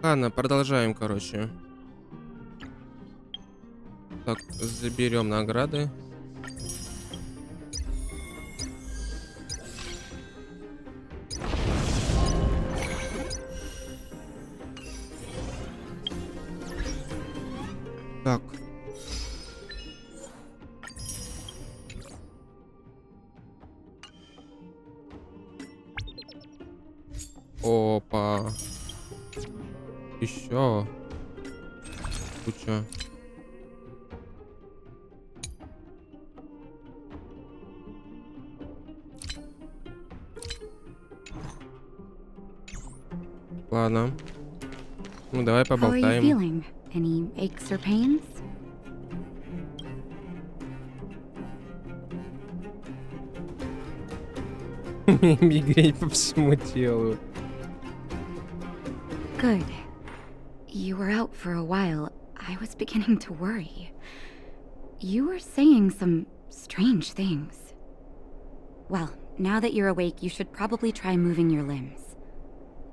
Ладно, продолжаем, короче. Так, заберем награды. Так. Опа. Еще. Куча. Ладно. Ну давай поболтаем. Any aches or pains? Мигрень по всему телу. Good. You were out for a while. I was beginning to worry. You were saying some strange things. Well, now that you're awake, you should probably try moving your limbs.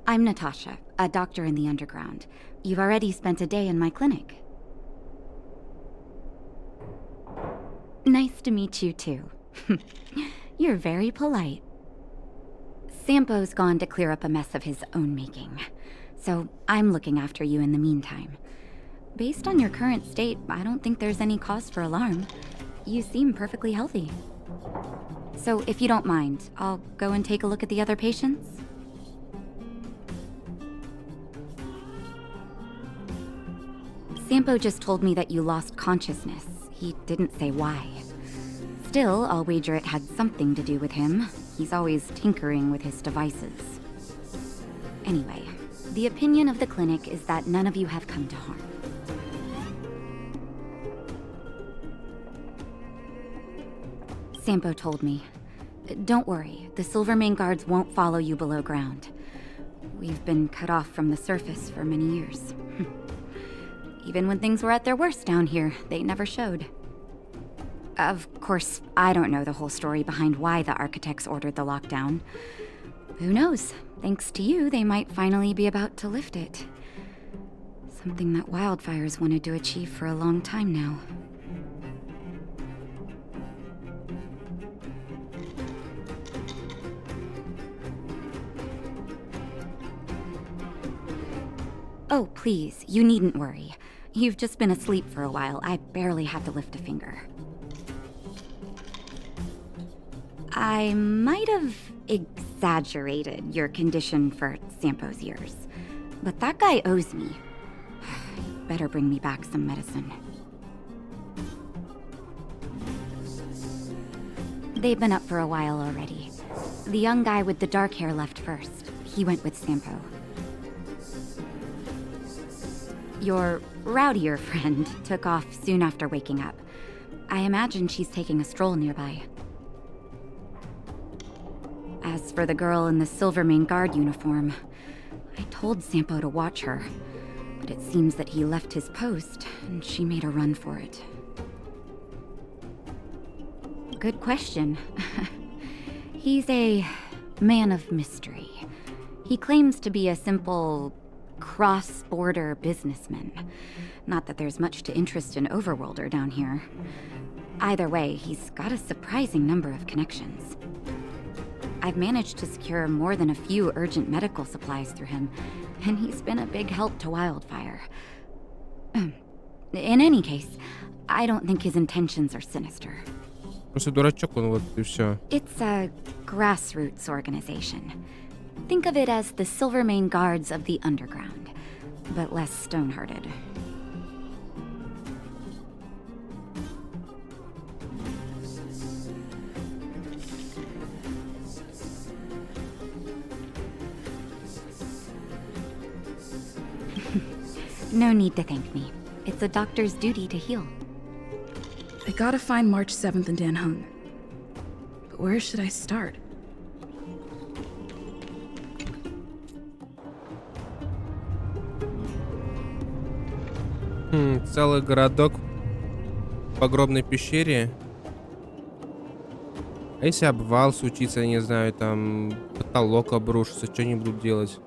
I'm Natasha, a doctor in the underground. You've already spent a day in my clinic. Nice to meet you too. You're very polite. Sampo's gone to clear up a mess of his own making, so I'm looking after you in the meantime. Based on your current state, I don't think there's any cause for alarm. You seem perfectly healthy. So if you don't mind, I'll go and take a look at the other patients. Sampo just told me that you lost consciousness. He didn't say why. Still, I'll wager it had something to do with him. He's always tinkering with his devices. Anyway, the opinion of the clinic is that none of you have come to harm. Sampo told me. Don't worry, the Silvermane guards won't follow you below ground. We've been cut off from the surface for many years. Even when things were at their worst down here, they never showed. Of course, I don't know the whole story behind why the architects ordered the lockdown. Who knows? Thanks to you, they might finally be about to lift it. Something that wildfires wanted to achieve for a long time now. Oh, please, you needn't worry. You've just been asleep for a while. I barely had to lift a finger. I might have exaggerated your condition for Sampo's years, but that guy owes me. Better bring me back some medicine. They've been up for a while already. The young guy with the dark hair left first. He went with Sampo. Your rowdier friend took off soon after waking up. I imagine she's taking a stroll nearby. As for the girl in the Silvermane guard uniform, I told Sampo to watch her, but it seems that he left his post and she made a run for it. Good question. He's a man of mystery. He claims to be a simple cross-border businessman. Not that there's much to interest an overworlder down here. Either way, he's got a surprising number of connections. I've managed to secure more than a few urgent medical supplies through him, and he's been a big help to Wildfire. In any case, I don't think his intentions are sinister. Просто дурачок он, вот и все. It's a grassroots organization. Think of it as the Silvermane guards of the underground, but less stone-hearted. No need to thank me. It's a doctor's duty to heal. I gotta find March 7th in Dan Hung. But where should I start? Целый городок в погробной пещере. А если обвал случится, я не знаю, там потолок обрушится, что они будут делать?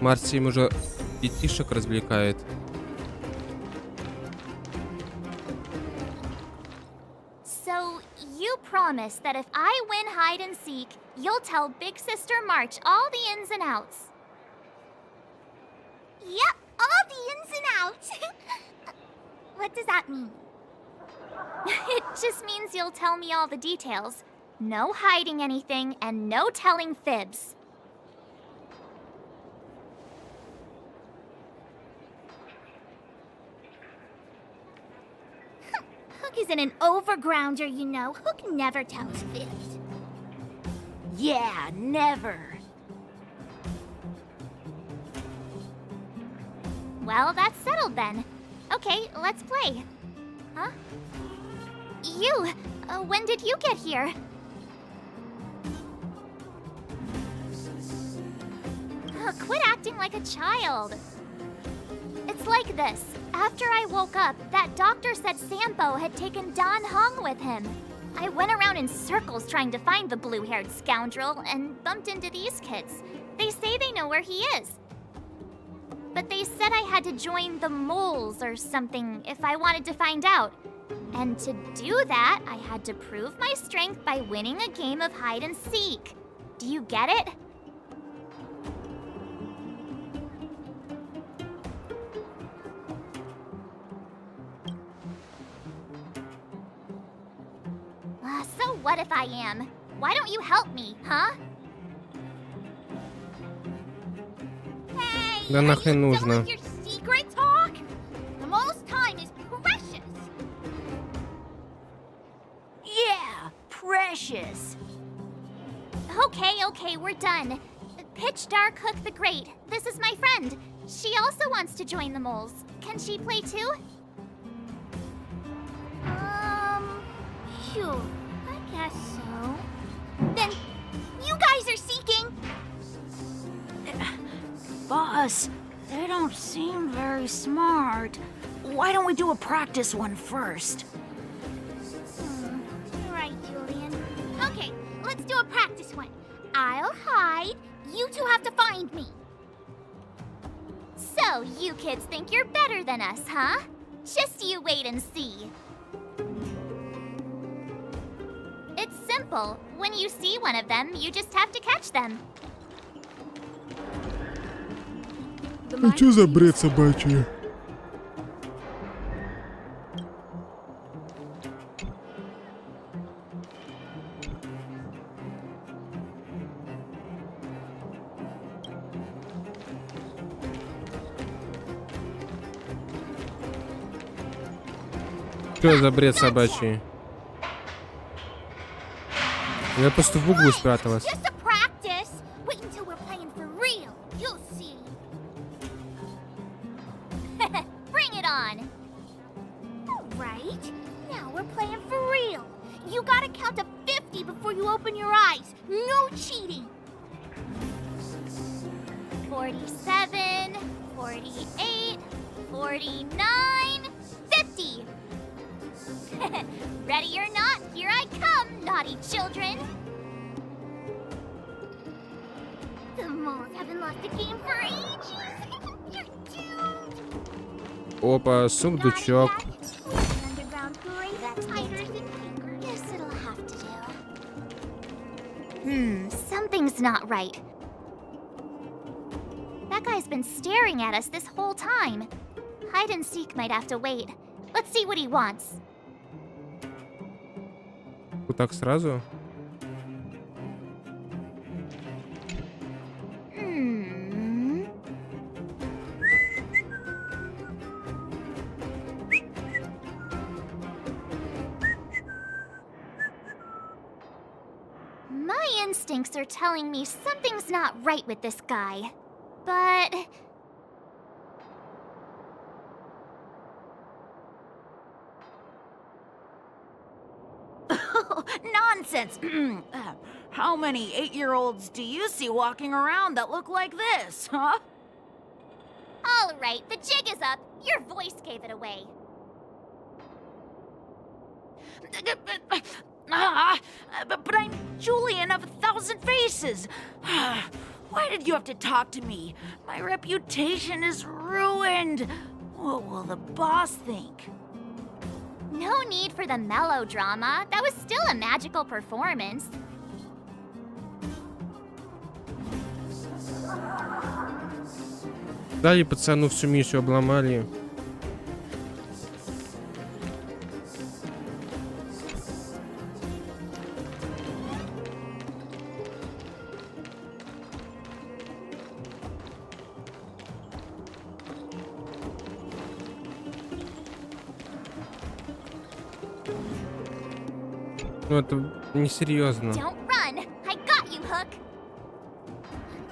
Марсим уже детишек развлекает. So, you promise that if I win hide and seek, you'll tell Big Sister March all the ins and outs. Yep, all the ins and outs. What does that mean? It just means you'll tell me all the details. No hiding anything and no telling fibs. Hook isn't an overgrounder, you know. Hook never tells fibs. Yeah, never. Well, that's settled then. Okay, let's play. Huh? You! When did you get here? Quit acting like a child. It's like this. After I woke up, that doctor said Sampo had taken Don Hong with him. I went around in circles trying to find the blue-haired scoundrel and bumped into these kids. They say they know where he is. But they said I had to join the moles or something if I wanted to find out. And to do that, I had to prove my strength by winning a game of hide and seek. Do you get it? So what if I am? Why don't you help me, huh? Hey, Да нахрен нужно. your secret talk? The most time is precious. Yeah, precious. Okay, we're done. Pitch Dark Hook the Great. This is my friend. She also wants to join the moles. Can she play too? Sure. I guess so. Then, you guys are seeking. Boss, they don't seem very smart. Why don't we do a practice one first? You're right, Julian. Okay, let's do a practice one. I'll hide. You two have to find me. So, you kids think you're better than us, huh? Just you wait and see. It's simple. When you see one of them, you just have to catch them. Ну чё за бред собачий? Что за бред собачий? Я просто в углу спряталась. Just a practice. Wait until we're playing for real. You'll see. Bring it on. All right. Now we're playing for real. You gotta count to 50 before you open your eyes. No cheating. 47, 48, 49, 50. Ready or not, here I come, naughty children. The moles haven't lost a game for ages. You're doomed. Опа, сундучок. Underground parade, titers and fingers. Guess it'll have to do. Something's not right. That guy's been staring at us this whole time. Hide and seek might have to wait. Let's see what he wants. Вот так сразу? My instincts are telling me something's not right with this guy. But... Nonsense! How many 8-year-olds do you see walking around that look like this, huh? All right, the jig is up. Your voice gave it away. But I'm Julian of 1,000 Faces. Why did you have to talk to me? My reputation is ruined. What will the boss think? No need for the melodrama. That was still a magical performance. Дали пацану всю миссию, обломали. Ну это несерьезно. Don't run. I got you, Hook.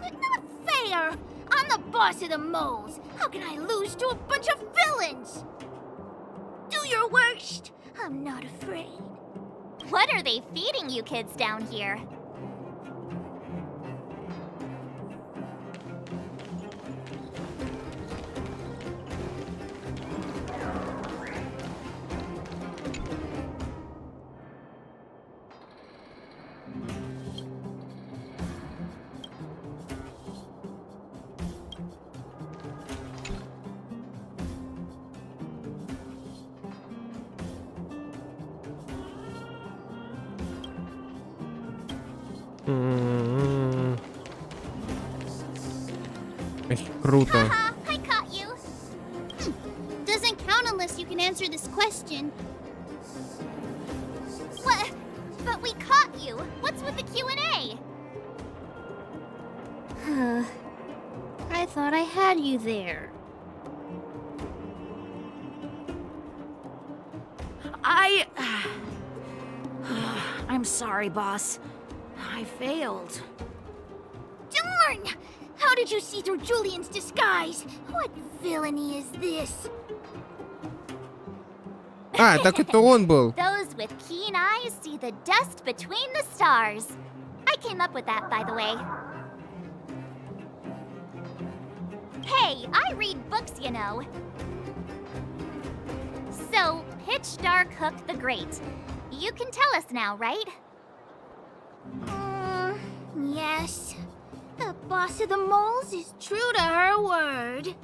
Not fair. I'm the boss of the moles. How can I lose to a bunch of villains? Do your worst. I'm not afraid. What are they feeding you kids down here? Круто. I caught you. Doesn't count unless you can answer this question. What? But we caught you. What's with the Q&A? I thought I had you there. I'm sorry, boss. I failed. Darn! How did you see through Julian's disguise? What villainy is this? А, так это он был. Those with keen eyes see the dust between the stars. I came up with that, by the way. Hey, I read books, you know. So, Pitch Dark Hook the Great. You can tell us now, right? Yes. The boss of the moles is true to her word.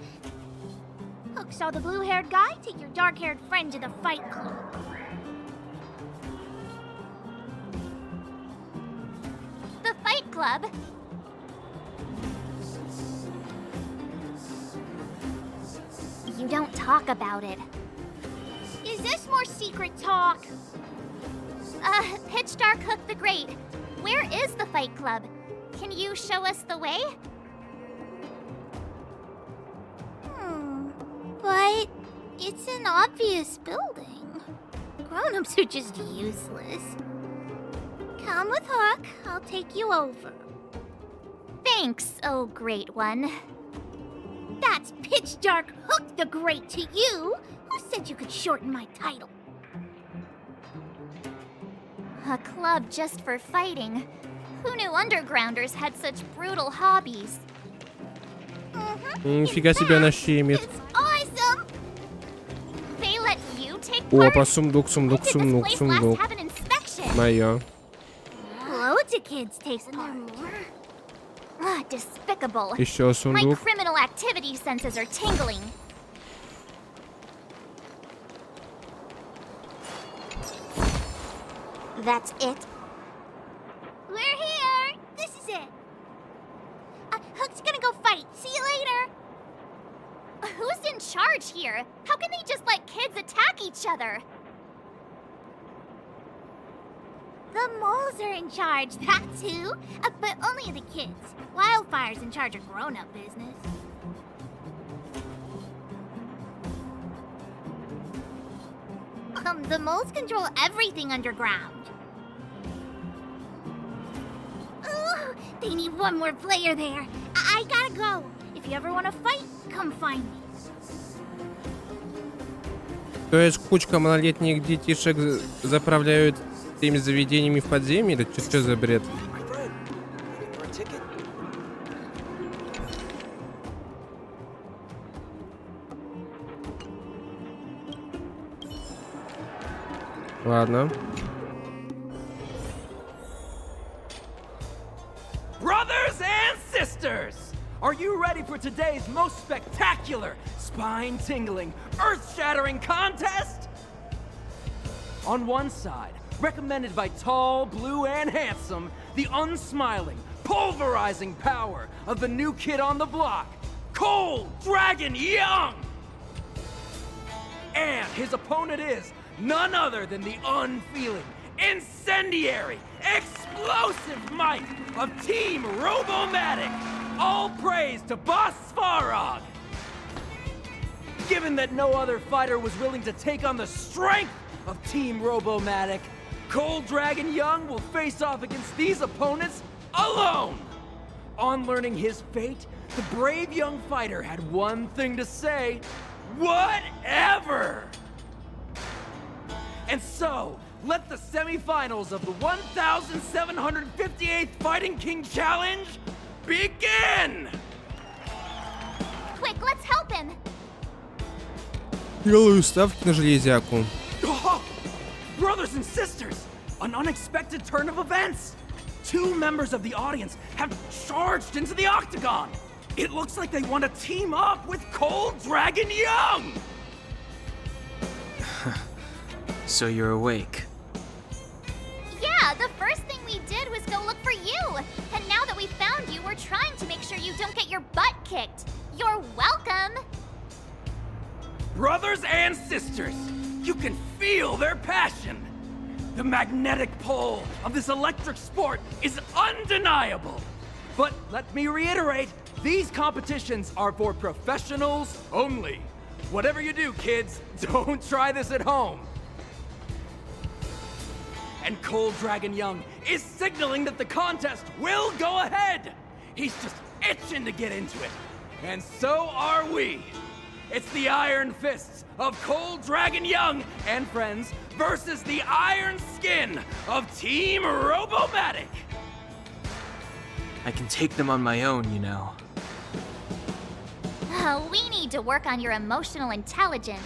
Hook saw the blue-haired guy take your dark-haired friend to the fight club. The fight club? You don't talk about it. Is this more secret talk? Pitch Dark Hook the Great. Where is the fight club? Can you show us the way? But it's an obvious building. Grown-ups are just useless. Come with Hook. I'll take you over. Thanks, oh great one. That's Pitch Dark Hook the Great to you. Who said you could shorten my title? A club just for fighting. Who knew undergrounders had such brutal hobbies? Нифига себе она щемит. It's awesome. They let you take part? Опа, сундук. When did this place last have an inspection? Моё. Loads of kids take part. Despicable. Еще My сундук. criminal activity senses are tingling. That's it. We're here. This is it. Hook's gonna go fight. See you later. Who's in charge here? How can they just let kids attack each other? The moles are in charge, that's who. But only the kids. Wildfire's in charge of grown-up business. The moles control everything underground. Ooh, they need one more player there. I gotta go. If you ever want to fight, come find me. То есть кучка малолетних детишек заправляют теми заведениями в подземье? Или что за бред? Ладно. Brothers and sisters, Are you ready for today's most spectacular, spine-tingling, earth-shattering contest? On one side, recommended by tall, blue, and handsome, the unsmiling, pulverizing power of the new kid on the block, Cold Dragon Young! And his opponent is none other than the unfeeling, incendiary, explosive might of Team Robomatic! All praise to Boss Svarog! Given that no other fighter was willing to take on the strength of Team Robomatic, Cold Dragon Young will face off against these opponents alone! On learning his fate, the brave young fighter had one thing to say: whatever! And so, let the semifinals of the 1758th Fighting King Challenge begin! Quick, let's help him! Делаю ставки на железяку. Oh, brothers and sisters, an unexpected turn of events! Two members of the audience have charged into the octagon! It looks like they want to team up with Cold Dragon Young! So you're awake. Yeah, the first thing we did was go look for you! And now that we found you, we're trying to make sure you don't get your butt kicked. You're welcome! Brothers and sisters, you can feel their passion! The magnetic pull of this electric sport is undeniable! But let me reiterate, these competitions are for professionals only. Whatever you do, kids, don't try this at home. And Cold Dragon Young is signaling that the contest will go ahead! He's just itching to get into it. And so are we! It's the Iron Fists of Cold Dragon Young and friends versus the Iron Skin of Team Robomatic! I can take them on my own, you know. We need to work on your emotional intelligence.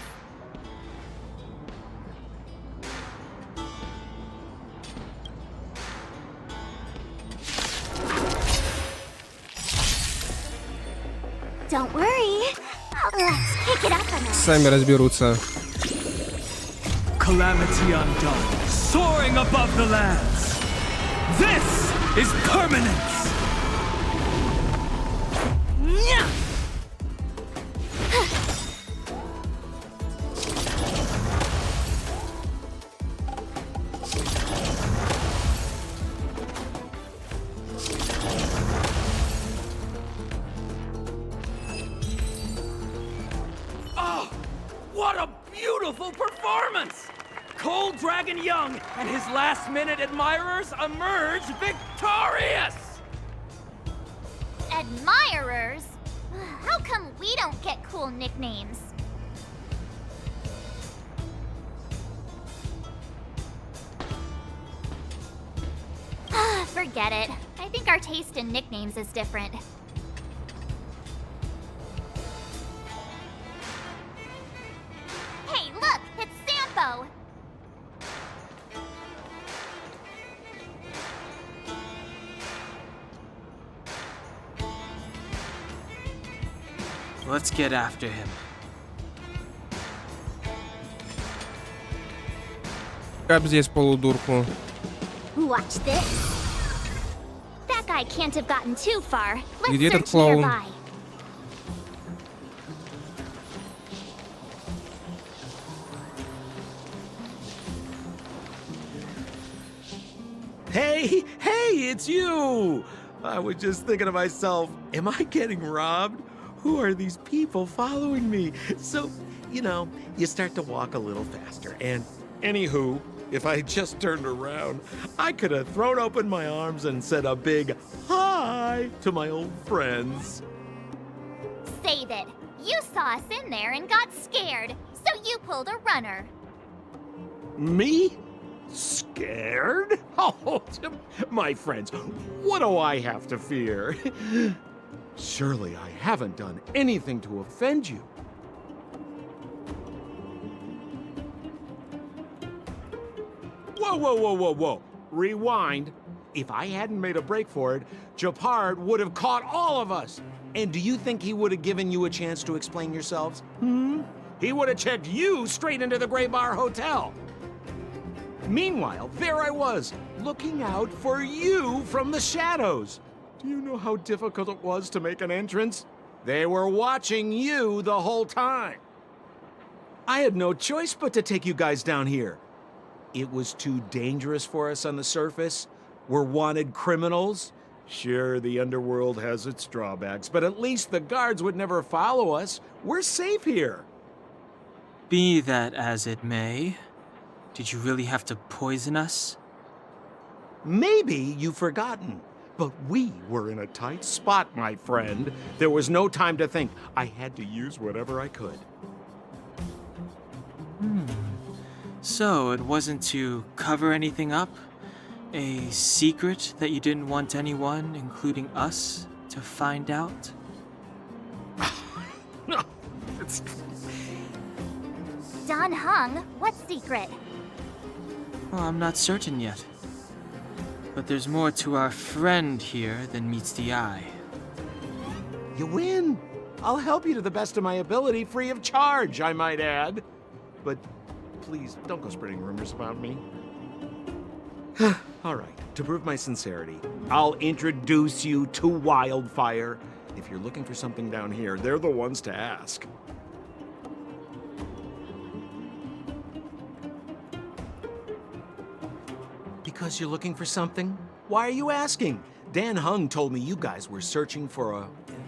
Don't worry. Let's pick it up a notch. Сами разберутся. Calamity undone, soaring above the lands. This is permanence! Oh, what a beautiful performance! Cold Dragon Young and his last-minute admirers emerge victorious! Admirers? How come we don't get cool nicknames? Forget it. I think our taste in nicknames is different. Hey, look! It's Sampo! Let's get after him. Как здесь полудурку. Watch this. That guy can't have gotten too far. Let's Где этот search клоун? nearby. Hey, it's you! I was just thinking to myself, am I getting robbed? Who are these people following me? So, you know, you start to walk a little faster. And anywho, if I just turned around, I could have thrown open my arms and said a big hi to my old friends. Save it. You saw us in there and got scared, so you pulled a runner. Me? Scared? Oh, my friends, what do I have to fear? Surely I haven't done anything to offend you. Whoa. Rewind. If I hadn't made a break for it, Japard would have caught all of us. And do you think he would have given you a chance to explain yourselves? He would have checked you straight into the Gray Bar Hotel. Meanwhile, there I was, looking out for you from the shadows. Do you know how difficult it was to make an entrance? They were watching you the whole time. I had no choice but to take you guys down here. It was too dangerous for us on the surface. We're wanted criminals. Sure, the underworld has its drawbacks, but at least the guards would never follow us. We're safe here. Be that as it may, did you really have to poison us? Maybe you've forgotten, but we were in a tight spot, my friend. There was no time to think. I had to use whatever I could. So it wasn't to cover anything up? A secret that you didn't want anyone, including us, to find out? Don Hung, what secret? Well, I'm not certain yet. But there's more to our friend here than meets the eye. You win. I'll help you to the best of my ability, free of charge, I might add. But please, don't go spreading rumors about me. All right, to prove my sincerity, I'll introduce you to Wildfire. If you're looking for something down here, they're the ones to ask. Because you're looking for something? Why are you asking? Dan Hung told me you guys were searching for a...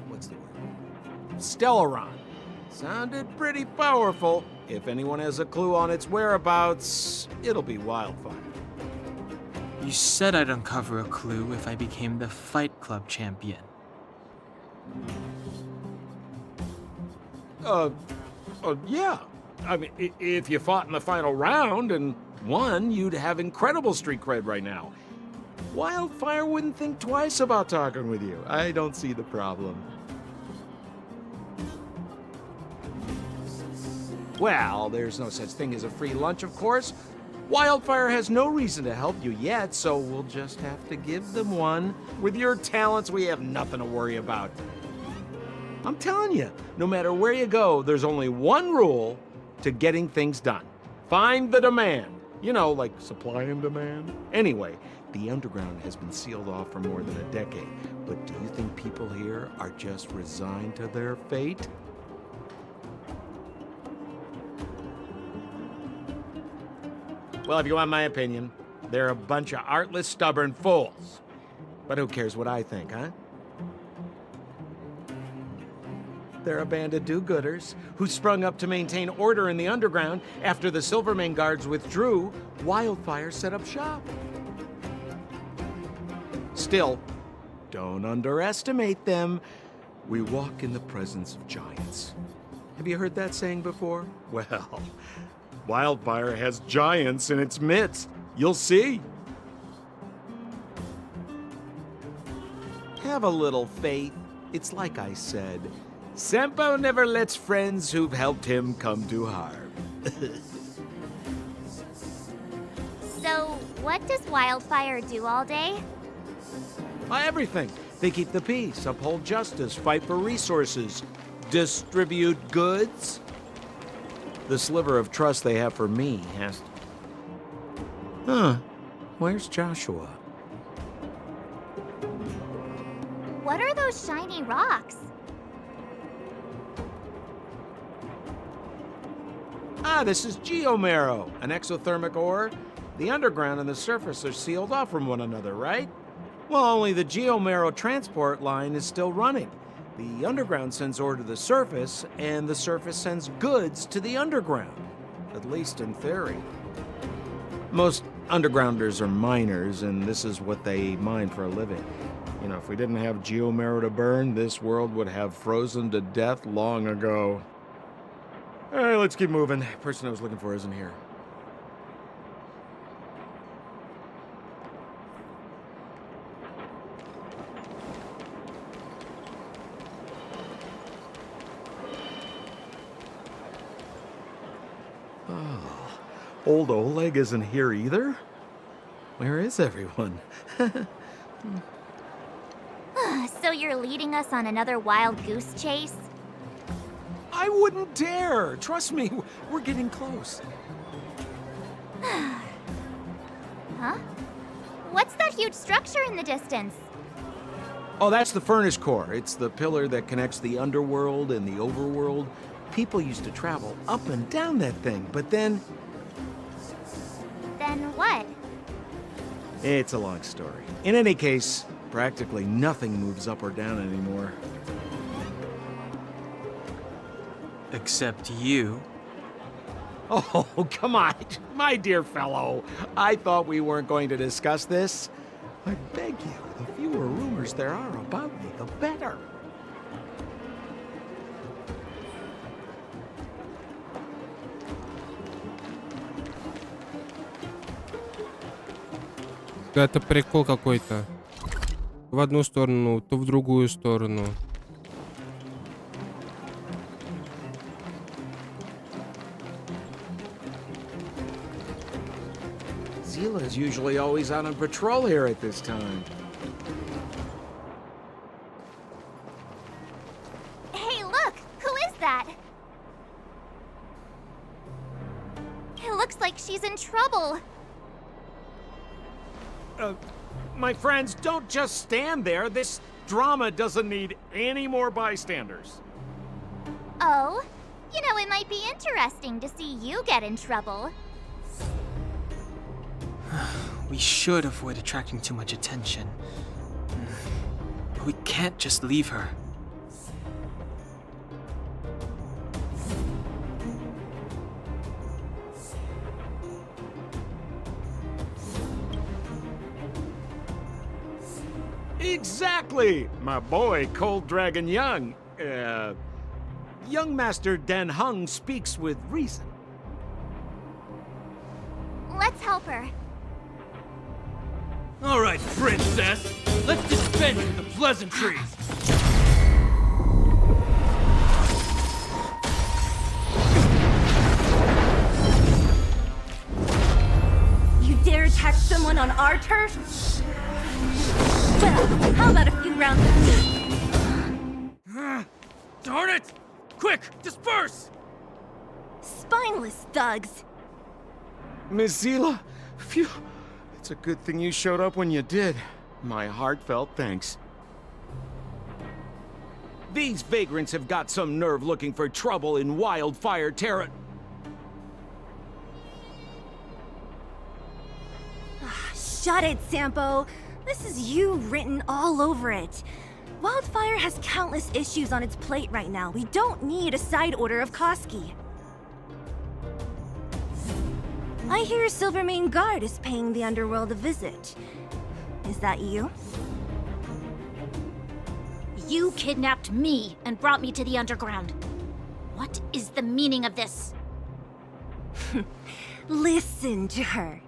what's the word? Stellaron. Sounded pretty powerful. If anyone has a clue on its whereabouts, it'll be Wildfire. You said I'd uncover a clue if I became the Fight Club champion. Yeah. I mean, if you fought in the final round and won, you'd have incredible street cred right now. Wildfire wouldn't think twice about talking with you. I don't see the problem. Well, there's no such thing as a free lunch, of course. Wildfire has no reason to help you yet, so we'll just have to give them one. With your talents, we have nothing to worry about. I'm telling you, no matter where you go, there's only one rule to getting things done. Find the demand. You know, like supply and demand. Anyway, the underground has been sealed off for more than a decade. But do you think people here are just resigned to their fate? Well, if you want my opinion, they're a bunch of artless, stubborn fools. But who cares what I think, huh? They're a band of do-gooders who sprung up to maintain order in the underground after the Silvermane guards withdrew. Wildfire set up shop. Still, don't underestimate them. We walk in the presence of giants. Have you heard that saying before? Well, Wildfire has giants in its midst. You'll see. Have a little faith. It's like I said. Senpo never lets friends who've helped him come to harm. So, what does Wildfire do all day? Everything. They keep the peace, uphold justice, fight for resources, distribute goods. The sliver of trust they have for me has... Where's Joshua? What are those shiny rocks? This is geomarrow, an exothermic ore. The underground and the surface are sealed off from one another, right? Well, only the geomarrow transport line is still running. The underground sends ore to the surface, and the surface sends goods to the underground. At least in theory. Most undergrounders are miners, and this is what they mine for a living. You know, if we didn't have geomarrow to burn, this world would have frozen to death long ago. All right, let's keep moving. The person I was looking for isn't here. Oh, old Oleg isn't here either? Where is everyone? So you're leading us on another wild goose chase? I wouldn't dare. Trust me, we're getting close. Huh? What's that huge structure in the distance? Oh, that's the furnace core. It's the pillar that connects the underworld and the overworld. People used to travel up and down that thing, but then... Then what? It's a long story. In any case, practically nothing moves up or down anymore. Except you. Oh, come on, my dear fellow. I thought we weren't going to discuss this. I beg you, the fewer rumors there are about me, the better. Это прикол какой-то. В одну сторону, то в другую сторону. Zila's usually always out on patrol here at this time. Hey, look! Who is that? It looks like she's in trouble. My friends, don't just stand there. This drama doesn't need any more bystanders. Oh? You know, it might be interesting to see you get in trouble. We should avoid attracting too much attention. But we can't just leave her. Exactly! My boy, Cold Dragon Young. Young Master Dan Hung speaks with reason. Let's help her. All right, princess. Let's dispense with the pleasantries. You dare attack someone on our turf? Well, how about a few rounds of me? Darn it! Quick, disperse! Spineless thugs. Miss Zila, phew. It's a good thing you showed up when you did. My heartfelt thanks. These vagrants have got some nerve looking for trouble in Wildfire Terra. Shut it, Sampo. This is you written all over it. Wildfire has countless issues on its plate right now. We don't need a side order of Koski. I hear Silvermane Guard is paying the underworld a visit. Is that you? You kidnapped me and brought me to the underground. What is the meaning of this? Listen to her.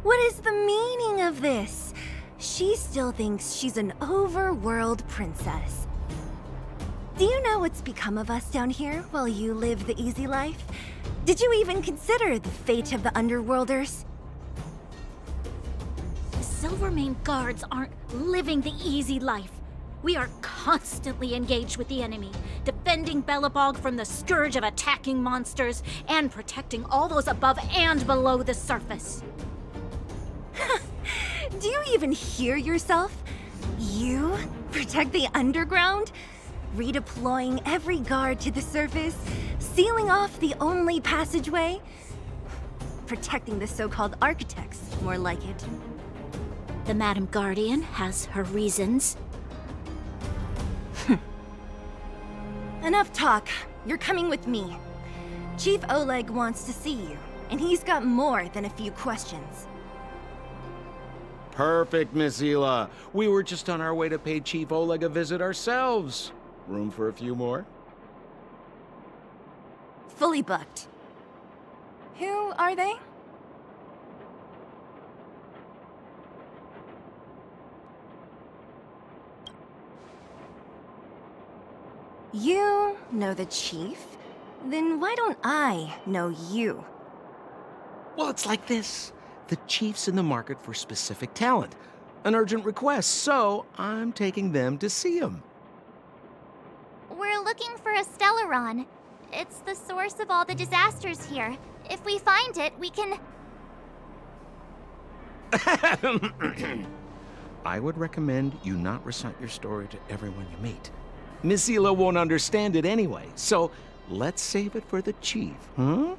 What is the meaning of this? She still thinks she's an overworld princess. Do you know what's become of us down here while you live the easy life? Did you even consider the fate of the underworlders? The Silvermane Guards aren't living the easy life. We are constantly engaged with the enemy, defending Belobog from the scourge of attacking monsters and protecting all those above and below the surface. Do you even hear yourself? You protect the underground? Redeploying every guard to the surface? Sealing off the only passageway? Protecting the so-called architects, more like it. The Madam Guardian has her reasons. Enough talk. You're coming with me. Chief Oleg wants to see you, and he's got more than a few questions. Perfect, Miss Zila. We were just on our way to pay Chief Oleg a visit ourselves. Room for a few more? Fully booked. Who are they? You know the chief? Then why don't I know you? Well, it's like this. The chief's in the market for specific talent. An urgent request, so I'm taking them to see him. We're looking for a Stellaron. It's the source of all the disasters here. If we find it, we can... I would recommend you not recite your story to everyone you meet. Miss Hila won't understand it anyway, so let's save it for the chief, huh?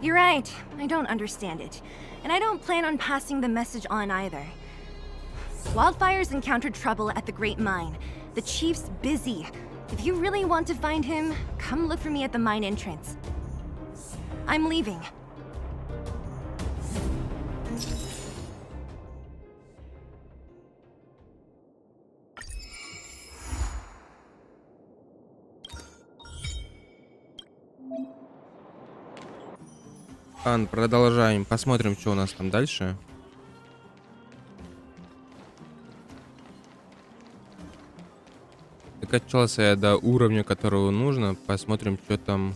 You're right. I don't understand it. And I don't plan on passing the message on either. Wildfire's encountered trouble at the Great Mine. The chief's busy. If you really want to find him, come look for me at the mine entrance. I'm leaving. Продолжаем. Посмотрим, что у нас там дальше. Докачался я до уровня, которого нужно. Посмотрим, что там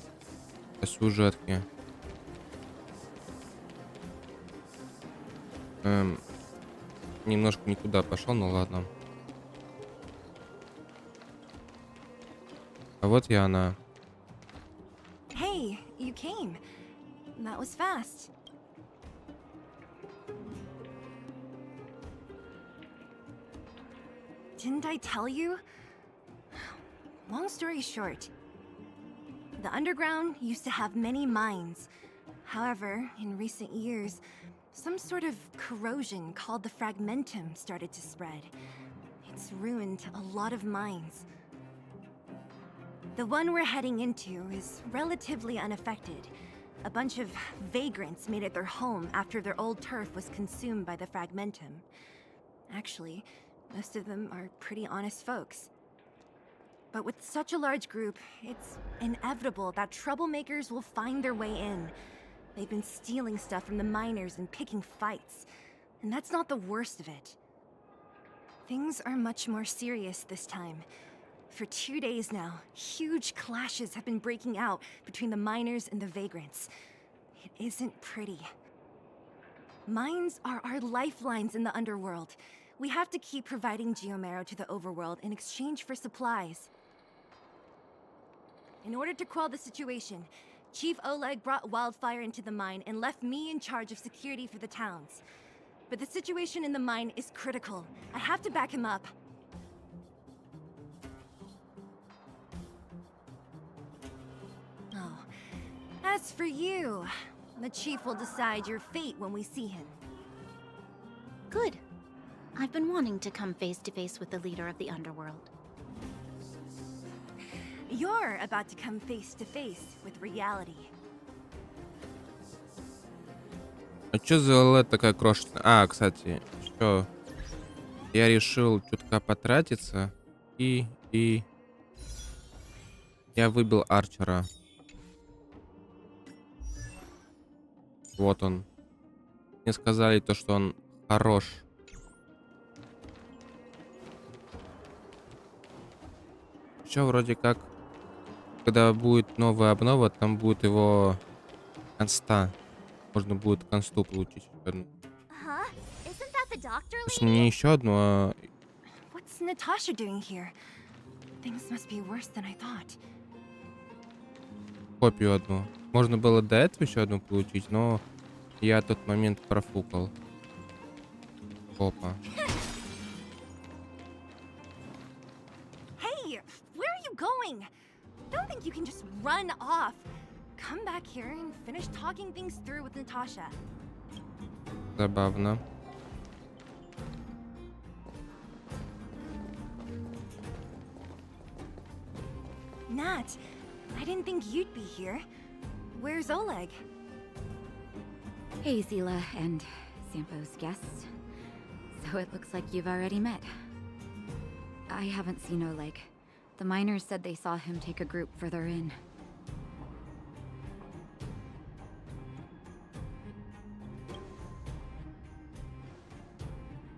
по сюжетке. Немножко не туда пошел, ну ладно. А вот и она. Hey, you came. That was fast. Didn't I tell you? Long story short, the underground used to have many mines. However, in recent years, some sort of corrosion called the fragmentum started to spread. It's ruined a lot of mines. The one we're heading into is relatively unaffected. A bunch of vagrants made it their home after their old turf was consumed by the fragmentum. Actually, most of them are pretty honest folks. But with such a large group, it's inevitable that troublemakers will find their way in. They've been stealing stuff from the miners and picking fights. And that's not the worst of it. Things are much more serious this time. For 2 days now, huge clashes have been breaking out between the miners and the vagrants. It isn't pretty. Mines are our lifelines in the underworld. We have to keep providing Geomero to the overworld in exchange for supplies. In order to quell the situation, Chief Oleg brought Wildfire into the mine and left me in charge of security for the towns. But the situation in the mine is critical. I have to back him up. As for you, the chief will decide your fate when we see him. Good. I've been wanting to come face to face with the leader of the underworld. You're about to come face to face with reality. А чё за LED такая крошечная? А, кстати, что? Я решил чутка потратиться и я выбил Арчера. Вот он. Мне сказали то, что он хорош. Еще вроде как, когда будет новая обнова, там будет его конста. Можно будет консту получить. Не еще одну, а... What's Natasha doing here? Things must be worse than I thought. Копию одну. Можно было до этого еще одну получить, но я тот момент профукал. Опа. Hey, where are you going? Don't think you can just run off. Come back here and finish talking things through with Natasha. Забавно. Nat, I didn't think you'd be here. Where's Oleg? Hey, Zila and Sampo's guests. So it looks like you've already met. I haven't seen Oleg. The miners said they saw him take a group further in.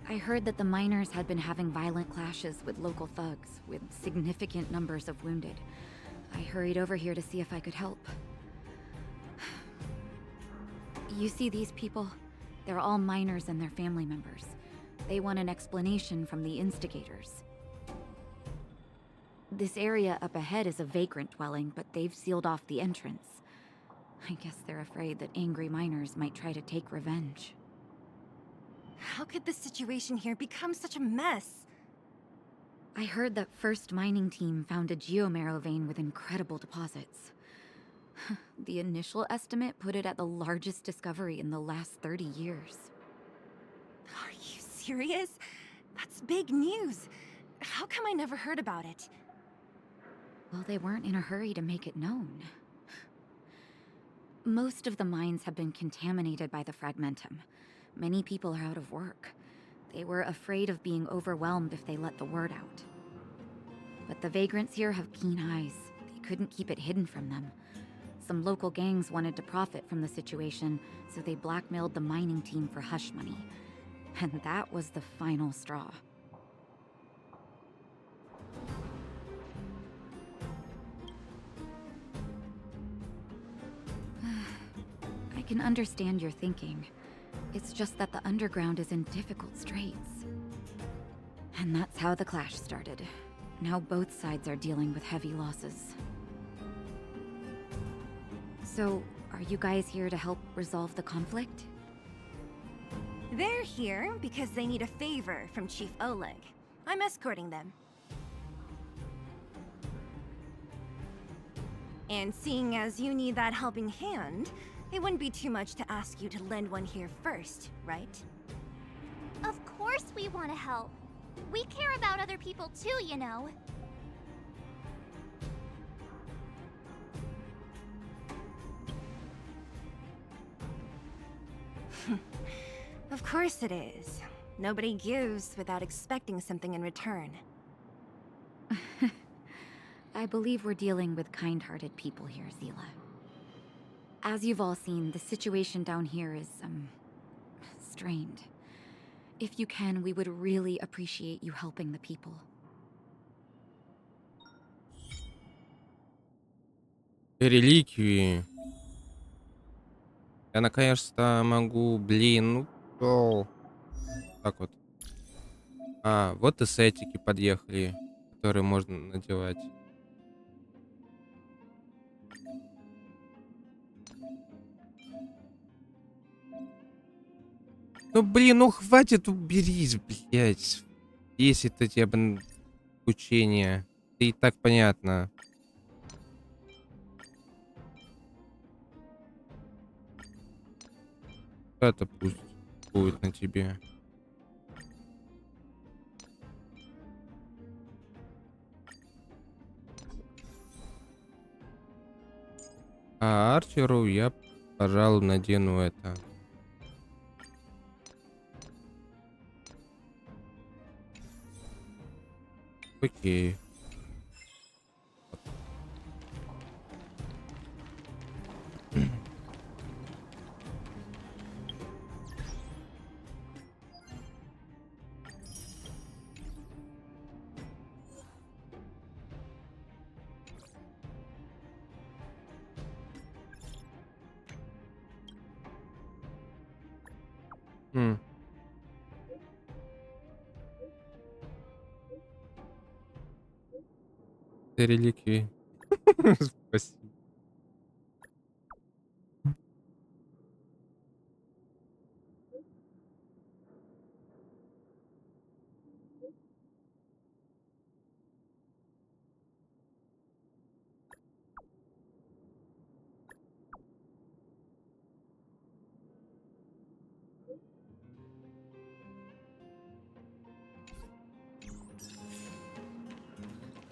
I heard that the miners had been having violent clashes with local thugs, with significant numbers of wounded. I hurried over here to see if I could help. You see these people? They're all miners and their family members. They want an explanation from the instigators. This area up ahead is a vagrant dwelling, but they've sealed off the entrance. I guess they're afraid that angry miners might try to take revenge. How could the situation here become such a mess? I heard that first mining team found a geomarrow vein with incredible deposits. The initial estimate put it at the largest discovery in the last 30 years. Are you serious? That's big news. How come I never heard about it? Well, they weren't in a hurry to make it known. Most of the mines have been contaminated by the fragmentum. Many people are out of work. They were afraid of being overwhelmed if they let the word out. But the vagrants here have keen eyes. They couldn't keep it hidden from them. Some local gangs wanted to profit from the situation, so they blackmailed the mining team for hush money. And that was the final straw. I can understand your thinking. It's just that the underground is in difficult straits. And that's how the clash started. Now both sides are dealing with heavy losses. So, are you guys here to help resolve the conflict? They're here because they need a favor from Chief Oleg. I'm escorting them. And seeing as you need that helping hand, it wouldn't be too much to ask you to lend one here first, right? Of course we want to help. We care about other people too, you know. Of course it is. Nobody gives without expecting something in return. I believe we're dealing with kind-hearted people here, Zila. As you've all seen, the situation down here is, strained. If you can, we would really appreciate you helping the people. Реликвии. Я наконец-то могу, блин, ну, так вот. А, вот и сетики подъехали, которые можно надевать. Ну, блин, ну хватит, уберись, блядь. Бесит эти учения. И так понятно. Это пусть будет на тебе. А Арчеру я, пожалуй, надену это. Окей. Ты реликвии. Спасибо.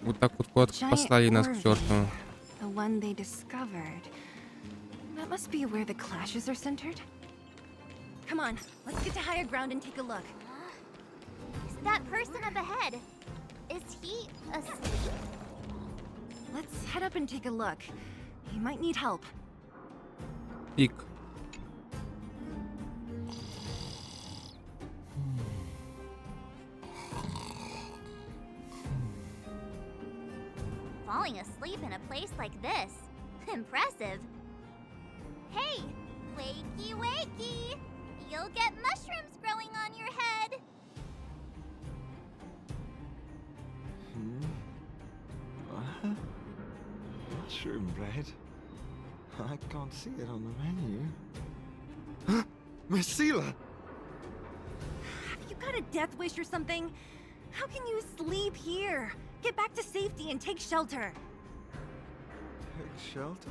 Вот так вот куда-то послали нас к черту. The one they discovered. That must be where the clashes are centered. Come on, let's get to higher ground and take a look. That person up ahead. Is he asleep? Let's head up and take a look. He might need help. Пик. Falling asleep in a place like this. Impressive. Hey, wakey wakey! You'll get mushrooms growing on your head. mushroom bread? I can't see it on the menu. Huh? Miss Seela! Have you got a death wish or something? How can you sleep here? Get back to safety and take shelter. Take shelter?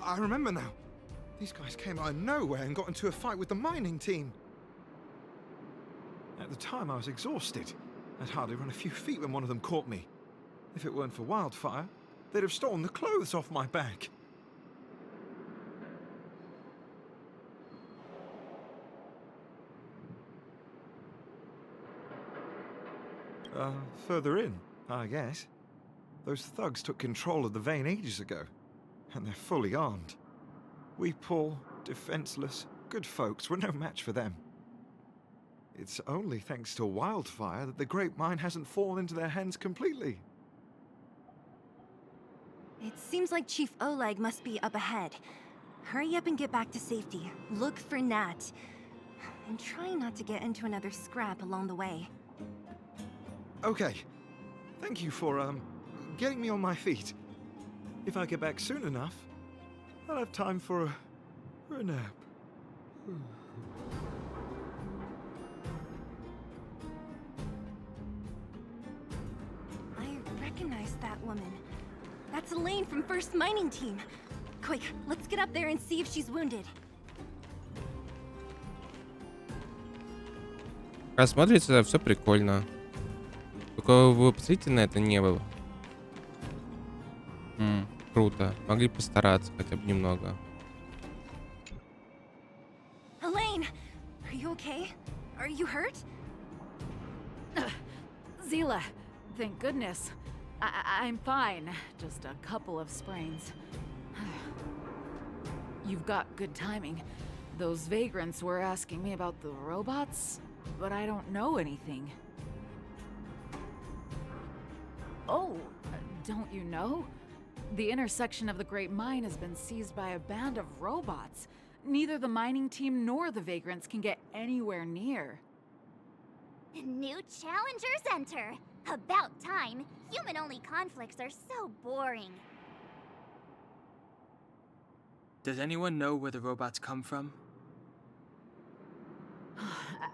I remember now. These guys came out of nowhere and got into a fight with the mining team. At the time, I was exhausted. I'd hardly run a few feet when one of them caught me. If it weren't for wildfire, they'd have stolen the clothes off my back. Further in, I guess. Those thugs took control of the vein ages ago, and they're fully armed. We poor, defenseless, good folks were no match for them. It's only thanks to wildfire that the great mine hasn't fallen into their hands completely. It seems like Chief Oleg must be up ahead. Hurry up and get back to safety. Look for Nat. And try not to get into another scrap along the way. Okay. Thank you for, getting me on my feet. If I get back soon enough, I'll have time for a nap. I recognize that woman. That's Elaine from First Mining Team. Quick, let's get up there and see if she's wounded. А смотрится все прикольно. Только вы посмотрите на это небо. Круто. Могли постараться хотя бы немного. Elaine, are you okay? Are you hurt? Seela, thank goodness. I'm fine. Just a couple of sprains. You've got good timing. Those vagrants were asking me about the robots, but I don't know anything. Oh, don't you know? The intersection of the Great Mine has been seized by a band of robots. Neither the mining team nor the vagrants can get anywhere near. New challengers enter. About time. Human-only conflicts are so boring. Does anyone know where the robots come from?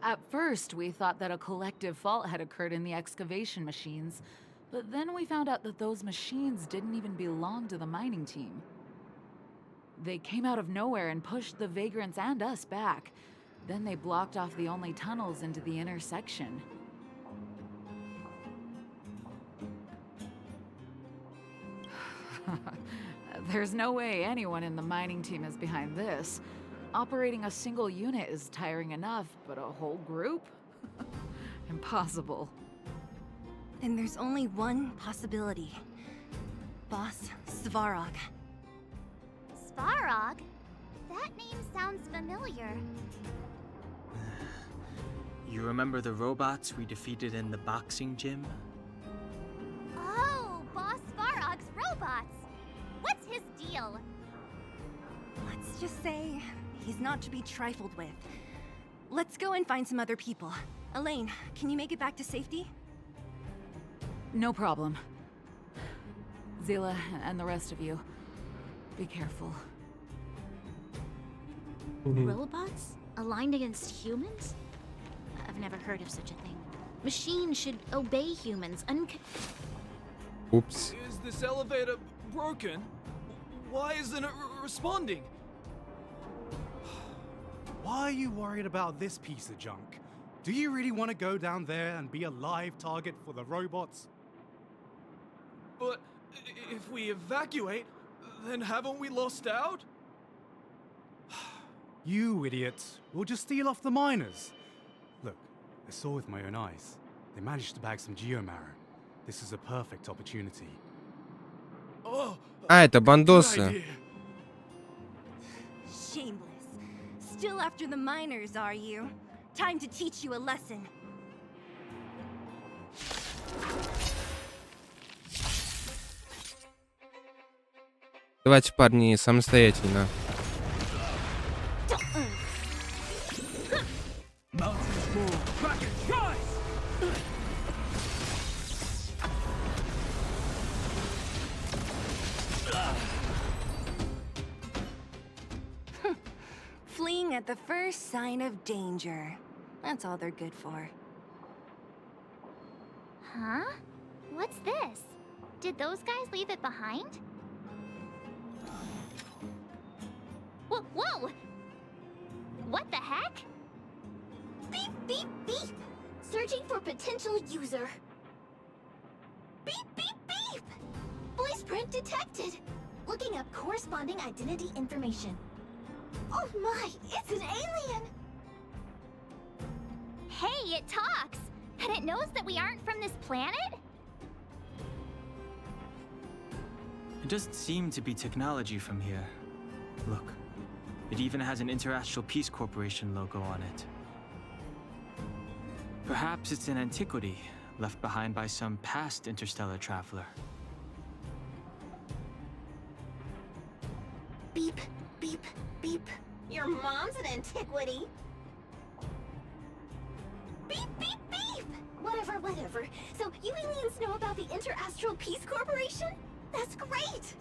At first, we thought that a collective fault had occurred in the excavation machines, but then we found out that those machines didn't even belong to the mining team. They came out of nowhere and pushed the vagrants and us back. Then they blocked off the only tunnels into the intersection. There's no way anyone in the mining team is behind this. Operating a single unit is tiring enough, but a whole group? Impossible. Then there's only one possibility. Boss Svarog. Svarog? That name sounds familiar. You remember the robots we defeated in the boxing gym? Oh, Boss Svarog's robots! What's his deal? Let's just say he's not to be trifled with. Let's go and find some other people. Elaine, can you make it back to safety? No problem. Seela and the rest of you, be careful. Robots? Aligned against humans? I've never heard of such a thing. Machines should obey humans. Oops. Is this elevator broken? Why isn't it responding? Why are you worried about this piece of junk? Do you really want to go down there and be a live target for the robots? But if we evacuate, then haven't we lost out? You idiots. We'll just steal off the miners. Look, I saw with my own eyes. They managed to bag some geomarrow. This is a perfect opportunity. Oh, это бандосы. Shameless. Still after the miners, are you? Time to teach you a lesson. Давайте, парни, самостоятельно. Attacking at the first sign of danger. That's all they're good for. Huh? What's this? Did those guys leave it behind? Whoa! What the heck? Beep, beep, beep! Searching for potential user. Beep, beep, beep! Voice print detected. Looking up corresponding identity information. Oh my, it's an alien! Hey, it talks! And it knows that we aren't from this planet? It doesn't seem to be technology from here. Look, it even has an Interastral Peace Corporation logo on it. Perhaps it's an antiquity left behind by some past interstellar traveler. Beep, beep, beep. Your mom's an antiquity. Beep, beep, beep! Whatever. So you aliens know about the Interastral Peace Corporation? That's great!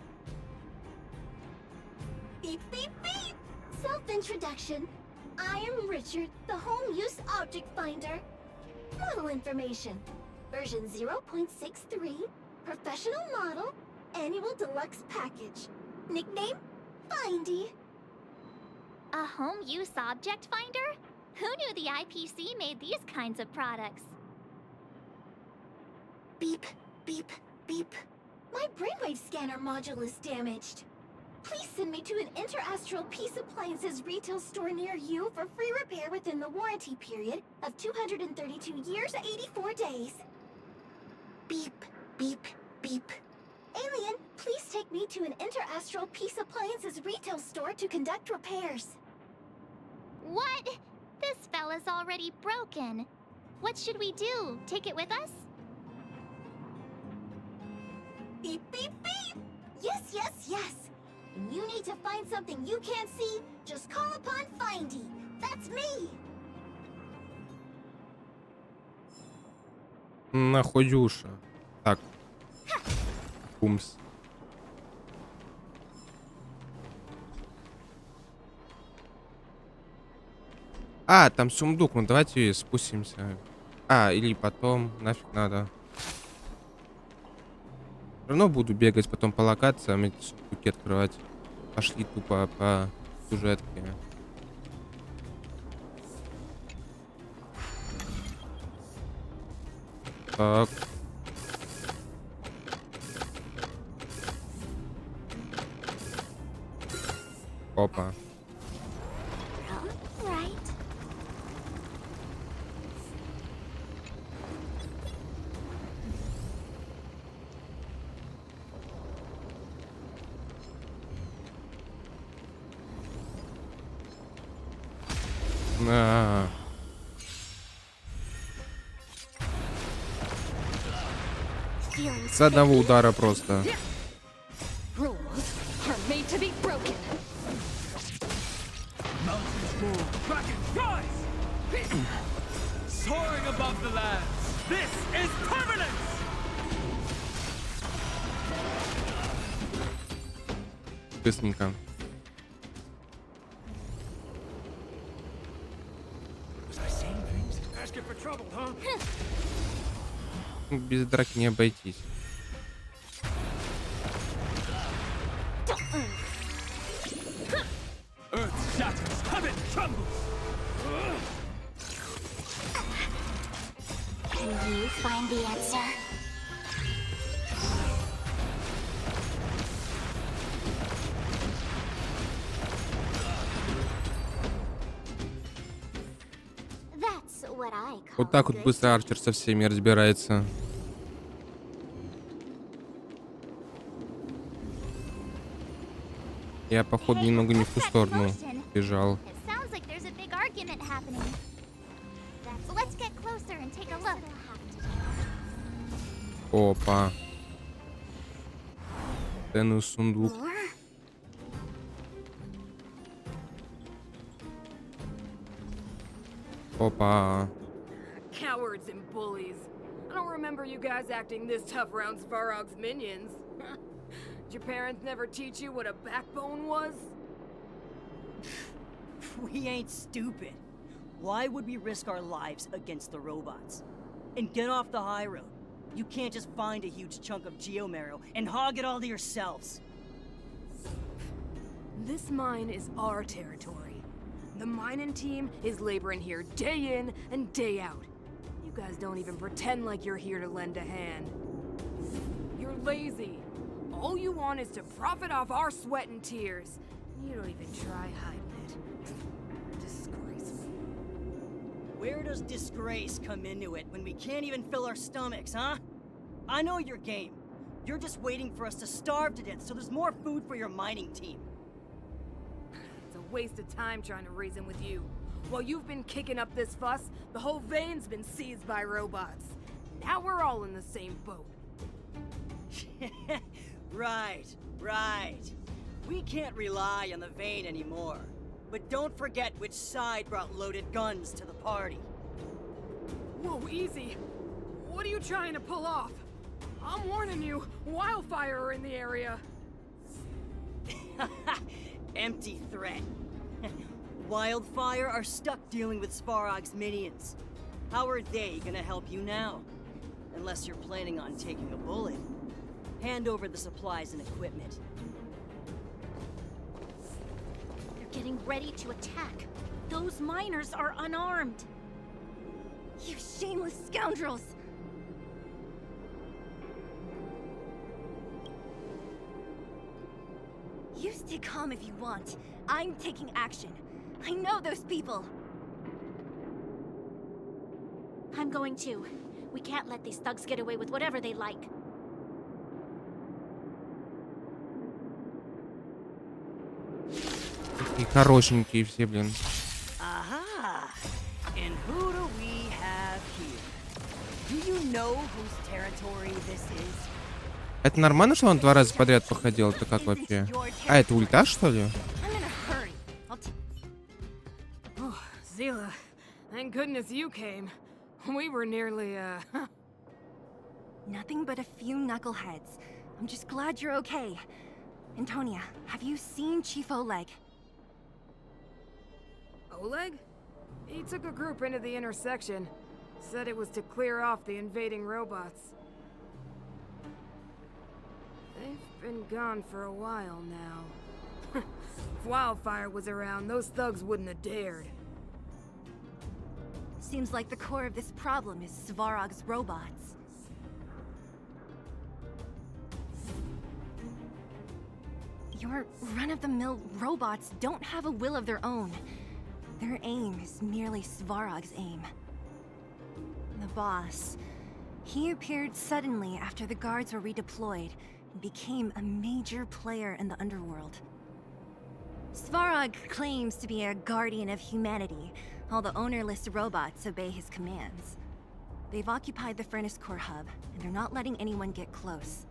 Beep, beep, beep! Self-introduction. I am Richard, the Home Use Object Finder. Model information. Version 0.63. Professional model. Annual deluxe package. Nickname? Findy. A home use object finder? Who knew the IPC made these kinds of products? Beep, beep, beep. My brainwave scanner module is damaged. Please send me to an Interastral Peace Appliances retail store near you for free repair within the warranty period of 232 years, 84 days. Beep, beep, beep. Alien, please take me to an Interastral Peace Appliances retail store to conduct repairs. What? This fella's already broken. What should we do? Take it with us? Beep, beep, beep! Yes. When you need to find something you can't see, just call upon Findy. That's me! Находюша. Так. Пумс. А, там сундук. Ну давайте спустимся. А, или потом. Нафиг надо. Все равно буду бегать потом по локациям, эти сундуки открывать. Пошли тупо по сюжетке. Так. Опа. На. С одного удара просто. Soaring above the lands. This is permanence. Быстренько. Без драки не обойтись. Earth shatters, heaven trembles. Can you find the answer? That's what I call Вот так вот good. быстро Арчер со всеми разбирается. Я, походу, немного не в ту сторону бежал. Опа. Ценный сундук. Опа. Cowards and bullies. I don't remember you guys acting this tough around Svarog's minions. Did your parents never teach you what a backbone was? We ain't stupid. Why would we risk our lives against the robots? And get off the high road. You can't just find a huge chunk of geomarrow and hog it all to yourselves. This mine is our territory. The mining team is laboring here day in and day out. You guys don't even pretend like you're here to lend a hand. You're lazy. All you want is to profit off our sweat and tears. You don't even try hiding it. Disgraceful. Where does disgrace come into it when we can't even fill our stomachs, huh? I know your game. You're just waiting for us to starve to death so there's more food for your mining team. It's a waste of time trying to reason with you. While you've been kicking up this fuss, the whole vein's been seized by robots. Now we're all in the same boat. Right. We can't rely on the vein anymore. But don't forget which side brought loaded guns to the party. Whoa, easy. What are you trying to pull off? I'm warning you, wildfire are in the area. Empty threat. Wildfire are stuck dealing with Svarog's minions. How are they gonna help you now? Unless you're planning on taking a bullet. Hand over the supplies and equipment. They're getting ready to attack. Those miners are unarmed. You shameless scoundrels! You stay calm if you want. I'm taking action. I know those people. I'm going to. We can't let these thugs get away with whatever they like. Такие хорошенькие все, блин. Aha! And who do we have here? Do you know whose territory this is? Это нормально, что он 2 раза подряд походил? Это как вообще? А, это ульта, что ли? Oh, Zila, thank goodness you came. We were nearly, Nothing but a few knuckleheads. I'm just glad you're okay. Antonia, have you seen Chief Oleg? Oleg? He took a group into the intersection. Said it was to clear off the invading robots. They've been gone for a while now. If Wildfire was around, those thugs wouldn't have dared. Seems like the core of this problem is Svarog's robots. Your run-of-the-mill robots don't have a will of their own. Their aim is merely Svarog's aim. The boss, he appeared suddenly after the guards were redeployed and became a major player in the underworld. Svarog claims to be a guardian of humanity, while the ownerless robots obey his commands. They've occupied the Furnace Core hub, and they're not letting anyone get close.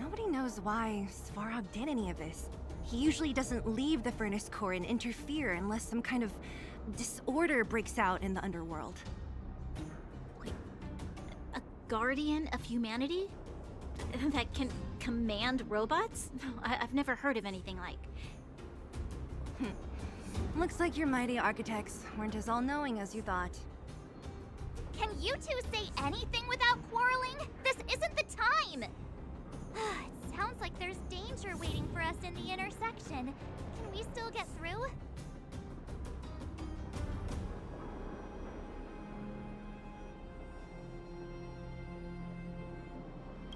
Nobody knows why Svarog did any of this. He usually doesn't leave the Furnace Core and interfere unless some kind of disorder breaks out in the underworld. Wait, a guardian of humanity? That can command robots? I've never heard of anything like. Looks like your mighty architects weren't as all-knowing as you thought. Can you two say anything without quarreling? This isn't the time! It sounds like there's danger waiting for us in the intersection. Can we still get through?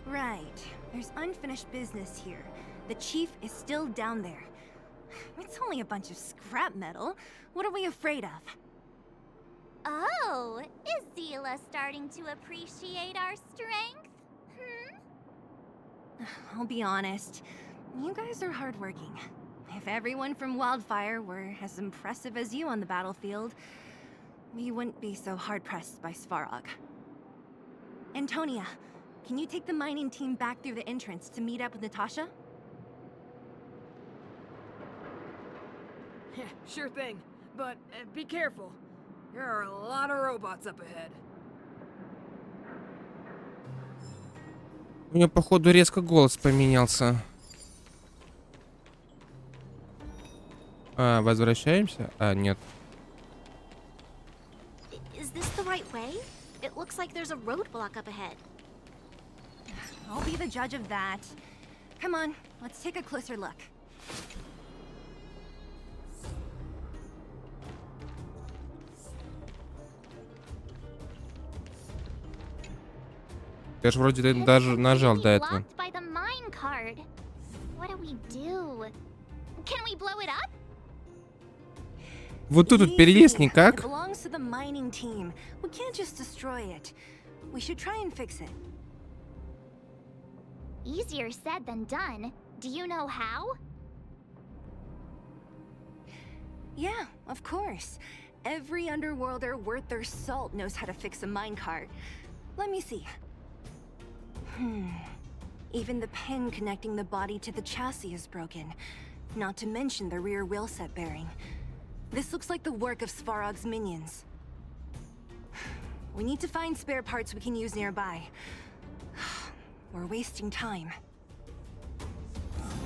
Right. There's unfinished business here. The chief is still down there. It's only a bunch of scrap metal. What are we afraid of? Oh, is Zila starting to appreciate our strength? I'll be honest. You guys are hardworking. If everyone from Wildfire were as impressive as you on the battlefield, we wouldn't be so hard-pressed by Svarog. Antonia, can you take the mining team back through the entrance to meet up with Natasha? Yeah, sure thing. But be careful. There are a lot of robots up ahead. У него, походу, резко голос поменялся. Возвращаемся? Нет. Is this the right way? It looks like there's a roadblock up ahead. I'll be the judge of that. Come on, let's take a closer look. Я же вроде даже нажал до этого. By the mine card. What do we do? Can we blow it up? Вот тут перелез It никак. belongs to the mining team. We can't just destroy it. We should try and fix it. Easier said than done. Do you know how? Yeah, of course. Every underworlder worth their salt knows how to fix a minecart. Let me see. Even the pin connecting the body to the chassis is broken. Not to mention the rear wheel set bearing. This looks like the work of Svarog's minions. We need to find spare parts we can use nearby. We're wasting time.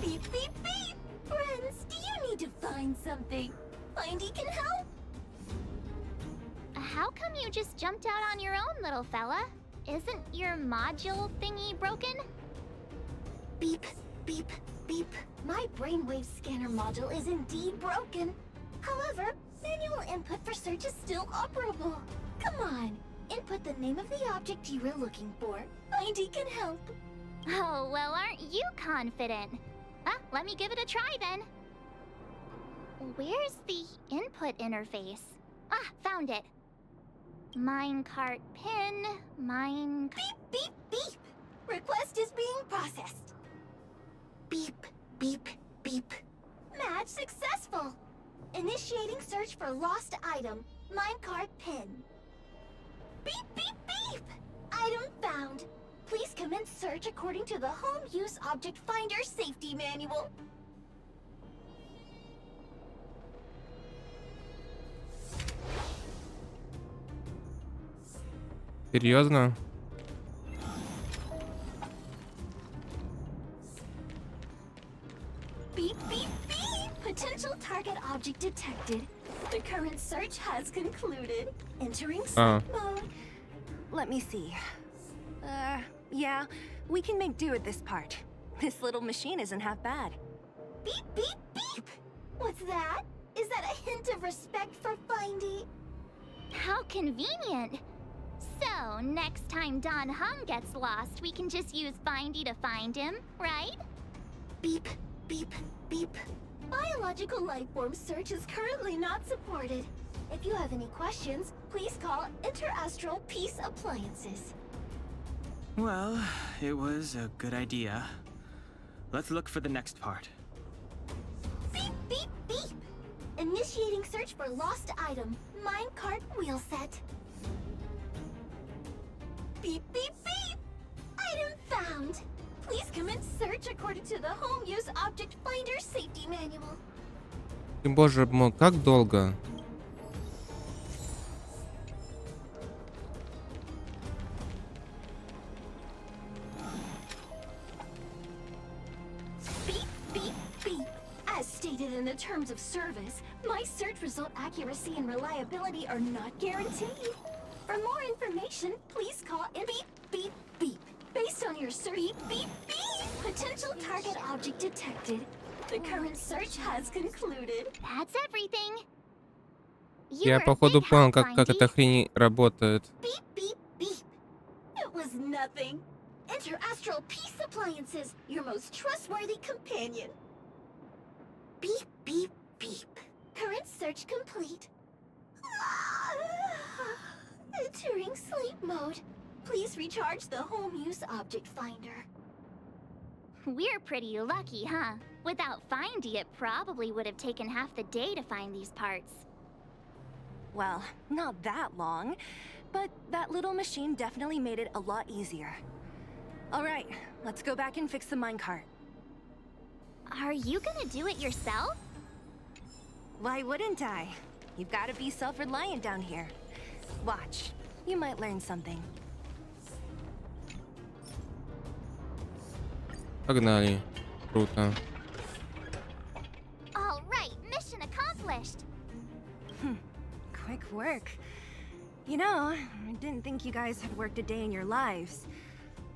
Beep, beep, beep! Friends, do you need to find something? Findy can help? How come you just jumped out on your own, little fella? Isn't your module thingy broken? Beep, beep, beep. My brainwave scanner module is indeed broken. However, manual input for search is still operable. Come on, input the name of the object you were looking for. Findy can help. Oh, well, aren't you confident? Let me give it a try then. Where's the input interface? Found it. Minecart pin, Beep, beep, beep! Request is being processed. Beep, beep, beep. Match successful. Initiating search for lost item, minecart pin. Beep, beep, beep! Item found. Please commence search according to the Home Use Object Finder Safety Manual. Серьезно? Beep, beep, beep! Potential target object detected. The current search has concluded. Entering sleep mode. Let me see. Yeah, we can make do with this part. This little machine isn't half bad. Beep, beep, beep! What's that? Is that a hint of respect for Findy? How convenient. So, next time Don Hung gets lost, we can just use Findy to find him, right? Beep, beep, beep. Biological life form search is currently not supported. If you have any questions, please call Interastral Peace Appliances. Well, it was a good idea. Let's look for the next part. Beep, beep, beep! Initiating search for lost item, minecart wheel set. Beep, beep, beep! Item found! Please commence search according to the Home Use Object Finder Safety Manual. Боже мой, как долго? Beep, beep, beep. As stated in the terms of service, my search result accuracy and reliability are not guaranteed. For more information, please call in beep, beep, beep. Based on your search, beep, beep, beep. Potential target object detected. The current search has concluded. That's everything. Я походу понял, как эта хрень работает. Beep, beep, beep. It was nothing. Interastral Peace Appliances, your most trustworthy companion. Beep, beep, beep. Current search complete. Entering sleep mode. Please recharge the Home Use Object Finder. We're pretty lucky, huh? Without Findy, it probably would have taken half the day to find these parts. Well, not that long, but that little machine definitely made it a lot easier. All right, let's go back and fix the minecart. Are you gonna do it yourself? Why wouldn't I? You've got to be self-reliant down here. Watch, you might learn something. Погнали. Круто. All right, mission accomplished. quick work. You know, I didn't think you guys had worked a day in your lives,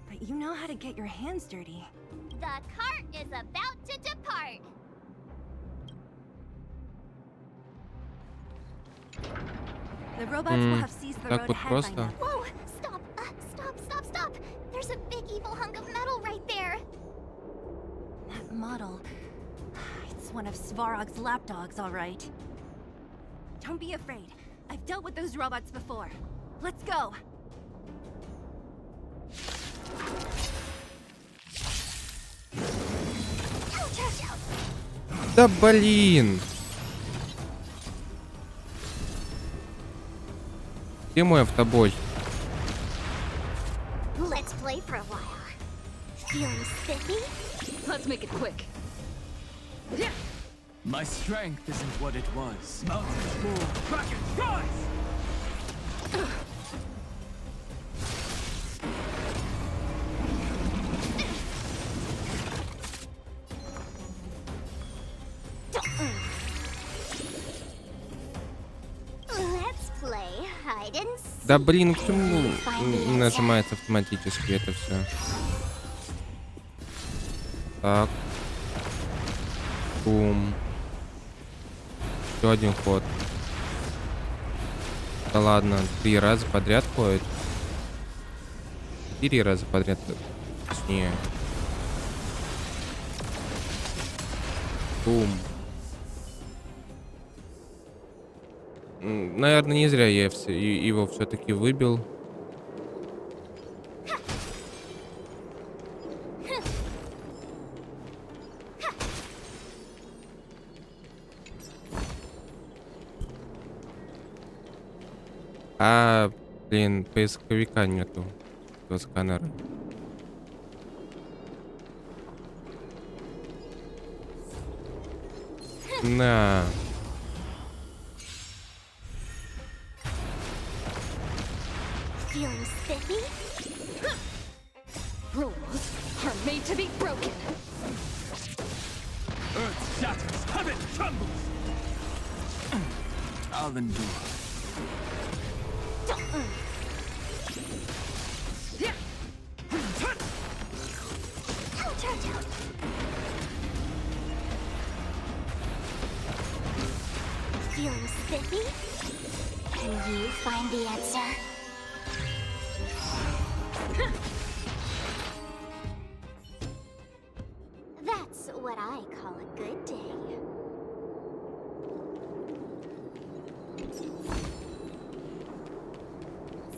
but you know how to get your hands dirty. The cart is about to depart. The robots will have seized the Так road вот ahead by просто. now. Whoa! Stop! Stop! There's a big evil hunk of metal right there. That model. It's one of Svarog's lapdogs, all right. Don't be afraid. I've dealt with those robots before. Let's go. Ouch, ouch, ouch. Да блин! Где мой автобой? Let's play for a while. Feeling spiffy? Let's make it quick. My strength isn't what it was. Mountains move, dragons rise! Let's play hide and seek. Да блин, почему нажимается автоматически это все? Так. Бум. Еще один ход. Да ладно, 3 раза подряд ходит. 4 раза подряд. Точнее. Бум. Наверное, не зря я его все-таки выбил. А, блин, поисковика нету. Этого сканера. На. Feeling spiffy? Rules are made to be broken. Earth shatters, heaven trembles! I'll endure. Ouch, ouch, ouch. Feeling spiffy? Can you find the answer? That's what I call a good day.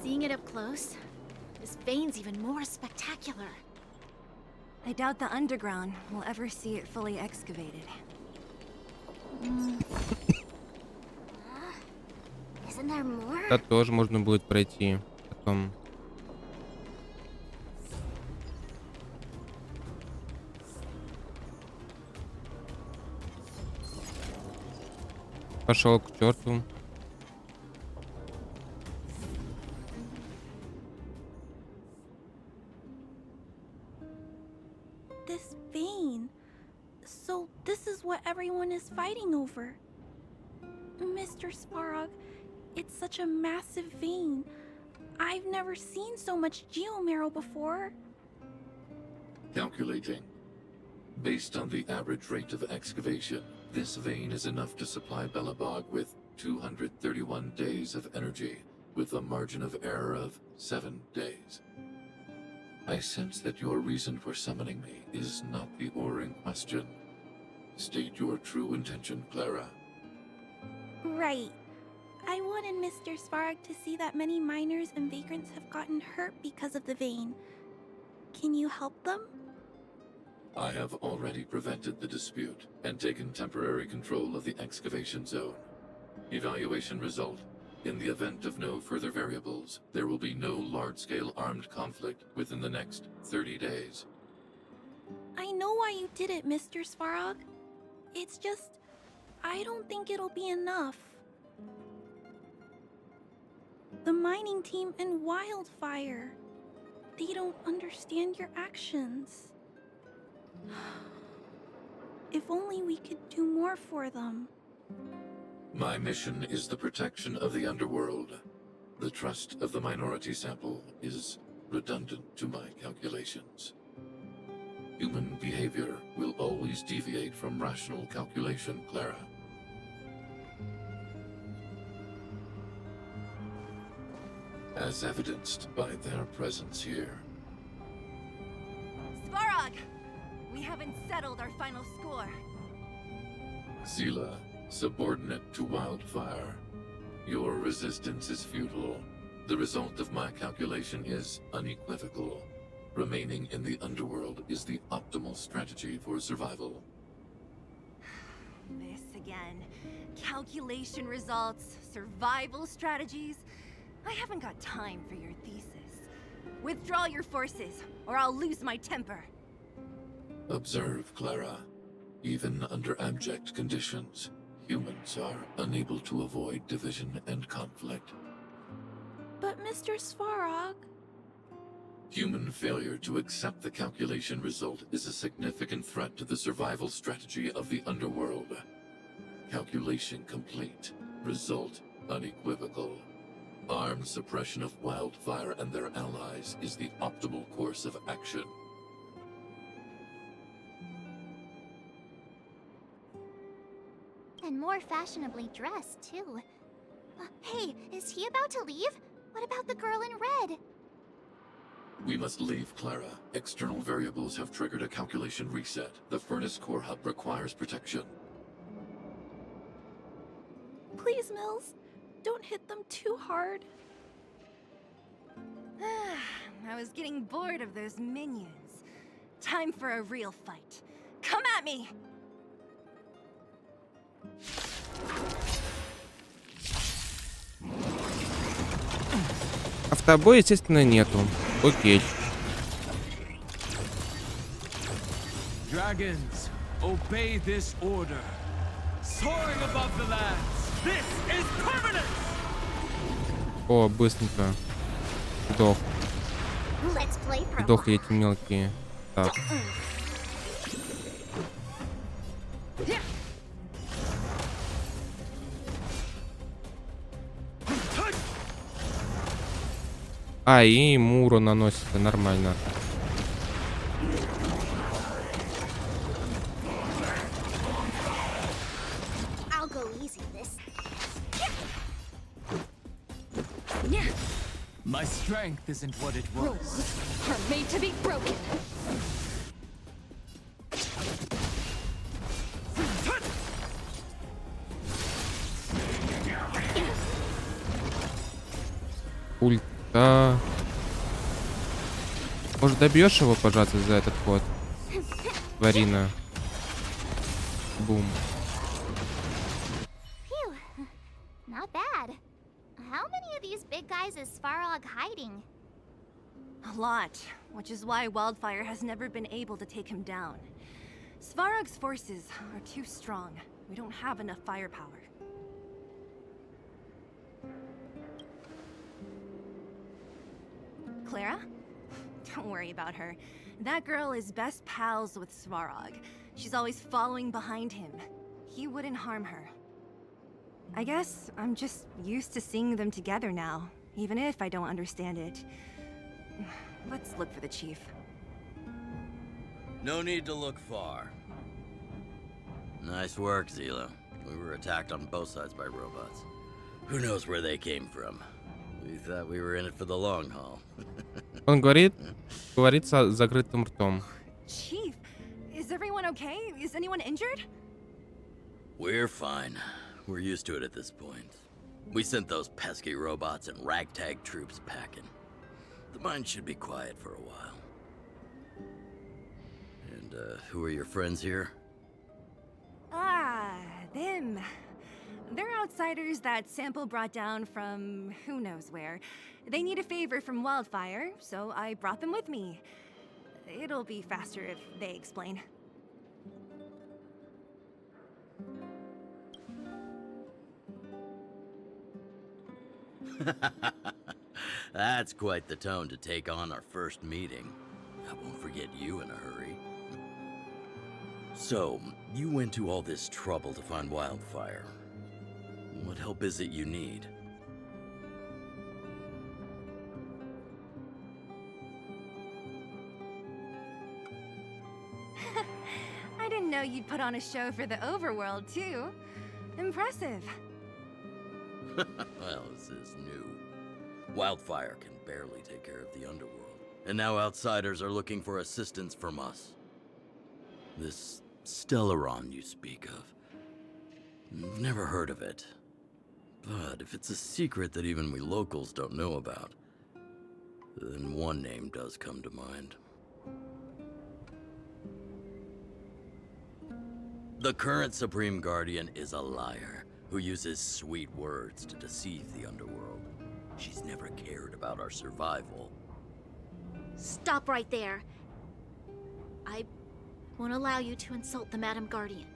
Seeing it up close, this vein's even more spectacular. I doubt the underground will ever see it fully excavated. Isn't there more? Это тоже можно будет пройти потом. Пошел к черту. This vein. So this is what everyone is fighting over. Mr. Svarog, it's such a massive vein. I've never seen so much geomarrow before. Calculating. Based on the average rate of excavation, this vein is enough to supply Belobog with 231 days of energy, with a margin of error of 7 days. I sense that your reason for summoning me is not the ore in question. State your true intention, Clara. Right. I wanted Mr. Svarog to see that many miners and vagrants have gotten hurt because of the vein. Can you help them? I have already prevented the dispute and taken temporary control of the excavation zone. Evaluation result. In the event of no further variables, there will be no large-scale armed conflict within the next 30 days. I know why you did it, Mr. Svarog. It's just, I don't think it'll be enough. The mining team and Wildfire, they don't understand your actions. If only we could do more for them. My mission is the protection of the underworld. The trust of the minority sample is redundant to my calculations. Human behavior will always deviate from rational calculation, Clara. As evidenced by their presence here. Svarog! We haven't settled our final score. Zila, subordinate to Wildfire. Your resistance is futile. The result of my calculation is unequivocal. Remaining in the underworld is the optimal strategy for survival. This again. Calculation results, survival strategies. I haven't got time for your thesis. Withdraw your forces, or I'll lose my temper. Observe, Clara. Even under abject conditions, humans are unable to avoid division and conflict. But Mr. Svarog... Human failure to accept the calculation result is a significant threat to the survival strategy of the underworld. Calculation complete. Result unequivocal. Armed suppression of Wildfire and their allies is the optimal course of action. And more fashionably dressed, too. Hey, is he about to leave? What about the girl in red? We must leave, Clara. External variables have triggered a calculation reset. The furnace core hub requires protection. Please, Mills, don't hit them too hard. I was getting bored of those minions. Time for a real fight. Come at me! Автобоя, естественно, нету. Окей. Dragons, obey this order. Soaring above the lands. This is permanent. О, быстренько. Вдох. Let's play prologue. Вдох эти мелкие. Так. А, и ему урон наносится, нормально. I'll go easy this. My strength isn't what it was. Rules are made to be broken. Ульта. Может, добьешь его, пожалуйста, за этот ход? Варина. Бум. Phew. Not bad. How many of these big guys is Svarog hiding? A lot, which is why Wildfire has never been able to take him down. Svarog's forces are too strong. We don't have enough firepower. Clara? Don't worry about her. That girl is best pals with Svarog. She's always following behind him. He wouldn't harm her. I guess I'm just used to seeing them together now, even if I don't understand it. Let's look for the chief. No need to look far. Nice work, Zila. We were attacked on both sides by robots. Who knows where they came from? We thought we were in it for the long haul. Он говорит с закрытым ртом. Chief, is everyone okay? Is anyone injured? We're fine. We're used to it at this point. We sent those pesky robots and ragtag troops packing. The mine should be quiet for a while. And, who are your friends here? Ah, them. They're outsiders that Sample brought down from who knows where. They need a favor from Wildfire, so I brought them with me. It'll be faster if they explain. That's quite the tone to take on our first meeting. I won't forget you in a hurry. So, you went to all this trouble to find Wildfire. What help is it you need? I didn't know you'd put on a show for the overworld, too. Impressive. Well, this is new. Wildfire can barely take care of the underworld, and now outsiders are looking for assistance from us. This Stellaron you speak of, I've never heard of it. But if it's a secret that even we locals don't know about, then one name does come to mind. The current Supreme Guardian is a liar who uses sweet words to deceive the underworld. She's never cared about our survival. Stop right there. I won't allow you to insult the Madam Guardian.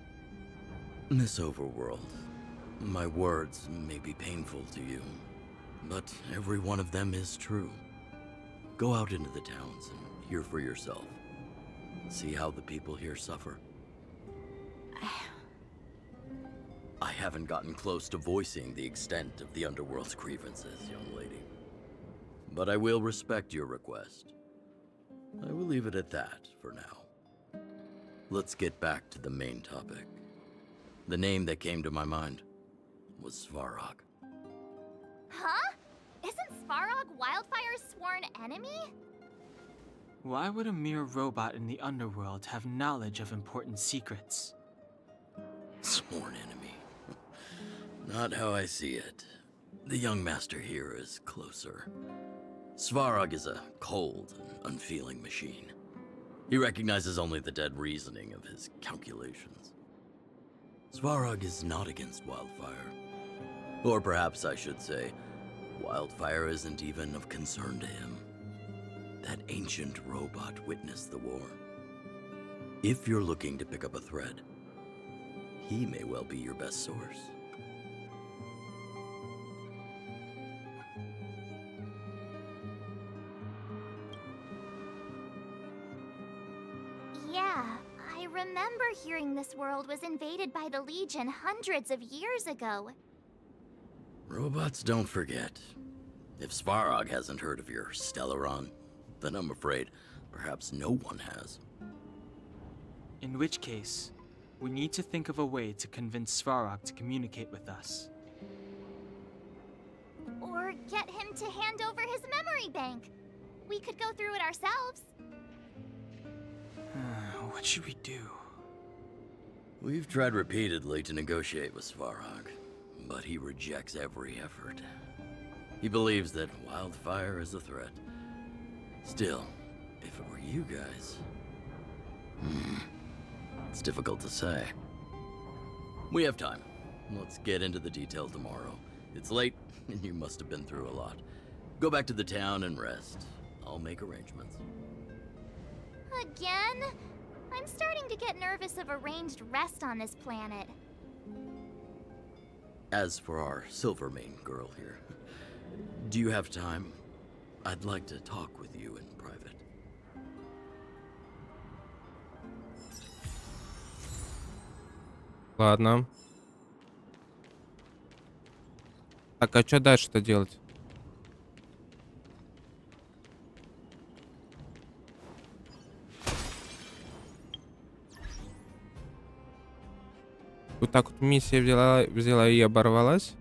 Miss Overworld, my words may be painful to you, but every one of them is true. Go out into the towns and hear for yourself. See how the people here suffer. I haven't gotten close to voicing the extent of the underworld's grievances, young lady. But I will respect your request. I will leave it at that for now. Let's get back to the main topic. The name that came to my mind was Svarog. Huh? Isn't Svarog Wildfire's sworn enemy? Why would a mere robot in the underworld have knowledge of important secrets? Sworn enemy. Not how I see it. The young master here is closer. Svarog is a cold and unfeeling machine. He recognizes only the dead reasoning of his calculations. Svarog is not against Wildfire. Or perhaps I should say, Wildfire isn't even of concern to him. That ancient robot witnessed the war. If you're looking to pick up a thread, he may well be your best source. Yeah, I remember hearing this world was invaded by the Legion hundreds of years ago. Robots don't forget. If Svarog hasn't heard of your Stellaron, then I'm afraid perhaps no one has. In which case, we need to think of a way to convince Svarog to communicate with us. Or get him to hand over his memory bank. We could go through it ourselves. What should we do? We've tried repeatedly to negotiate with Svarog, but he rejects every effort. He believes that Wildfire is a threat. Still, if it were you guys... it's difficult to say. We have time. Let's get into the details tomorrow. It's late, and you must have been through a lot. Go back to the town and rest. I'll make arrangements. Again? I'm starting to get nervous of arranged rest on this planet. As for our Silvermane girl here, do you have time? I'd like to talk with you in private. Ладно. Так, а что дальше-то делать? Вот так вот миссия взяла и оборвалась.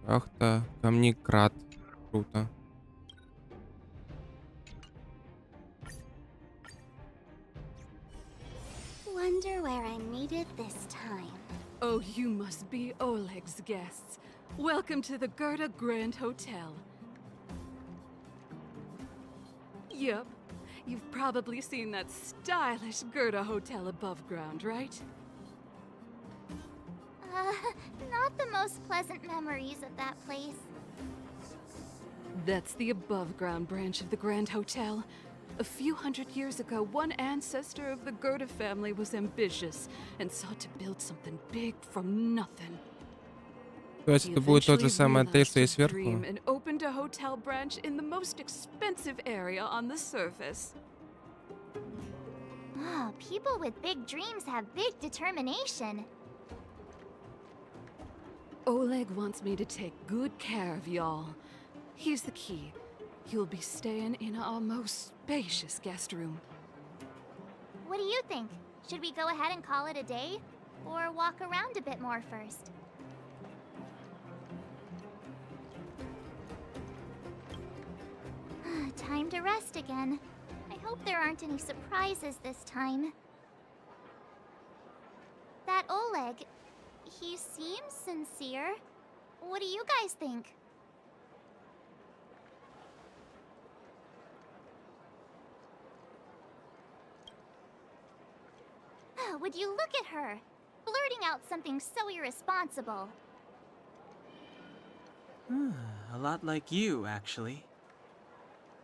Ах-то, камни-крат. Круто. Wonder where I'm needed this time. Oh, you must be Oleg's guests. Welcome to the Gerda Grand Hotel. Yup. You've probably seen that stylish Gerda Hotel above ground, right? Not the most pleasant memories of that place. That's the above-ground branch of the Grand Hotel. A few hundred years ago, one ancestor of the Gerda family was ambitious and sought to build something big from nothing. То есть это будет тот же самый отель, что и сверху? And opened a hotel branch in the most expensive area on the surface. Oh, people with big dreams have big determination. Oleg wants me to take good care of y'all. Here's the key. You'll be staying in our most spacious guest room. What do you think? Should we go ahead and call it a day? Or walk around a bit more first? Time to rest again. I hope there aren't any surprises this time. That Oleg, he seems sincere. What do you guys think? Would you look at her? Blurting out something so irresponsible. A lot like you, actually.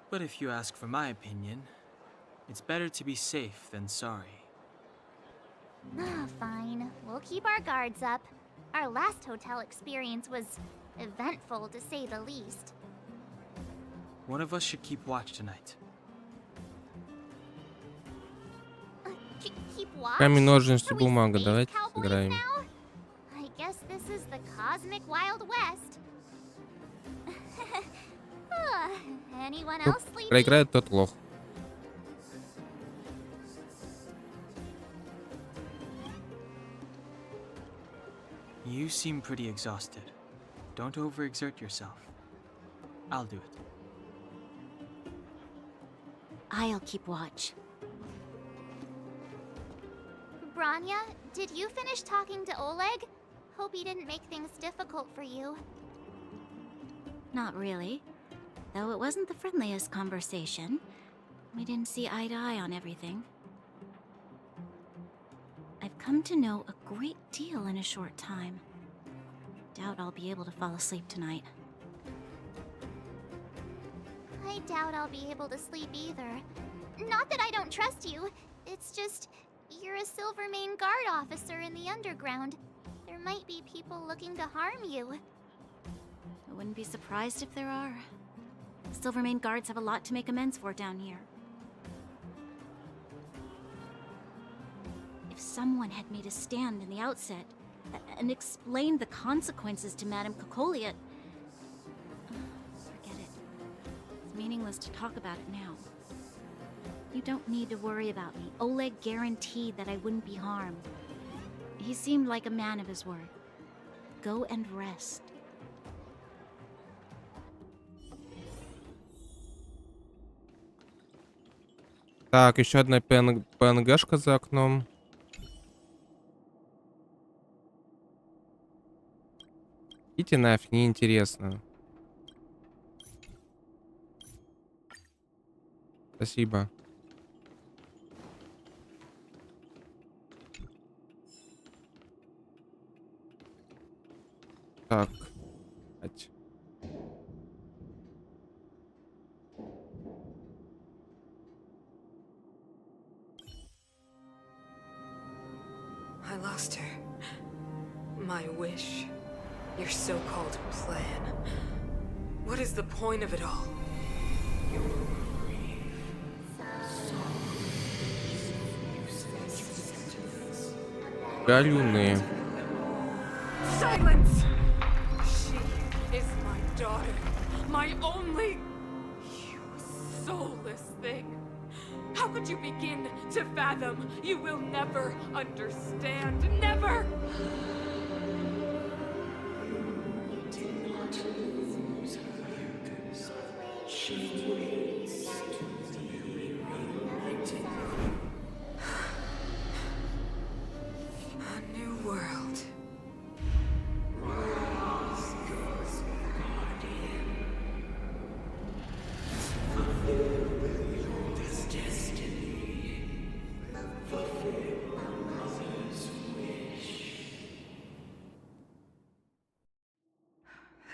But if you ask for my opinion, it's better to be safe than sorry. Fine. We'll keep our guards up. Our last hotel experience was eventful, to say the least. One of us should keep watch tonight. Keep watch? Камень, ножницы, бумага. Давайте сыграем. I guess this is the cosmic Wild West. Anyone Кто else sleepy? проиграет, тот лох. You seem pretty exhausted. Don't overexert yourself. I'll do it. I'll keep watch. Branya, did you finish talking to Oleg? Hope he didn't make things difficult for you. Not really. Though it wasn't the friendliest conversation. We didn't see eye to eye on everything. I've come to know a great deal in a short time. Doubt I'll be able to fall asleep tonight. I doubt I'll be able to sleep either. Not that I don't trust you. It's just, you're a Silvermane Guard officer in the underground. There might be people looking to harm you. I wouldn't be surprised if there are. Silvermane Guards have a lot to make amends for down here. If someone had made a stand in the outset and explained the consequences to Madame Kokolia, forget it. It's meaningless to talk about it now. You don't need to worry about me. Oleg guaranteed that I wouldn't be harmed. He seemed like a man of his word. Go and rest. Так, еще одна ПНГшка за окном. Идите нафиг, неинтересно. Спасибо. Так. I lost her. My wish. Your so-called plan. What is the point of it all? Галюные. Silence! She is my daughter. My only... You soulless thing. How could you begin to fathom? You will never understand. Never! A new world.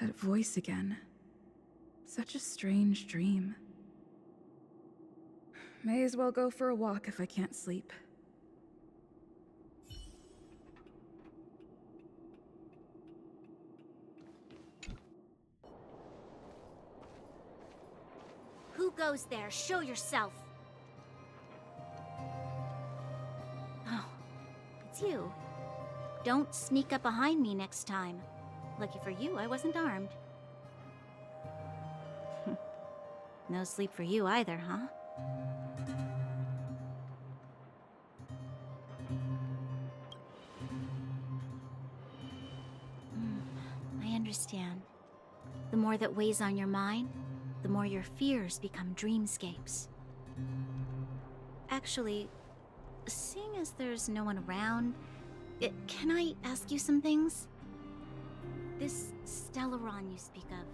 That voice again. Such a strange dream. May as well go for a walk if I can't sleep. Who goes there? Show yourself. Oh, it's you. Don't sneak up behind me next time. Lucky for you, I wasn't armed. No sleep for you either, huh? I understand. The more that weighs on your mind, the more your fears become dreamscapes. Actually, seeing as there's no one around, can I ask you some things? This Stellaron you speak of,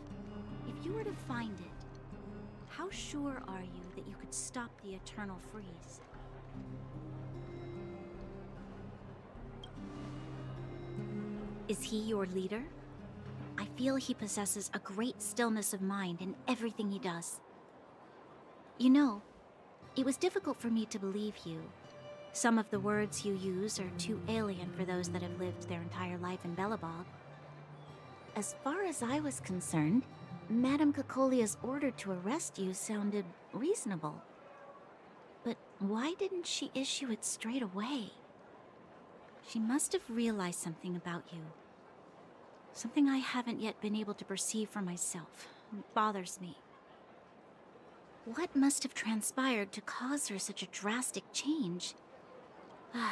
if you were to find it, how sure are you that you could stop the eternal freeze? Is he your leader? I feel he possesses a great stillness of mind in everything he does. You know, it was difficult for me to believe you. Some of the words you use are too alien for those that have lived their entire life in Belobog. As far as I was concerned, Madame Cecolia's order to arrest you sounded reasonable. But why didn't she issue it straight away? She must have realized something about you. Something I haven't yet been able to perceive for myself. It bothers me. What must have transpired to cause her such a drastic change?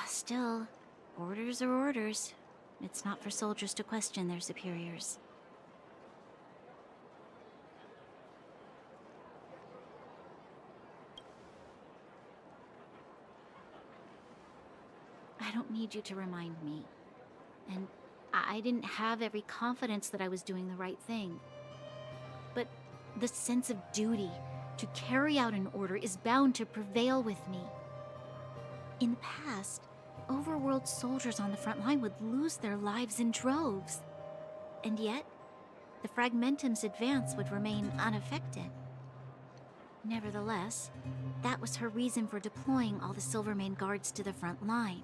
Still, orders are orders. It's not for soldiers to question their superiors. I don't need you to remind me. And I didn't have every confidence that I was doing the right thing. But the sense of duty to carry out an order is bound to prevail with me. In the past, overworld soldiers on the front line would lose their lives in droves. And yet, the Fragmentum's advance would remain unaffected. Nevertheless, that was her reason for deploying all the Silvermane guards to the front line.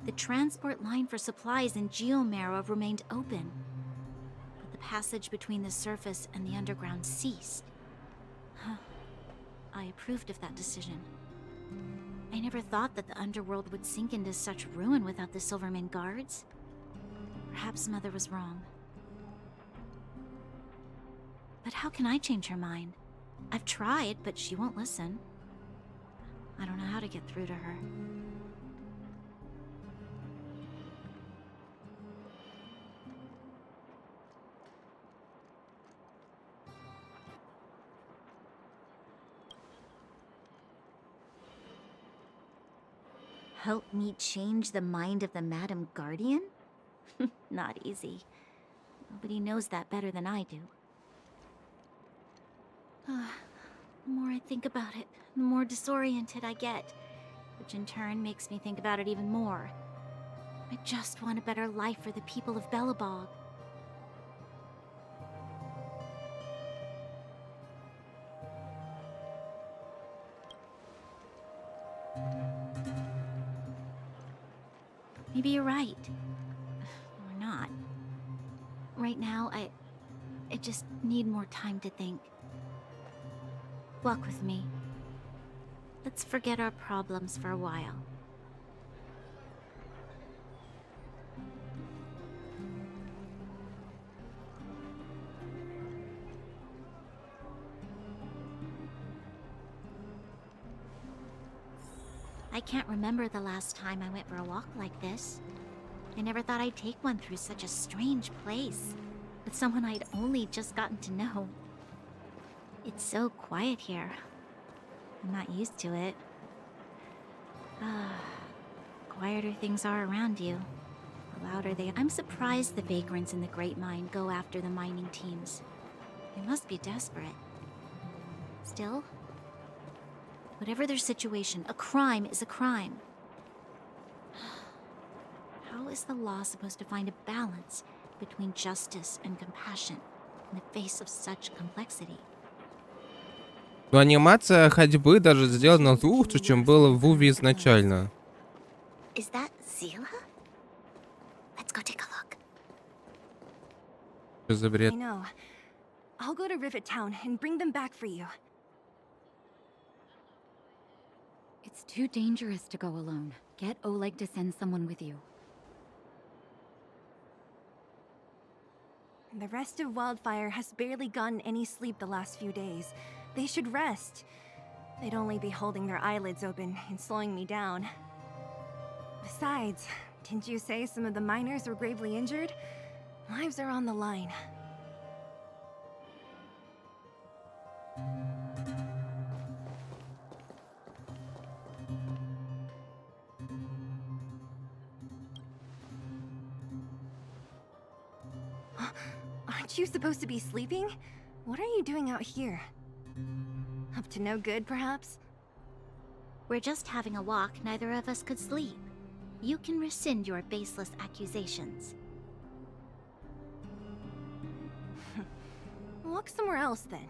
The transport line for supplies in Geomera remained open, but the passage between the surface and the underground ceased. I approved of that decision. I never thought that the underworld would sink into such ruin without the Silvermane guards. Perhaps Mother was wrong. But how can I change her mind? I've tried, but she won't listen. I don't know how to get through to her. Help me change the mind of the Madam Guardian? Not easy. Nobody knows that better than I do. The more I think about it, the more disoriented I get, which in turn makes me think about it even more. I just want a better life for the people of Belobog. Maybe you're right. Or not. Right now, I just need more time to think. Walk with me. Let's forget our problems for a while. I can't remember the last time I went for a walk like this. I never thought I'd take one through such a strange place, with someone I'd only just gotten to know. It's so quiet here. I'm not used to it. Quieter things are around you, the louder they are. I'm surprised the vagrants in the Great Mine go after the mining teams. They must be desperate. Still, whatever their situation, a crime is a crime. How is the law supposed to find a balance between justice and compassion in the face of such complexity? Но анимация ходьбы даже сделана лучше, чем было в Уве изначально. Is that Zila? Let's go take a look. Что за бред? I know. I'll go to Rivet Town and bring them back for you. It's too dangerous to go alone. Get Oleg to send someone with you. The rest of Wildfire has barely gotten any sleep the last few days. They should rest. They'd only be holding their eyelids open and slowing me down. Besides, didn't you say some of the miners were gravely injured? Lives are on the line. Aren't you supposed to be sleeping? What are you doing out here? Up to no good, perhaps? We're just having a walk. Neither of us could sleep. You can rescind your baseless accusations. Walk somewhere else, then.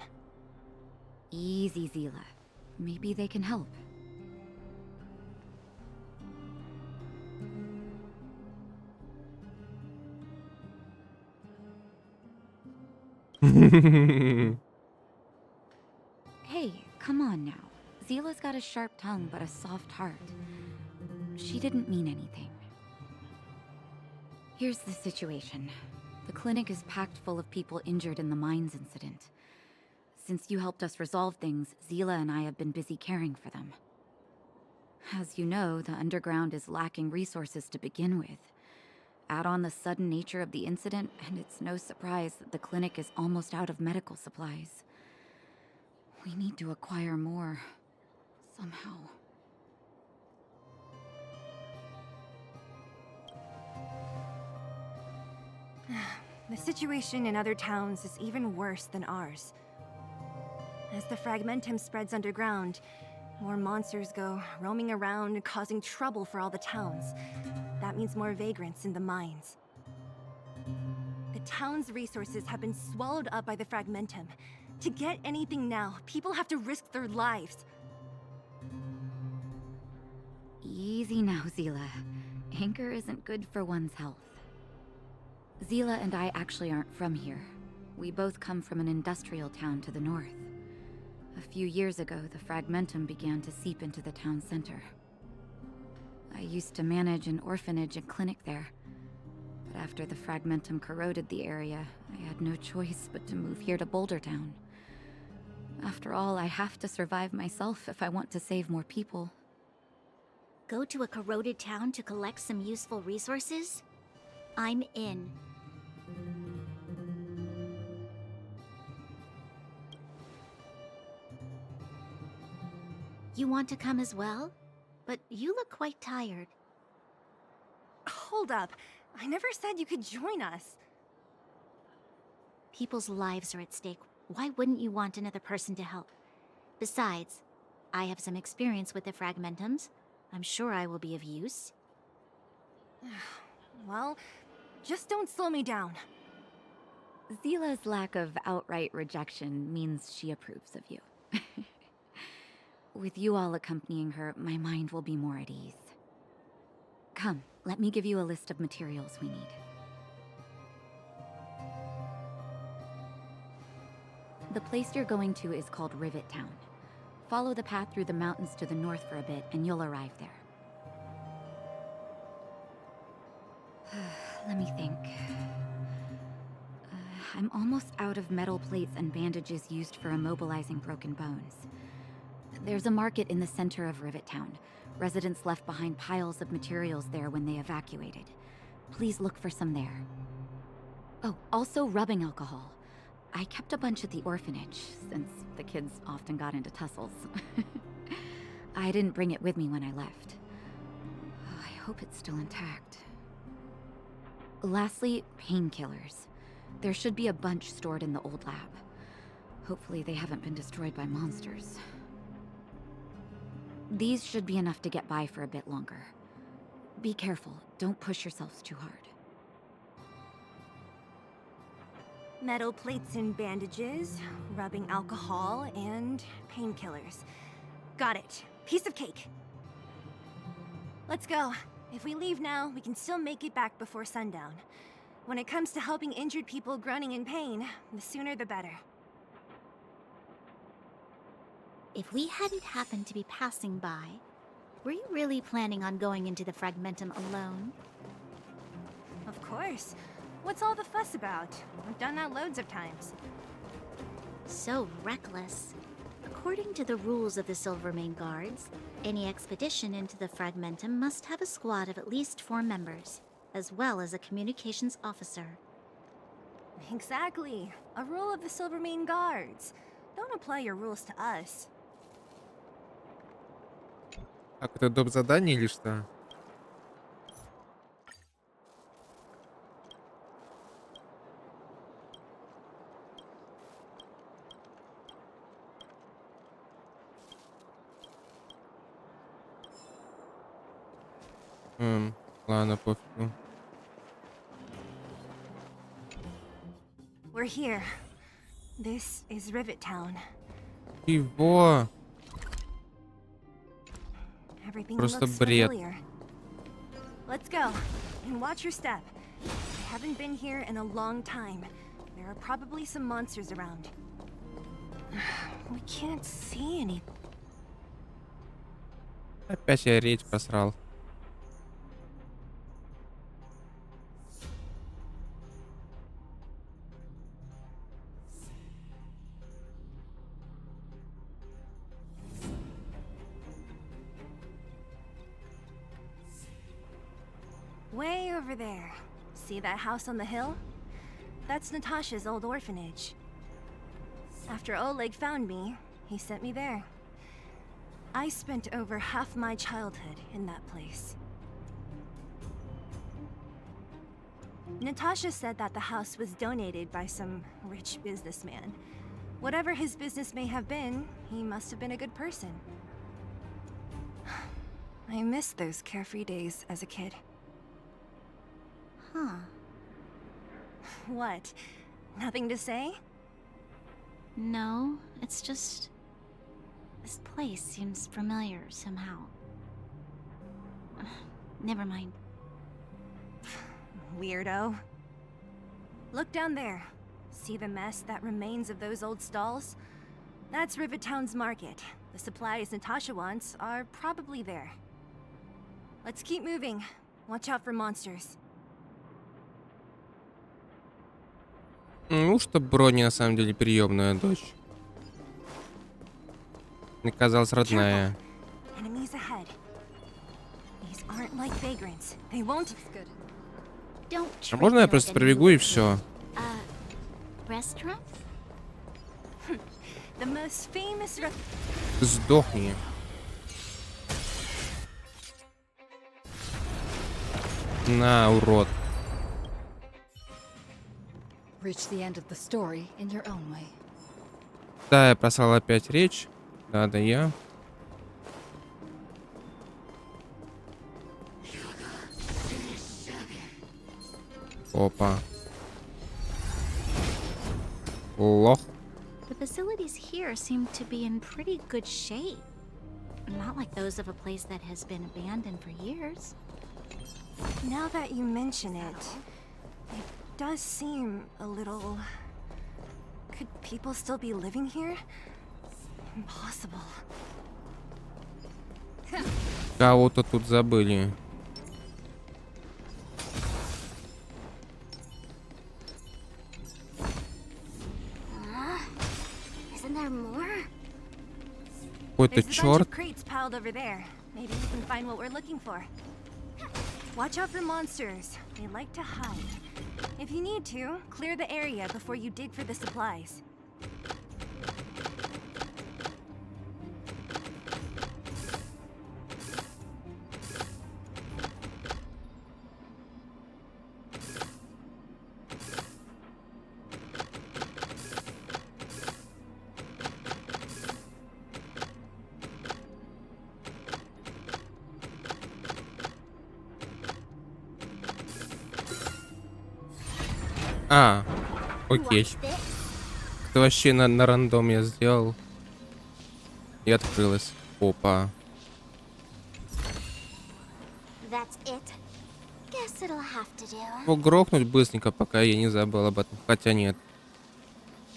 Easy, Zila. Maybe they can help. Hey, come on now. Zila's got a sharp tongue but a soft heart. She didn't mean anything. Here's the situation. The clinic is packed full of people injured in the mines incident. Since you helped us resolve things, Zila and I have been busy caring for them. As you know, the underground is lacking resources to begin with. Add on the sudden nature of the incident, and it's no surprise that the clinic is almost out of medical supplies. We need to acquire more, somehow. The situation in other towns is even worse than ours. As the fragmentum spreads underground, more monsters go roaming around, causing trouble for all the towns. That means more vagrants in the mines. The town's resources have been swallowed up by the fragmentum. To get anything now, people have to risk their lives. Easy now, Zila. Anger isn't good for one's health. Zila and I actually aren't from here. We both come from an industrial town to the north. A few years ago, the fragmentum began to seep into the town center. I used to manage an orphanage and clinic there. But after the fragmentum corroded the area, I had no choice but to move here to Boulder Town. After all, I have to survive myself if I want to save more people. Go to a corroded town to collect some useful resources? I'm in. You want to come as well? But you look quite tired. Hold up. I never said you could join us. People's lives are at stake. Why wouldn't you want another person to help? Besides, I have some experience with the fragmentums. I'm sure I will be of use. Well, just don't slow me down. Zila's lack of outright rejection means she approves of you. With you all accompanying her, my mind will be more at ease. Come, let me give you a list of materials we need. The place you're going to is called Rivet Town. Follow the path through the mountains to the north for a bit, and you'll arrive there. Let me think. I'm almost out of metal plates and bandages used for immobilizing broken bones. There's a market in the center of Rivet Town. Residents left behind piles of materials there when they evacuated. Please look for some there. Oh, also rubbing alcohol. I kept a bunch at the orphanage, since the kids often got into tussles. I didn't bring it with me when I left. I hope it's still intact. Lastly, painkillers. There should be a bunch stored in the old lab. Hopefully they haven't been destroyed by monsters. These should be enough to get by for a bit longer. Be careful, don't push yourselves too hard. Metal plates and bandages, rubbing alcohol, and painkillers. Got it. Piece of cake. Let's go. If we leave now, we can still make it back before sundown. When it comes to helping injured people groaning in pain, the sooner the better. If we hadn't happened to be passing by, Were you really planning on going into the Fragmentum alone? Of course. What's all the fuss about? I've done that loads of times. So reckless. According to the rules of the Silvermane Guards, any expedition into the Fragmentum must have a squad of at least 4 members, as well as a communications officer. Exactly. A rule of the Silvermane Guards. Don't apply your rules to us. Так, это доп. Задание или что? Ладно, пофигу. We're here. This is Rivet Town. Его. Everything Просто looks бред. familiar. Let's go. And watch your step. I haven't been here in a long time. There are probably some monsters around. We can't see any. Опять я речь просрал. Way over there. See that house on the hill? That's Natasha's old orphanage. After Oleg found me, he sent me there. I spent over half my childhood in that place. Natasha said that the house was donated by some rich businessman. Whatever his business may have been, he must have been a good person. I miss those carefree days as a kid. Huh. What? Nothing to say? No, it's just... this place seems familiar somehow. Never mind. Weirdo. Look down there. See the mess that remains of those old stalls? That's Rivet Town's market. The supplies Natasha wants are probably there. Let's keep moving. Watch out for monsters. Ну, что Брони на самом деле приемная дочь. Мне казалось, родная. Enemies ahead. These aren't like vagrants. They won't. Don't А можно я просто пробегу и все? Restaurant? The most famous Сдохни. На, урод. Reach the end of the story in your own way. Да, я просрал опять речь. Да, я. Опа. Лох. The facilities here seem to be in pretty good shape. Not like those of a place that has been abandoned for years. Now that you mention it, it does seem a little... Could people still be living here? Impossible. Кого-то тут забыли. Isn't there more? Какой-то There's a bunch черт. of crates piled over there. Maybe we can find what we're looking for. Watch out for monsters. They like to hide. If you need to, clear the area before you dig for the supplies. А, окей. Это вообще на рандом я сделал. И открылось. Опа. That's it. Guess it'll have to do. Его грохнуть быстренько, пока я не забыл об этом. Хотя нет.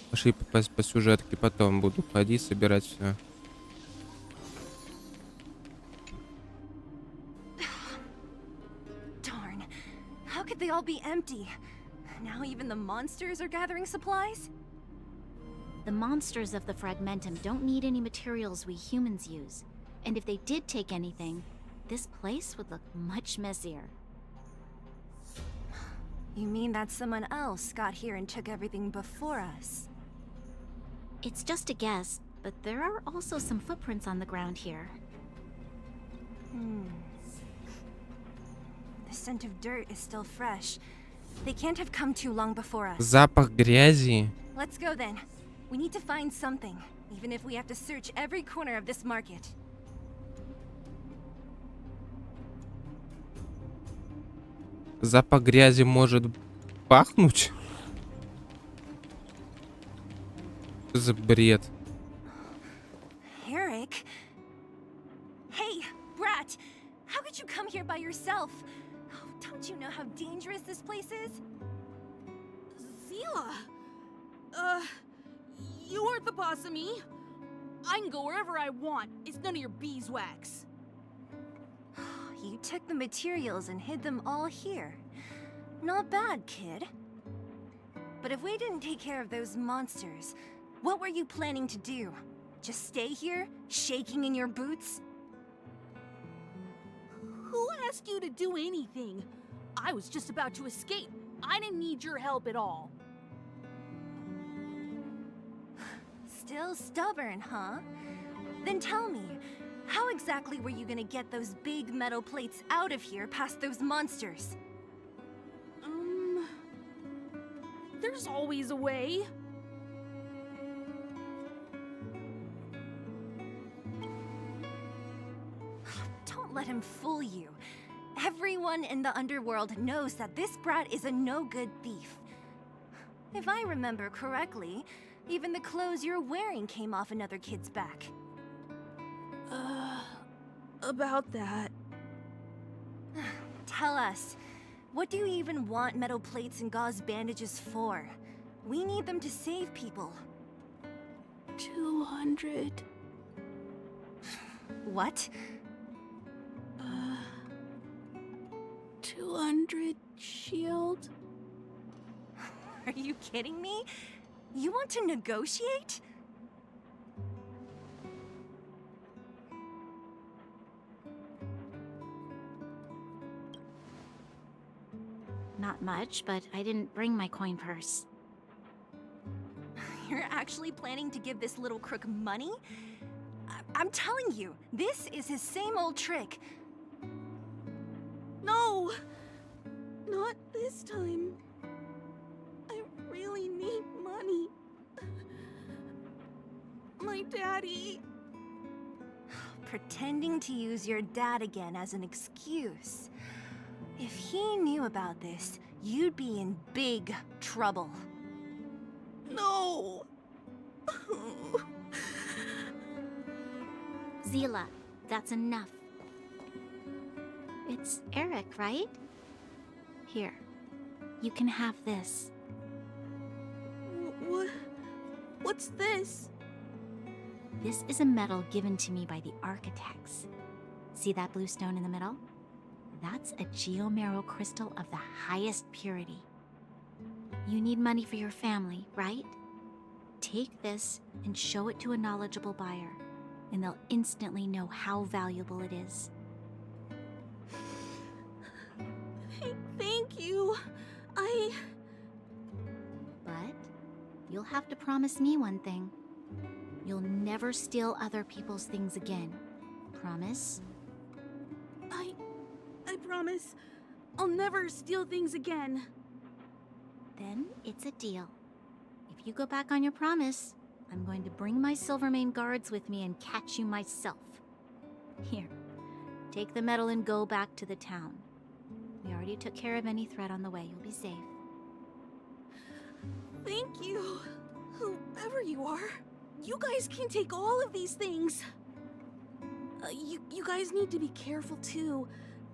Пошли по сюжетке, потом буду ходить, собирать все. all be empty. Now even the monsters are gathering supplies? The monsters of the Fragmentum don't need any materials we humans use. And if they did take anything, this place would look much messier. You mean that someone else got here and took everything before us? It's just a guess, but there are also some footprints on the ground here. The scent of dirt is still fresh. They can't have come too long before us. Запах грязи. Let's go then. We need to find something, even if we have to search every corner of this market. Запах грязи может пахнуть? Что за бред? Eric? Hey, Brat! How could you come here by yourself? Oh, don't you know how dangerous this place is? Zila! You aren't the boss of me. I can go wherever I want. It's none of your beeswax. You took the materials and hid them all here. Not bad, kid. But if we didn't take care of those monsters, what were you planning to do? Just stay here, shaking in your boots? Who asked you to do anything? I was just about to escape. I didn't need your help at all. Still stubborn, huh? Then tell me, how exactly were you gonna get those big metal plates out of here past those monsters? There's always a way. Don't let him fool you. Everyone in the underworld knows that this brat is a no-good thief. If I remember correctly, even the clothes you're wearing came off another kid's back. About that. Tell us, what do you even want metal plates and gauze bandages for? We need them to save people. 200. What? 200 shield. Are you kidding me? You want to negotiate? Not much, but I didn't bring my coin purse. You're actually planning to give this little crook money? I'm telling you, this is his same old trick. No! Not this time. I really need money. My daddy. Pretending to use your dad again as an excuse. If he knew about this, you'd be in big trouble. No! Zila, that's enough. It's Eric, right? Here, you can have this. What's this? This is a medal given to me by the architects. See that blue stone in the middle? That's a geomarrow crystal of the highest purity. You need money for your family, right? Take this and show it to a knowledgeable buyer, and they'll instantly know how valuable it is. Thank you. But you'll have to promise me one thing. You'll never steal other people's things again. Promise? I promise. I'll never steal things again. Then it's a deal. If you go back on your promise, I'm going to bring my Silvermane guards with me and catch you myself. Here, take the medal and go back to the town. We already took care of any threat on the way. You'll be safe. Thank you. Whoever you are, you guys can take all of these things. You guys need to be careful too.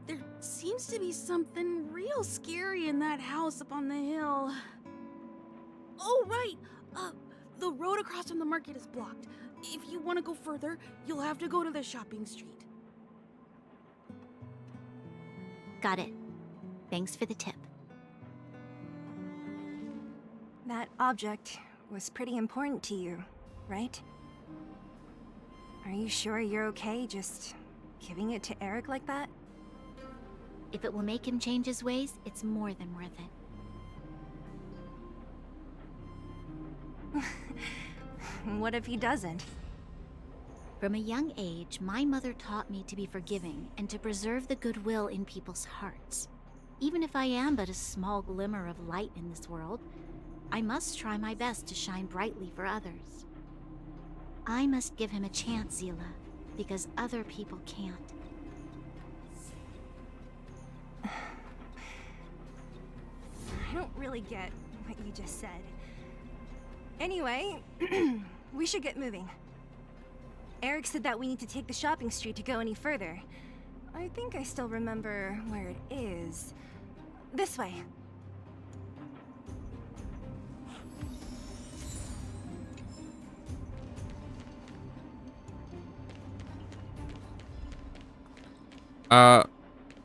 There seems to be something real scary in that house up on the hill. Oh, right! The road across from the market is blocked. If you want to go further, you'll have to go to the shopping street. Got it. Thanks for the tip. That object was pretty important to you, right? Are you sure you're okay just giving it to Eric like that? If it will make him change his ways, it's more than worth it. What if he doesn't? From a young age, my mother taught me to be forgiving and to preserve the goodwill in people's hearts. Even if I am but a small glimmer of light in this world, I must try my best to shine brightly for others. I must give him a chance, Zila, because other people can't. I don't really get what you just said. Anyway, we should get moving. Eric said that we need to take the shopping street to go any further. I think I still remember where it is. This way.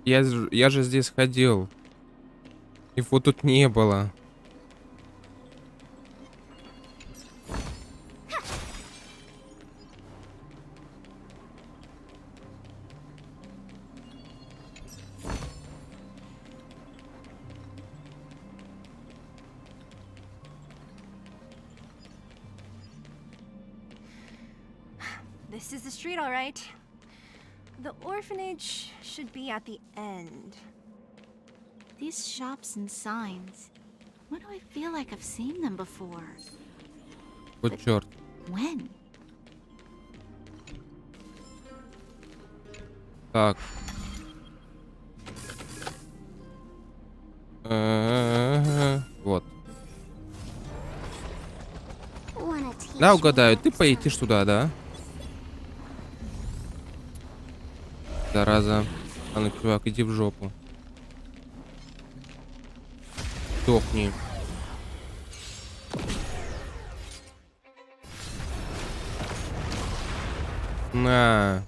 Я же здесь ходил. Его тут не было. This is the street, all right. The orphanage should be at the end. These shops and signs. Why do I feel like I've seen them before? Вот черт. When? Так. Вот. Да, угадаю, ты поедешь туда, да? Зараза. А ну, чувак, иди в жопу. Сдохни. На.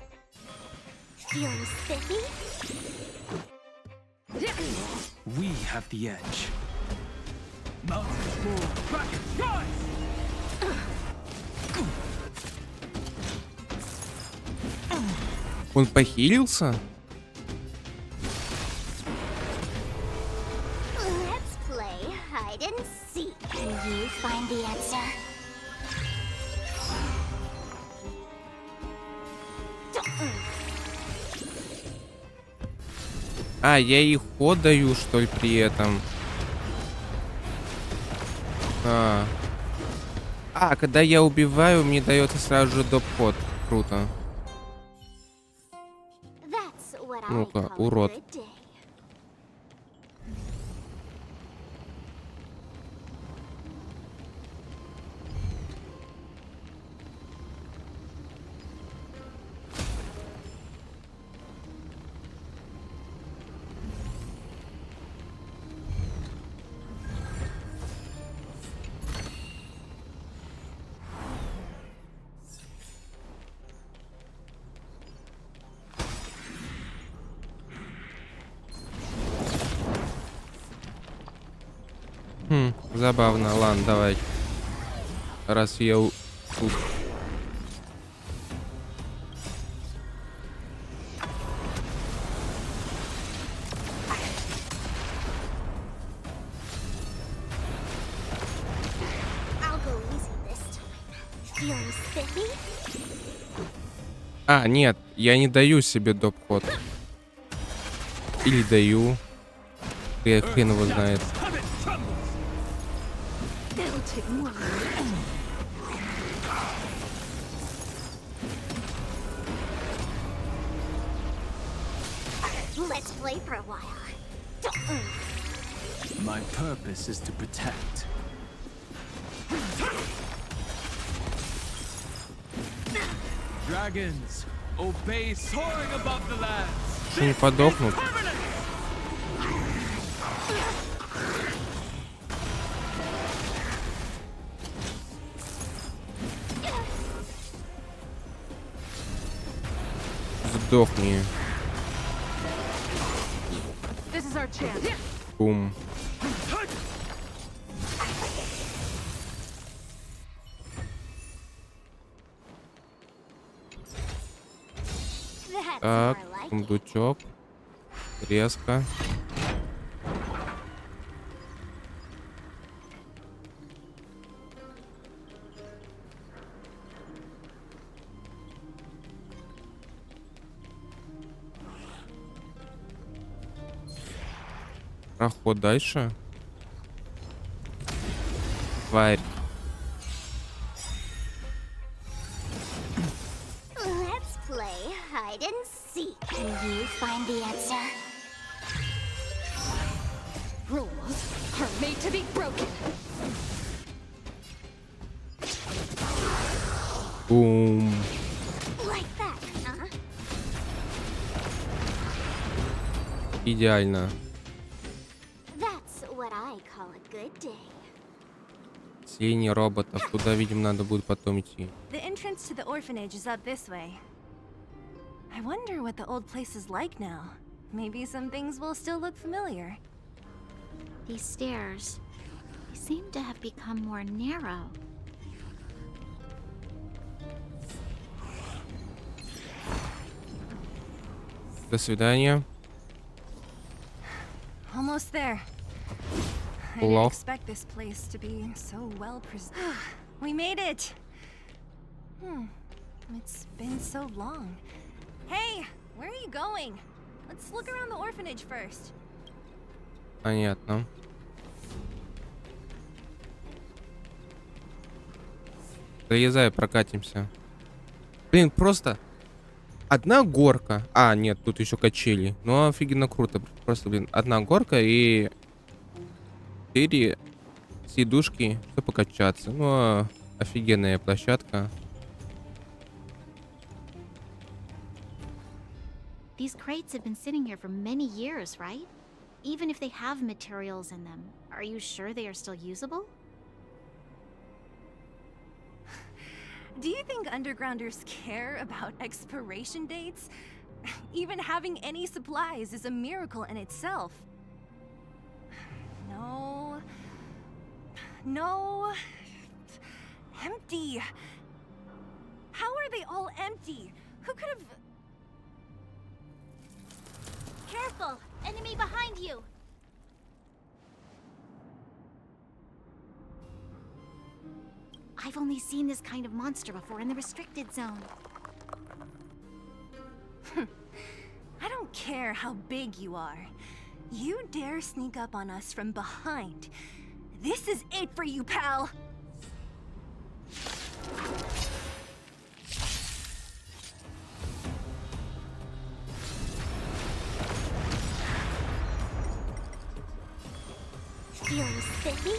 We have the edge. Mountains move. Bracket, rise! Он похилился? Let's play hide and seek. Can you find the answer? А, я их ход даю, что ли, при этом? Когда я убиваю, мне дается сразу же доп-ход. Круто. Ну-ка, урод. Забавно. Ладно, давай. Раз я тут. Нет, я не даю себе доп-ход. Или даю. Я хрен его знает. Let's play for a while. My purpose is to protect. Dragons, obey soaring above the lands. Что не подохнут? Сдохни. This is our chance. Бум. Так, сундучок. Резко. Проход дальше. Тварь. Let's play hide and seek. Can you find the answer? Rules are made to be broken. Бум. Like that, huh? Идеально. That's what I call a good day. Тени роботов. Туда, видимо, надо будет потом идти. The entrance to the orphanage is up this way. I wonder what the old place is like now. Maybe some things will still look familiar. These stairs, they seem to have become more narrow. До свидания. Almost there. I didn't Love. expect this place to be so well preserved. We made it! It's been so long. Hey, where are you going? Let's look around the orphanage first. Понятно. Залезай, прокатимся. Блин, просто одна горка. А, нет, тут еще качели. Ну, офигенно круто. Просто, блин, одна горка и 4 сидушки, чтобы покачаться. Ну, офигенная площадка. These crates have been sitting here for many years, right? Even if they have materials in them, are you sure they are still usable? Do you think undergrounders care about expiration dates? Even having any supplies is a miracle in itself. No. No. Empty. How are they all empty? Who could have... Careful! Enemy behind you! I've only seen this kind of monster before in the restricted zone. I don't care how big you are. You dare sneak up on us from behind. This is it for you, pal! Feeling spiffy?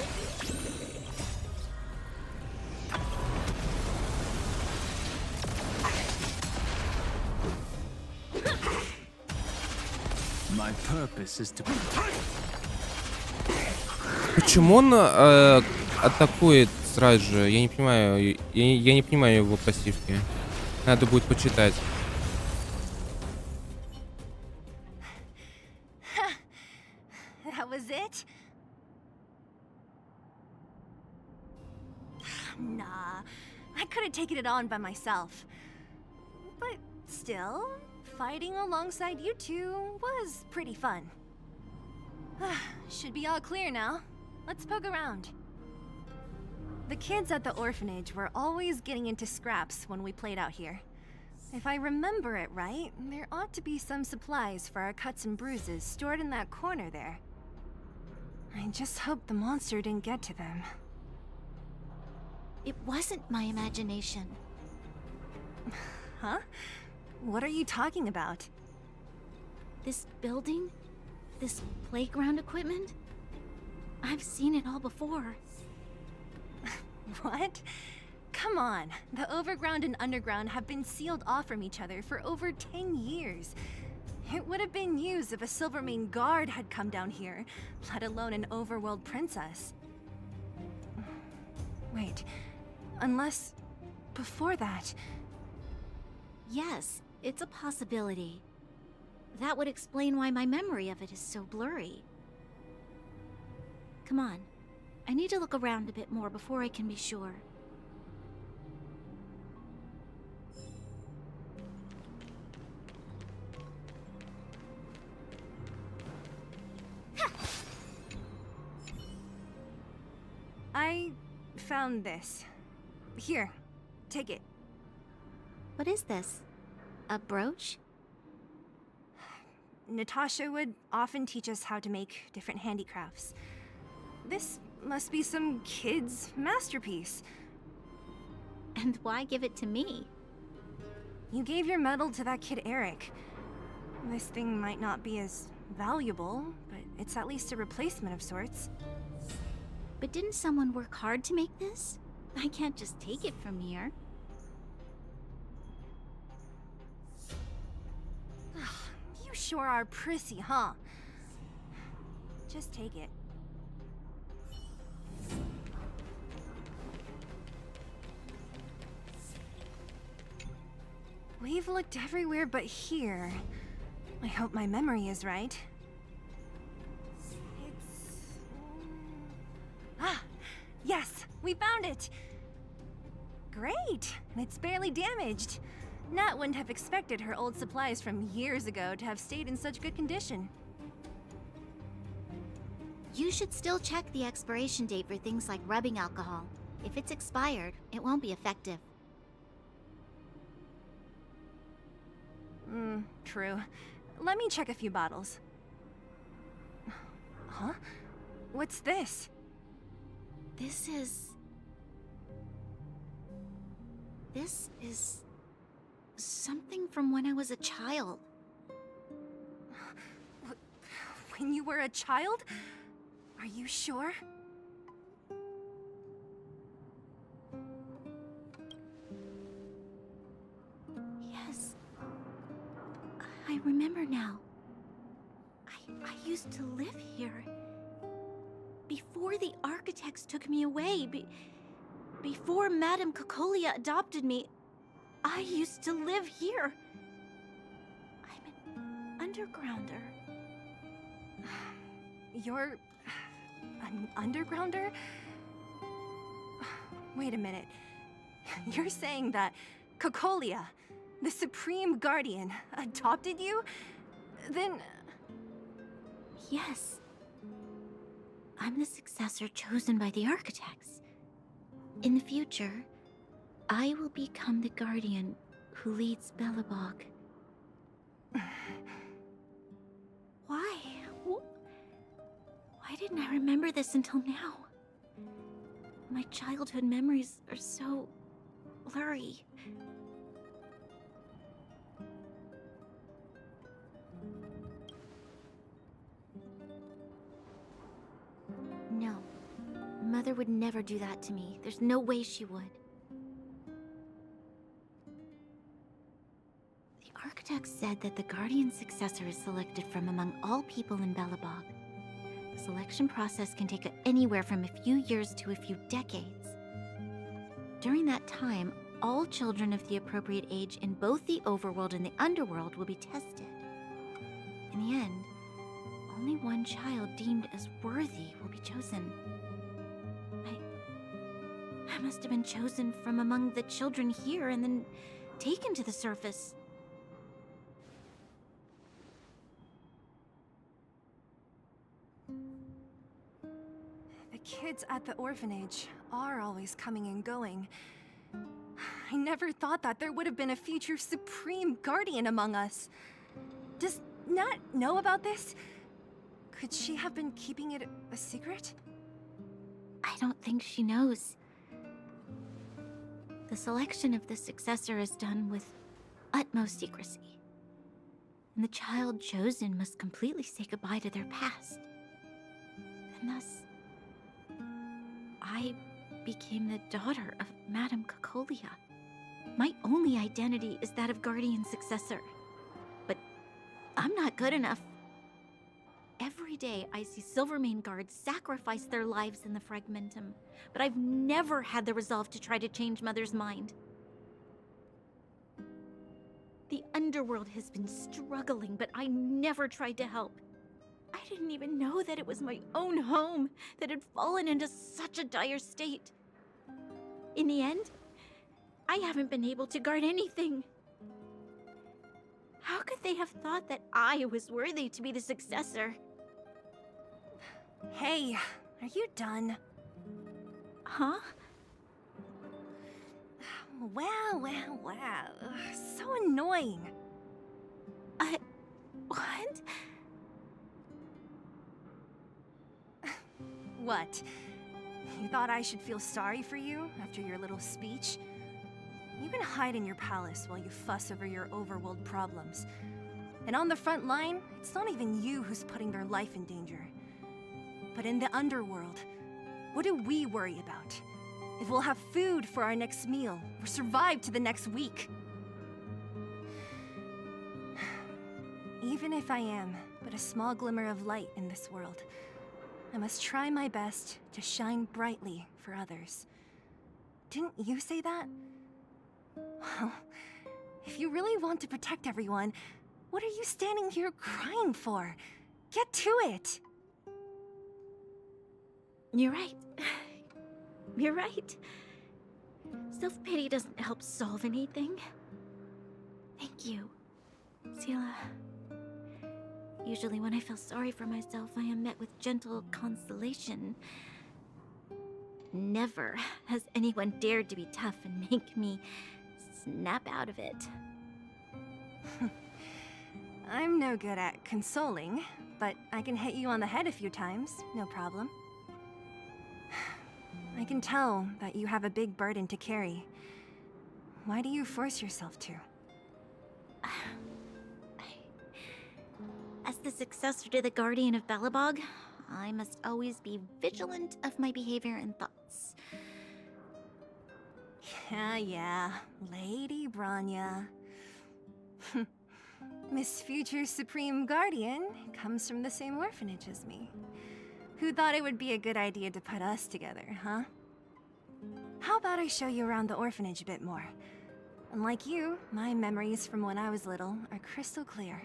My purpose is to... Почему он атакует сразу же? Я не понимаю. Я не понимаю его пассивки. Надо будет почитать. That was it? Nah, I could have taken it on by myself. But still, fighting alongside you two was pretty fun. Should be all clear now. Let's poke around. The kids at the orphanage were always getting into scraps when we played out here. If I remember it right, there ought to be some supplies for our cuts and bruises stored in that corner there. I just hope the monster didn't get to them. It wasn't my imagination. Huh? What are you talking about? This building? This playground equipment? I've seen it all before. What? Come on. The overground and underground have been sealed off from each other for over 10 years. It would have been used if a Silvermane guard had come down here, let alone an overworld princess. Wait, unless... before that... Yes, it's a possibility. That would explain why my memory of it is so blurry. Come on. I need to look around a bit more before I can be sure. found this. Here, take it. What is this? A brooch? Natasha would often teach us how to make different handicrafts. This must be some kid's masterpiece. And why give it to me? You gave your medal to that kid Eric. This thing might not be as valuable, but it's at least a replacement of sorts. But didn't someone work hard to make this? I can't just take it from here. You sure are prissy, huh? Just take it. We've looked everywhere but here. I hope my memory is right. Ah! Yes! We found it! Great! It's barely damaged. Nat wouldn't have expected her old supplies from years ago to have stayed in such good condition. You should still check the expiration date for things like rubbing alcohol. If it's expired, it won't be effective. True. Let me check a few bottles. Huh? What's this? This is something from when I was a child. When you were a child? Are you sure? Yes. I remember now. I used to live here. Before the architects took me away, before Madame Cocolia adopted me, I used to live here. I'm an undergrounder. You're an undergrounder? Wait a minute. You're saying that Cocolia, the Supreme Guardian, adopted you? Then... Yes. I'm the successor chosen by the architects. In the future, I will become the guardian who leads Belobog. Why? Why didn't I remember this until now? My childhood memories are so blurry. No. Mother would never do that to me. There's no way she would. The architect said that the guardian successor is selected from among all people in Belobog. The selection process can take anywhere from a few years to a few decades. During that time, all children of the appropriate age in both the overworld and the underworld will be tested. In the end, only one child deemed as worthy will be chosen. I must have been chosen from among the children here and then taken to the surface. The kids at the orphanage are always coming and going. I never thought that there would have been a future Supreme Guardian among us. Does Nat know about this? Could she have been keeping it a secret? I don't think she knows. The selection of the successor is done with utmost secrecy. And the child chosen must completely say goodbye to their past. And thus, I became the daughter of Madame Cocolia. My only identity is that of guardian successor. But I'm not good enough. Every day I see Silvermane guards sacrifice their lives in the Fragmentum, but I've never had the resolve to try to change Mother's mind. The underworld has been struggling, but I never tried to help. I didn't even know that it was my own home that had fallen into such a dire state. In the end, I haven't been able to guard anything. How could they have thought that I was worthy to be the successor? Hey, are you done? Huh? Wow, wow, wow. Ugh, so annoying. What? What? You thought I should feel sorry for you after your little speech? You can hide in your palace while you fuss over your overworld problems. And on the front line, it's not even you who's putting their life in danger. But in the underworld, what do we worry about? If we'll have food for our next meal, or survive to the next week. Even if I am but a small glimmer of light in this world, I must try my best to shine brightly for others. Didn't you say that? Well, if you really want to protect everyone, what are you standing here crying for? Get to it! You're right. You're right. Self-pity doesn't help solve anything. Thank you, Sela. Usually when I feel sorry for myself, I am met with gentle consolation. Never has anyone dared to be tough and make me snap out of it. I'm no good at consoling, but I can hit you on the head a few times, no problem. I can tell that you have a big burden to carry. Why do you force yourself to? As the successor to the Guardian of Belobog, I must always be vigilant of my behavior and thoughts. Yeah, Lady Bronya. Miss Future's Supreme Guardian comes from the same orphanage as me. Who thought it would be a good idea to put us together, huh? How about I show you around the orphanage a bit more? Unlike you, my memories from when I was little are crystal clear.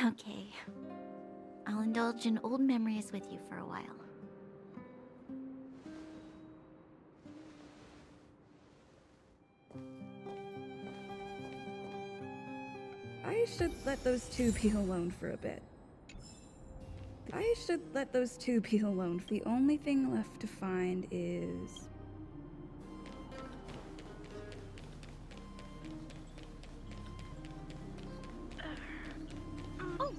Okay. I'll indulge in old memories with you for a while. I should let those two be alone for a bit. I should let those two be alone. The only thing left to find is... Oh!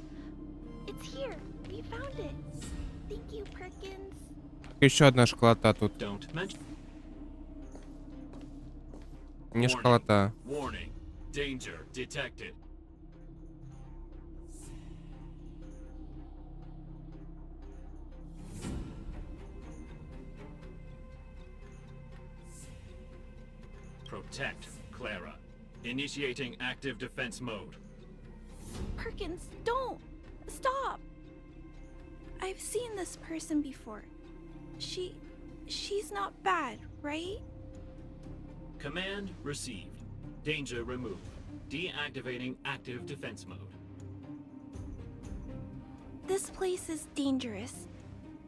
It's here! We found it! Thank you, Perkins. Еще одна школота тут. Не школота. Warning. Danger detected. Protect Clara. Initiating active defense mode. Perkins, don't! Stop! I've seen this person before. She's not bad, right? Command received. Danger removed. Deactivating active defense mode. This place is dangerous.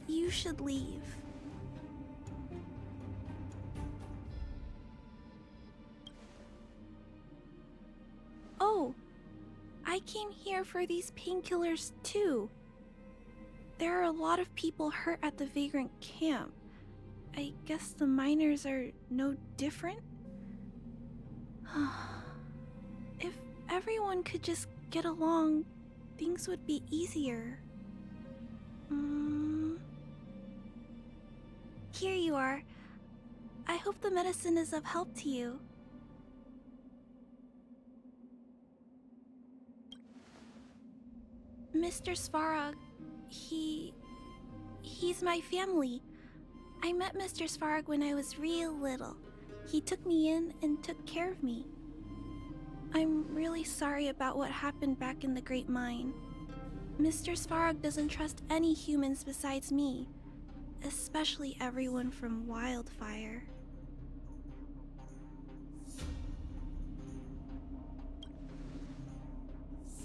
You should leave. Oh, I came here for these painkillers too. There are a lot of people hurt at the Vagrant camp. I guess the miners are no different? If everyone could just get along, things would be easier. Here you are. I hope the medicine is of help to you. Mr. Svarog, he's my family. I met Mr. Svarog when I was real little. He took me in and took care of me. I'm really sorry about what happened back in the Great Mine. Mr. Svarog doesn't trust any humans besides me, especially everyone from Wildfire.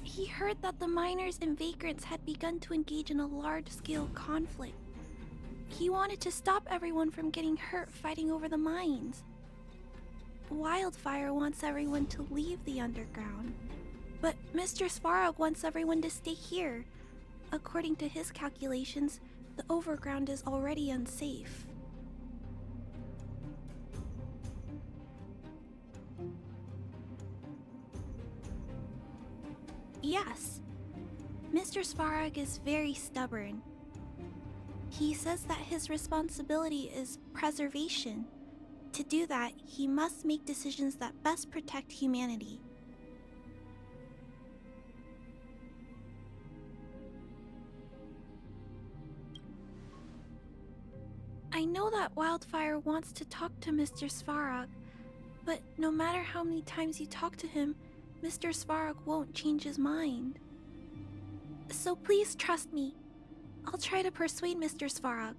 He heard that the miners and vagrants had begun to engage in a large-scale conflict. He wanted to stop everyone from getting hurt fighting over the mines. Wildfire wants everyone to leave the underground, but Mr. Svarog wants everyone to stay here. According to his calculations, the overground is already unsafe. Yes. Mr. Svarog is very stubborn. He says that his responsibility is preservation. To do that, he must make decisions that best protect humanity. I know that Wildfire wants to talk to Mr. Svarog, but no matter how many times you talk to him, Mr. Svarog won't change his mind. So please trust me. I'll try to persuade Mr. Svarog.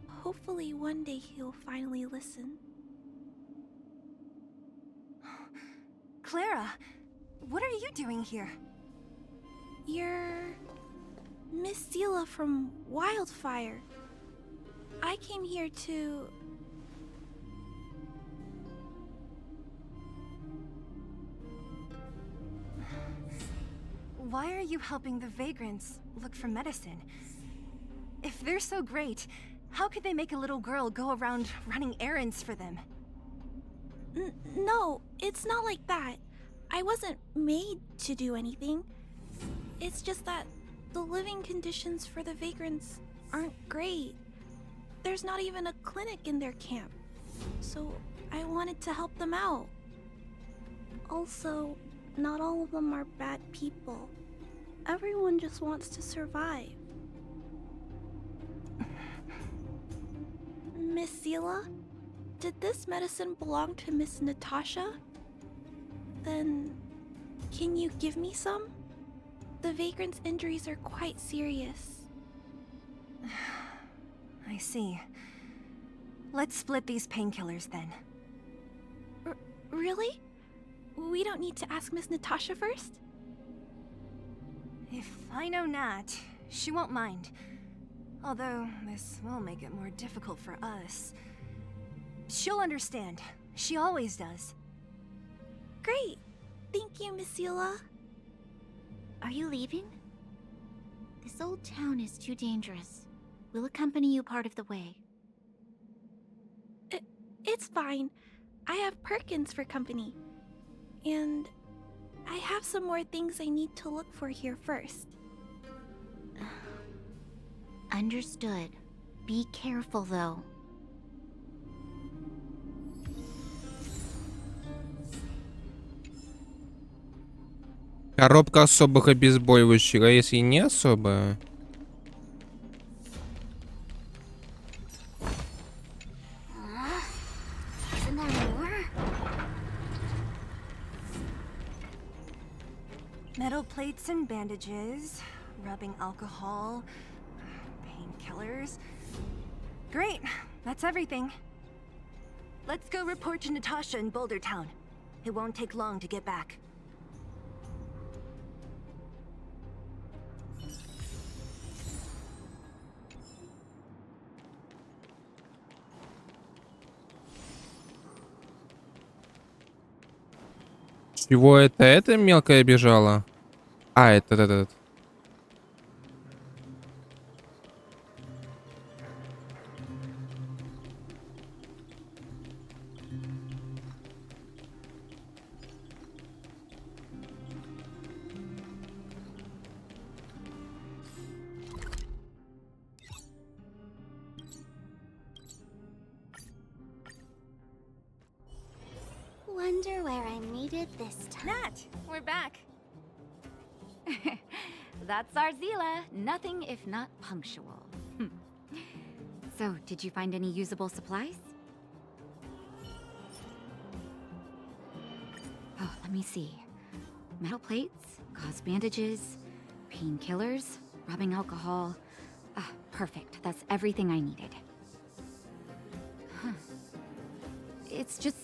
Hopefully one day he'll finally listen. Clara, what are you doing here? You're Miss Seela from Wildfire. I came here to... Why are you helping the vagrants look for medicine? If they're so great, how could they make a little girl go around running errands for them? No, it's not like that. I wasn't made to do anything. It's just that the living conditions for the vagrants aren't great. There's not even a clinic in their camp, so I wanted to help them out. Also, not all of them are bad people. Everyone just wants to survive. Miss Seela, did this medicine belong to Miss Natasha? Then, can you give me some? The vagrant's injuries are quite serious. I see. Let's split these painkillers then. Really? We don't need to ask Miss Natasha first? If I know Nat, she won't mind. Although, this will make it more difficult for us. She'll understand. She always does. Great! Thank you, Miss Seela. Are you leaving? This old town is too dangerous. We'll accompany you part of the way. It's fine. I have Perkins for company. And I have some more things I need to look for here first. Understood. Be careful, though. Коробка особых обезболивающих, а если не особо? Isn't there more? Metal plates and bandages, rubbing alcohol, painkillers. Great, that's everything. Let's go report to Natasha in Boulder Town. It won't take long to get back. Чего это мелкая бежала? А, это этот. Wonder where I'm needed this time. Nat, we're back. That's our Seela. Nothing if not punctual. So, did you find any usable supplies? Oh, let me see. Metal plates, gauze bandages, painkillers, rubbing alcohol. Ah, perfect. That's everything I needed. Huh. It's just...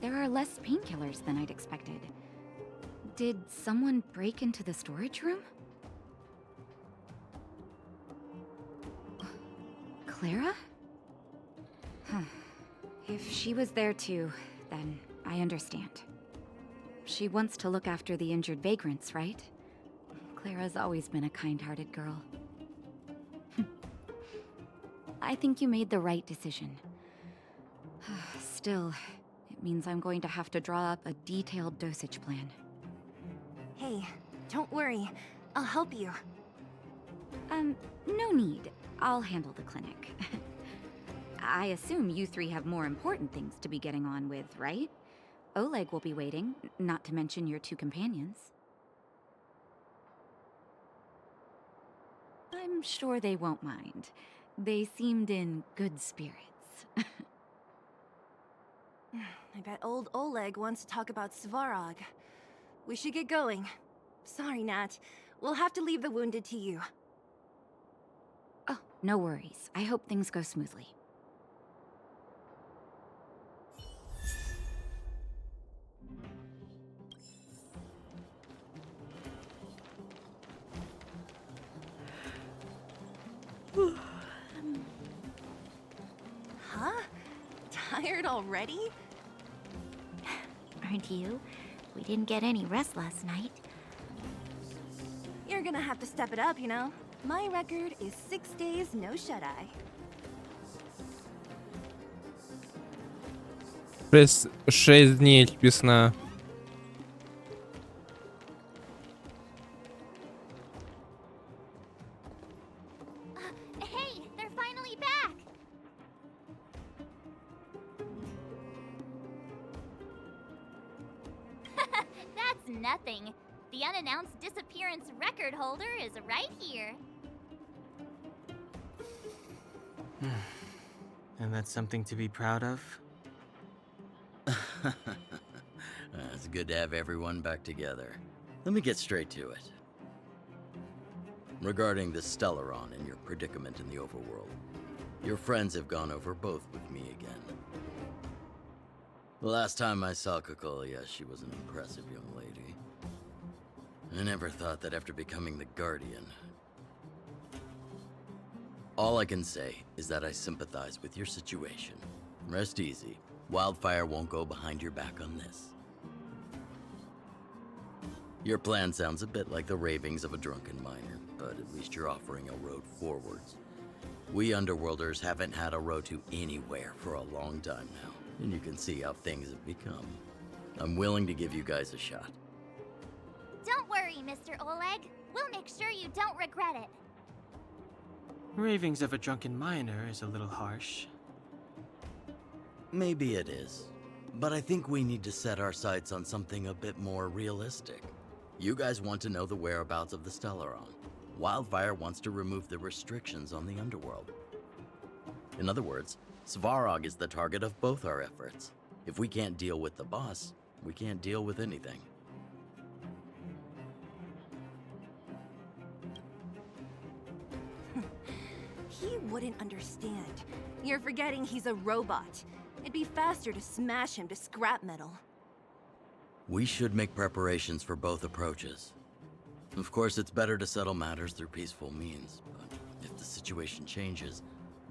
there are less painkillers than I'd expected. Did someone break into the storage room? Clara? Huh. If she was there too, then I understand. She wants to look after the injured vagrants, right? Clara's always been a kind-hearted girl. I think you made the right decision. Still, it means I'm going to have to draw up a detailed dosage plan. Hey, Don't worry. I'll help you. No need. I'll handle the clinic. I assume you three have more important things to be getting on with, right? Oleg will be waiting, not to mention your two companions. I'm sure they won't mind. They seemed in good spirits. I bet old Oleg wants to talk about Svarog. We should get going. Sorry, Nat. We'll have to leave the wounded to you. Oh, no worries. I hope things go smoothly. Huh? Tired already? Aren't you? We didn't get any rest last night. You're gonna have to step it up, you know? My record is 6 days, no shut-eye. Шесть дней без сна. Hey, they're finally back! That's nothing. The unannounced disappearance record holder is right here. And that's something to be proud of? It's good to have everyone back together. Let me get straight to it. Regarding the Stellaron and your predicament in the overworld, your friends have gone over both with me again. The last time I saw Kokolia, she was an impressive young lady. I never thought that after becoming the Guardian... All I can say is that I sympathize with your situation. Rest easy. Wildfire won't go behind your back on this. Your plan sounds a bit like the ravings of a drunken miner, but at least you're offering a road forwards. We Underworlders haven't had a road to anywhere for a long time now, and you can see how things have become. I'm willing to give you guys a shot. Don't worry, Mr. Oleg. We'll make sure you don't regret it. Ravings of a drunken miner is a little harsh. Maybe it is, but I think we need to set our sights on something a bit more realistic. You guys want to know the whereabouts of the Stellaron. Wildfire wants to remove the restrictions on the Underworld. In other words, Svarog is the target of both our efforts. If we can't deal with the boss, we can't deal with anything. He wouldn't understand. You're forgetting he's a robot. It'd be faster to smash him to scrap metal. We should make preparations for both approaches. Of course, it's better to settle matters through peaceful means, but if the situation changes,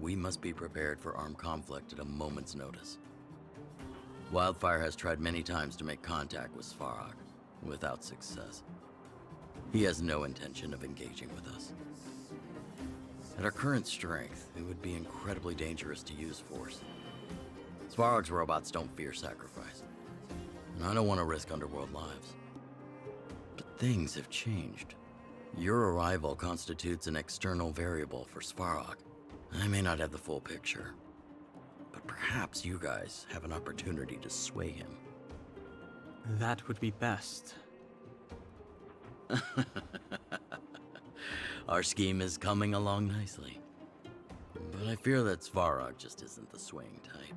we must be prepared for armed conflict at a moment's notice. Wildfire has tried many times to make contact with Svarog, without success. He has no intention of engaging with us. At our current strength, it would be incredibly dangerous to use force. Svarog's robots don't fear sacrifice, and I don't want to risk Underworld lives. But things have changed. Your arrival constitutes an external variable for Svarog. I may not have the full picture, but perhaps you guys have an opportunity to sway him. That would be best. Our scheme is coming along nicely. But I fear that Svarog just isn't the swaying type.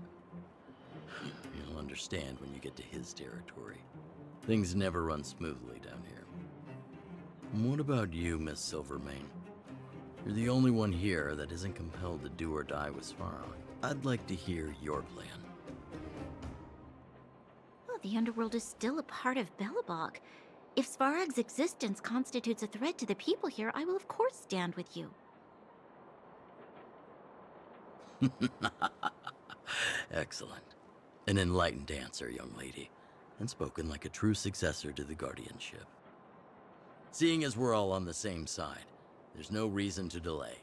You'll understand when you get to his territory. Things never run smoothly down here. And what about you, Miss Silvermane? You're the only one here that isn't compelled to do or die with Svarog. I'd like to hear your plan. Well, the Underworld is still a part of Belobog. If Svarog's existence constitutes a threat to the people here, I will of course stand with you. Excellent. An enlightened answer, young lady, and spoken like a true successor to the guardianship. Seeing as we're all on the same side, there's no reason to delay.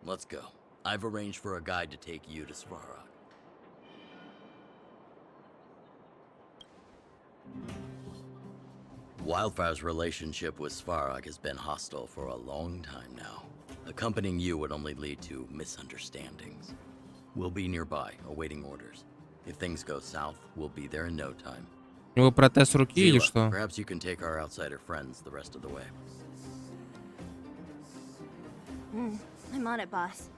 Let's go. I've arranged for a guide to take you to Svarog. Wildfire's relationship with Svarog has been hostile for a long time now. Accompanying you would only lead to misunderstandings. We'll be nearby, awaiting orders. If things go south, we'll be there in no time. У него протез руки или Zila, что? perhaps you can take our outsider friends the rest of the way. I'm on it, boss.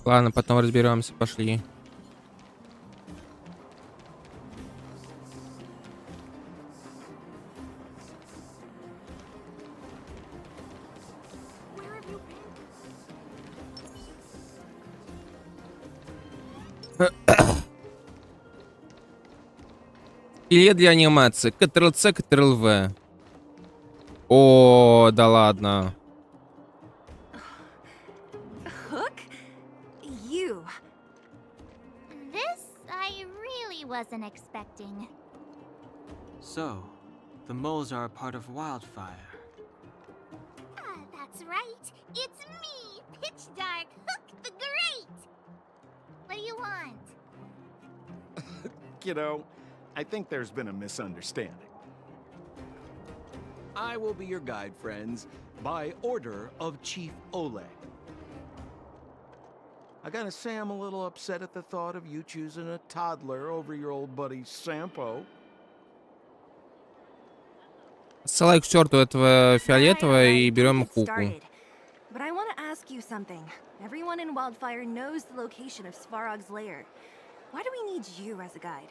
Ладно, потом разберемся, пошли. Или для анимации. Ctrl-C, Ctrl-V. О, да ладно. Hook? You. This I really wasn't expecting. So, the moles are a part of Wildfire. That's right. It's me, Pitch Dark Hook the Great. What do you want? Kiddo, I think there's been a misunderstanding. I will be your guide, friends, by order of Chief Oleg. I gotta say I'm a little upset at the thought of you choosing a toddler over your old buddy Sampo. Ссылай к черту этого фиолетового и берем куку. But I want to ask you something. Everyone in Wildfire knows the location of Svarog's lair. Why do we need you as a guide?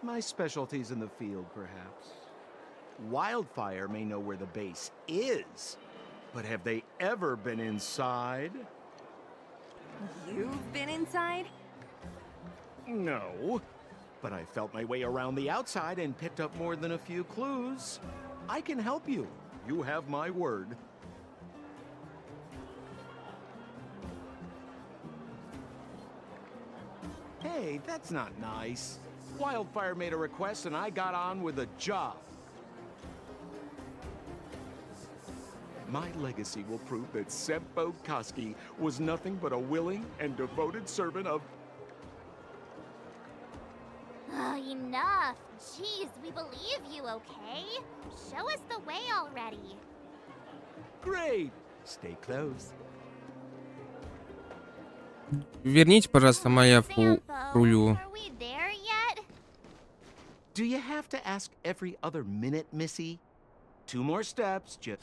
My specialty's in the field, perhaps. Wildfire may know where the base is, but have they ever been inside? You've been inside? No, but I felt my way around the outside and picked up more than a few clues. I can help you. You have my word. Hey, that's not nice. Wildfire made a request and I got on with a job. My legacy will prove that Sempo Koski was nothing but a willing and devoted servant of... Oh, enough. Jeez, we believe you, okay? Show us the way already. Great! Stay close. Верните, пожалуйста, маявку к рулю. Are we there yet? Do you have to ask every other minute, Missy? 2 more steps, just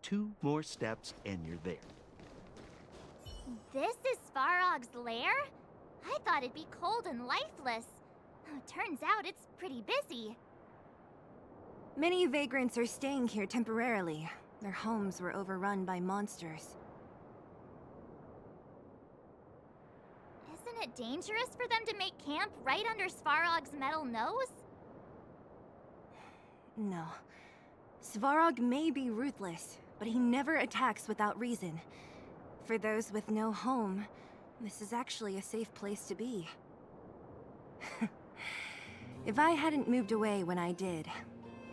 2 more steps and you're there. This is Svarog's lair? I thought it'd be cold and lifeless. Turns out it's pretty busy. Many vagrants are staying here temporarily. Their homes were overrun by monsters. Isn't it dangerous for them to make camp right under Svarog's metal nose? No. Svarog may be ruthless, but he never attacks without reason. For those with no home, this is actually a safe place to be. If I hadn't moved away when I did,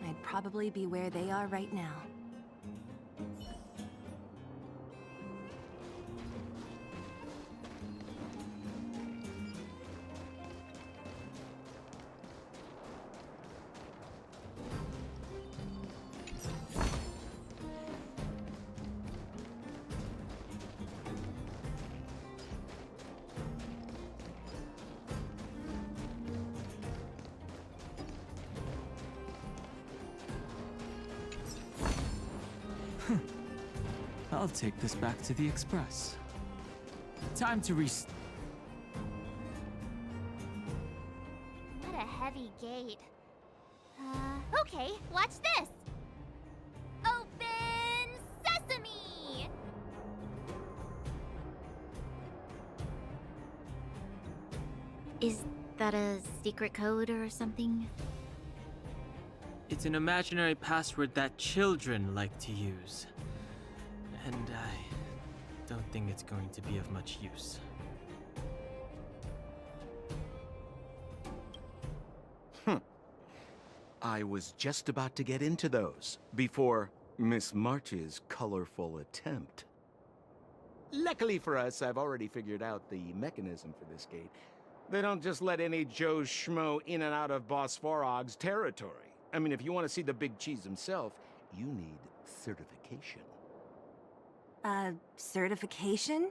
I'd probably be where they are right now. I'll take this back to the express. Time to What a heavy gate. Okay, watch this! Open sesame! Is that a secret code or something? It's an imaginary password that children like to use. And I don't think it's going to be of much use. I was just about to get into those before Miss March's colorful attempt. Luckily for us, I've already figured out the mechanism for this gate. They don't just let any Joe Schmo in and out of Boss Svarog's territory. I mean, if you want to see the big cheese himself, you need certification. Certification?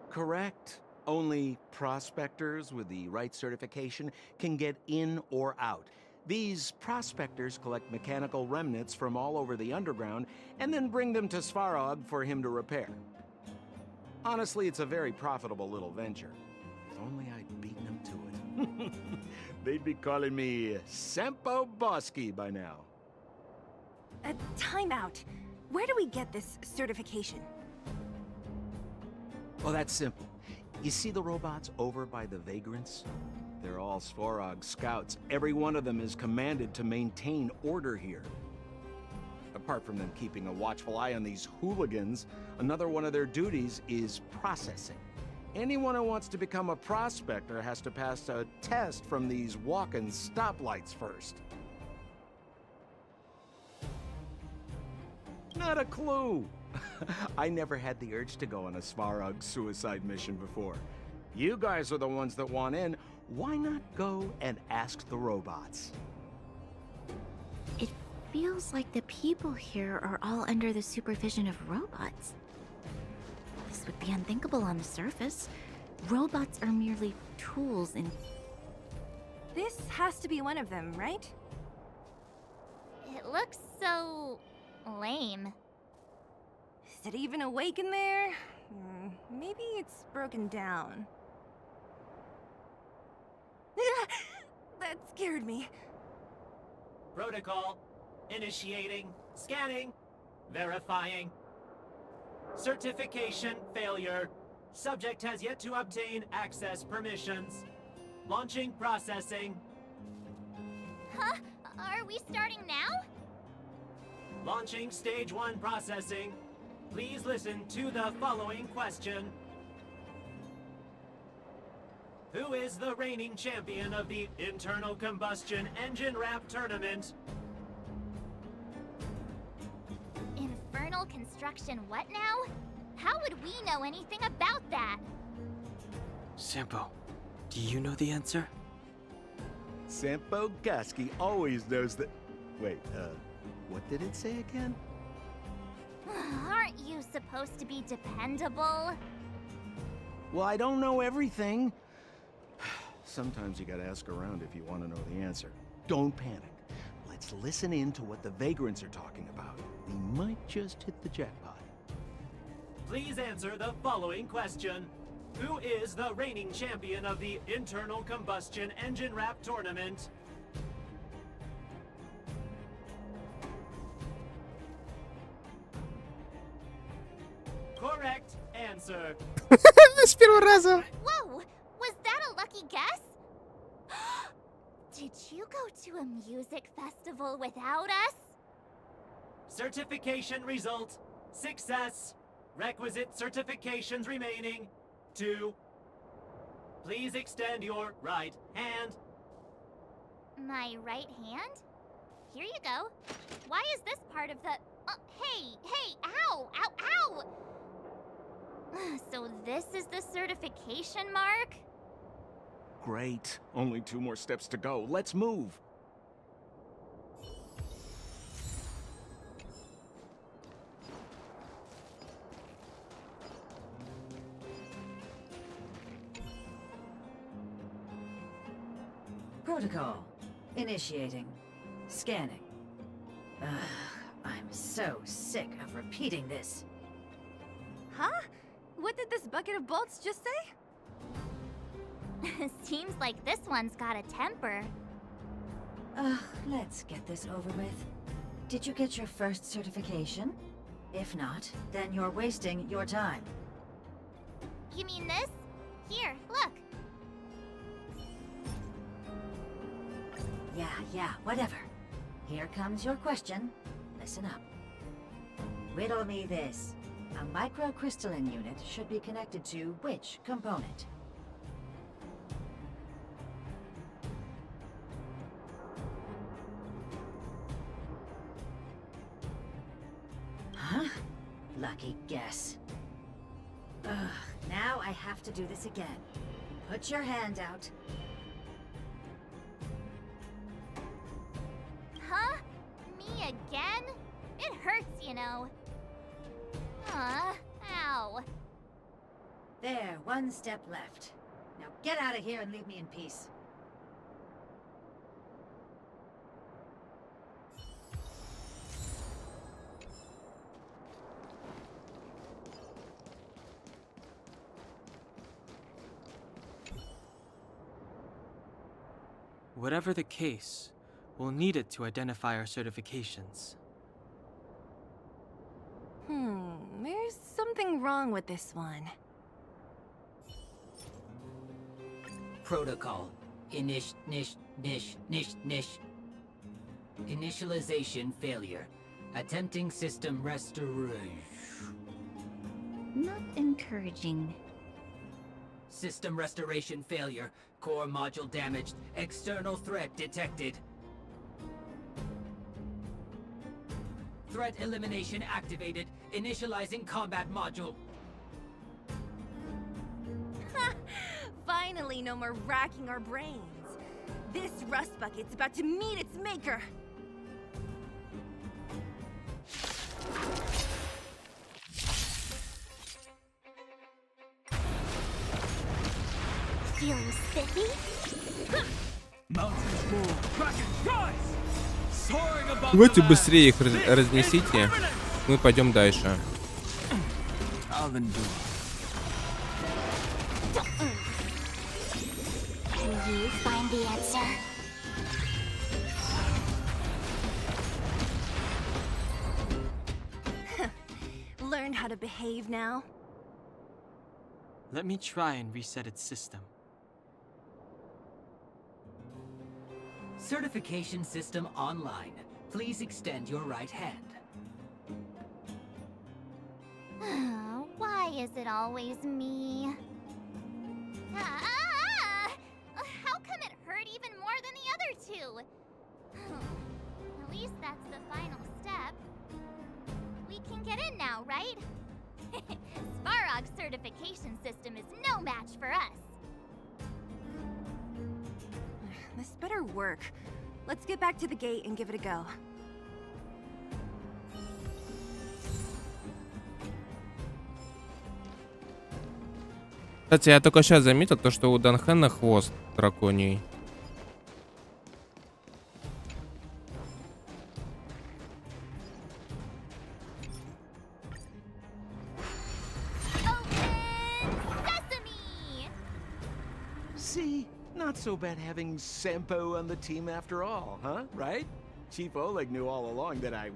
Correct. Only prospectors with the right certification can get in or out. These prospectors collect mechanical remnants from all over the underground and then bring them to Svarog for him to repair. Honestly, it's a very profitable little venture. If only I'd beaten them to it. They'd be calling me Sempo Bosky by now. Time out. Where do we get this certification? Oh, that's simple. You see the robots over by the vagrants? They're all Svarog scouts. Every one of them is commanded to maintain order here. Apart from them keeping a watchful eye on these hooligans, another one of their duties is processing. Anyone who wants to become a prospector has to pass a test from these walking stoplights first. Not a clue. I never had the urge to go on a Svarog suicide mission before. You guys are the ones that want in. Why not go and ask the robots? It feels like the people here are all under the supervision of robots. This would be unthinkable on the surface. Robots are merely tools in... This has to be one of them, right? It looks so... lame. Is it even awake in there? Maybe it's broken down. That scared me. Protocol. Initiating. Scanning. Verifying. Certification failure. Subject has yet to obtain access permissions. Launching processing. Huh? Are we starting now? Launching stage 1 processing. Please listen to the following question. Who is the reigning champion of the Internal Combustion Engine Rap Tournament? Infernal construction what now? How would we know anything about that? Sampo, do you know the answer? Sempo Bosky always knows that... Wait, what did it say again? Aren't you supposed to be dependable? Well, I don't know everything. Sometimes you gotta ask around if you want to know the answer. Don't panic. Let's listen in to what the vagrants are talking about. We might just hit the jackpot. Please answer the following question. Who is the reigning champion of the Internal Combustion Engine Rap Tournament? Correct answer. С первого раза. Whoa! Was that a lucky guess? Did you go to a music festival without us? Certification result. Success. Requisite certifications remaining. 2. Please extend your right hand. My right hand? Here you go. Why is this part of the... hey! Ow! Ow! So this is the certification mark? Great. Only 2 more steps to go. Let's move. Protocol. Initiating. Scanning. Ugh, I'm so sick of repeating this. Huh? What did this bucket of bolts just say? Seems like this one's got a temper. Ugh, let's get this over with. Did you get your first certification? If not, then you're wasting your time. You mean this? Here, look. Yeah, whatever. Here comes your question. Listen up. Riddle me this. A microcrystalline unit should be connected to which component? Huh? Lucky guess. Ugh, now I have to do this again. Put your hand out. Huh? Me again? It hurts, you know. Ow. There, 1 step left. Now get out of here and leave me in peace. Whatever the case, we'll need it to identify our certifications. There's something wrong with this one. Protocol. Initialization failure. Attempting system restoration. Not encouraging. System restoration failure. Core module damaged. External threat detected. Threat elimination activated. Initializing combat module. Finally, no more racking our brains. This rust bucket's about to meet its maker. Feeling spiffy? Mountains move, Kraken rise! Soaring above Давайте the быстрее их lands. разнесите. Мы пойдем дальше. I'll endure. Can you find the answer? Learn how to behave now. Let me try and reset its system. Certification system online. Please extend your right hand. Why is it always me? How come it hurt even more than the other two? At least that's the final step. We can get in now, right? Svarog's certification system is no match for us. This better work. Let's get back to the gate and give it a go. Кстати, я только сейчас заметил то, что у Данхэна хвост драконий. See, not so bad having Sampo on the team after all, huh? Right? Chief Oleg knew all along that I...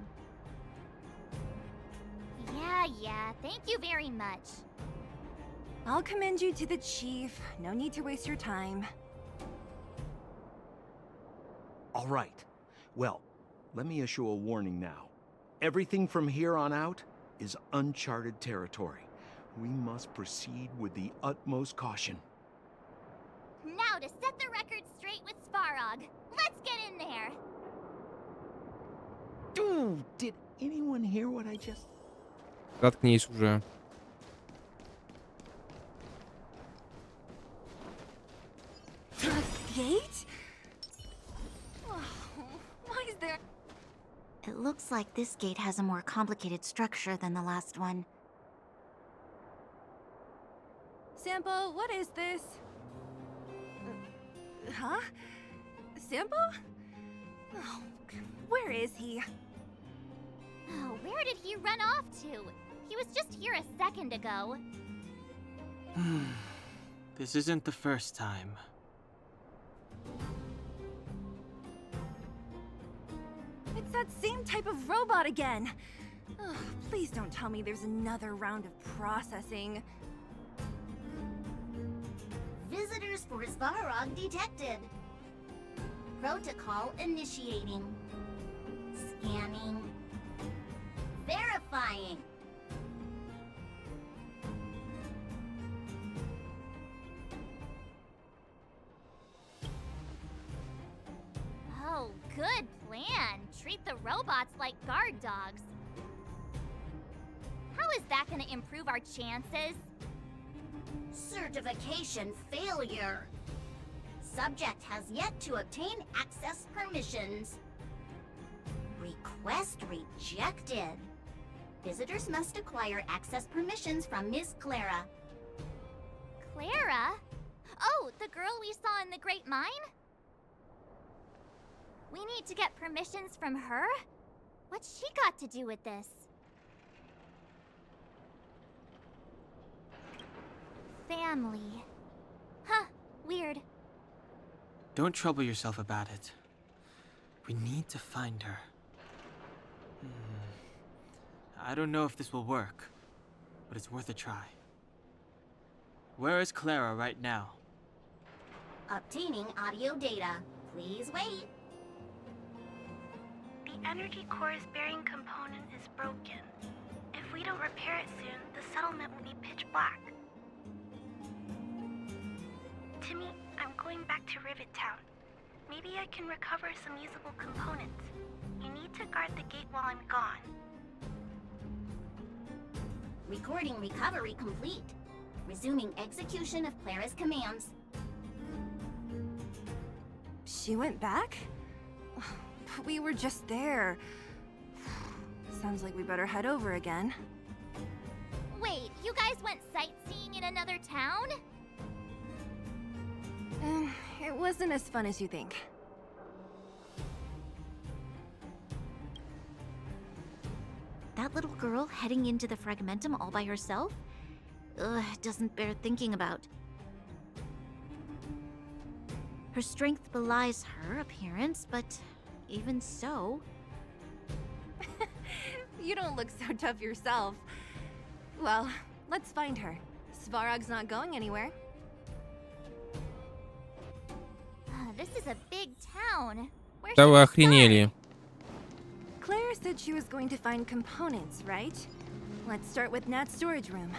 Yeah, thank you very much. I'll commend you to the chief. No need to waste your time. All right. Well, let me issue a warning now. Everything from here on out is uncharted territory. We must proceed with the utmost caution. Now to set the record straight with Svarog. Let's get in there. Dude, did anyone hear what I just... Заткнись уже. Gate? Oh, why is there... It looks like this gate has a more complicated structure than the last one. Sampo, what is this? Huh? Sampo? Oh, where is he? Oh, where did he run off to? He was just here a second ago. This isn't the first time. It's that same type of robot again. Ugh, please don't tell me there's another round of processing. Visitors for Svarog detected. Protocol initiating. Scanning. Verifying. Oh, good plan. Treat the robots like guard dogs. How is that gonna improve our chances? Certification failure. Subject has yet to obtain access permissions. Request rejected. Visitors must acquire access permissions from Miss Clara. Clara? Oh, the girl we saw in the Great Mine? We need to get permissions from her? What's she got to do with this? Family. Huh, weird. Don't trouble yourself about it. We need to find her. I don't know if this will work, but it's worth a try. Where is Clara right now? Obtaining audio data. Please wait. The energy core's bearing component is broken. If we don't repair it soon, the settlement will be pitch black. Timmy, I'm going back to Rivet Town. Maybe I can recover some usable components. You need to guard the gate while I'm gone. Recording recovery complete. Resuming execution of Clara's commands. She went back? We were just there. Sounds like we better head over again. Wait, you guys went sightseeing in another town? It wasn't as fun as you think. That little girl heading into the Fragmentum all by herself? Ugh, doesn't bear thinking about. Her strength belies her appearance, but even so... You don't look so tough yourself. Well, let's find her. Svarog's not going anywhere. This is a big town. Where Да should вы we охренели. Claire said she was going to find components, right? Let's start with Nat's storage room.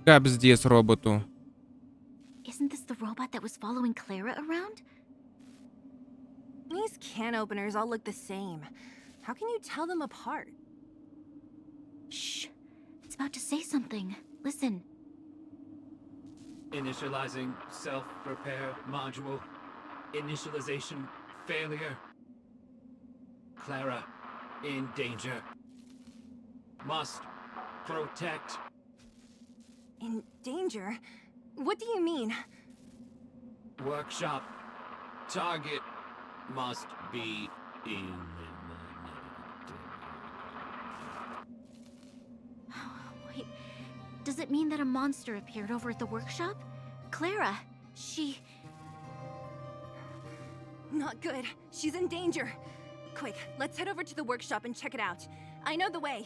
Капздец роботу. Isn't this the robot that was following Clara around? These can openers all look the same. How can you tell them apart? Shh. It's about to say something. Listen. Initializing self-repair module. Initialization failure. Clara in danger. Must protect. In danger? What do you mean? Workshop. Target must be eliminated. Wait, does it mean that a monster appeared over at the workshop? Clara, she... Not good. She's in danger. Quick, let's head over to the workshop and check it out. I know the way.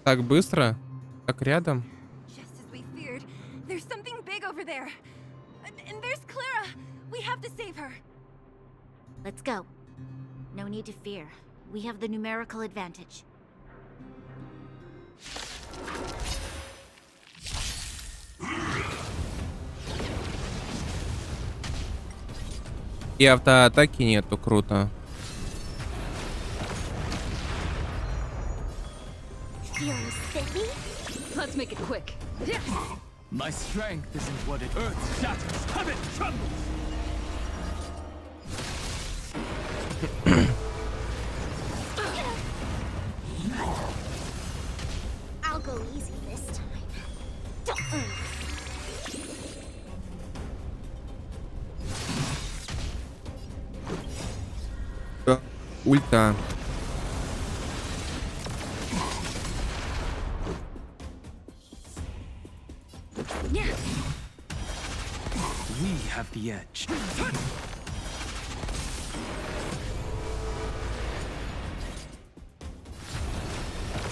Так быстро? Так рядом? Just as we feared, there's something big over there. And there's Clara. We have to save her. Let's go. No need to fear. We have the numerical advantage. И автоатаки нету, круто. Let's make it quick. My strength isn't what it earth shatters, heaven trembles. I'll go easy this time. Ульта. We have the edge.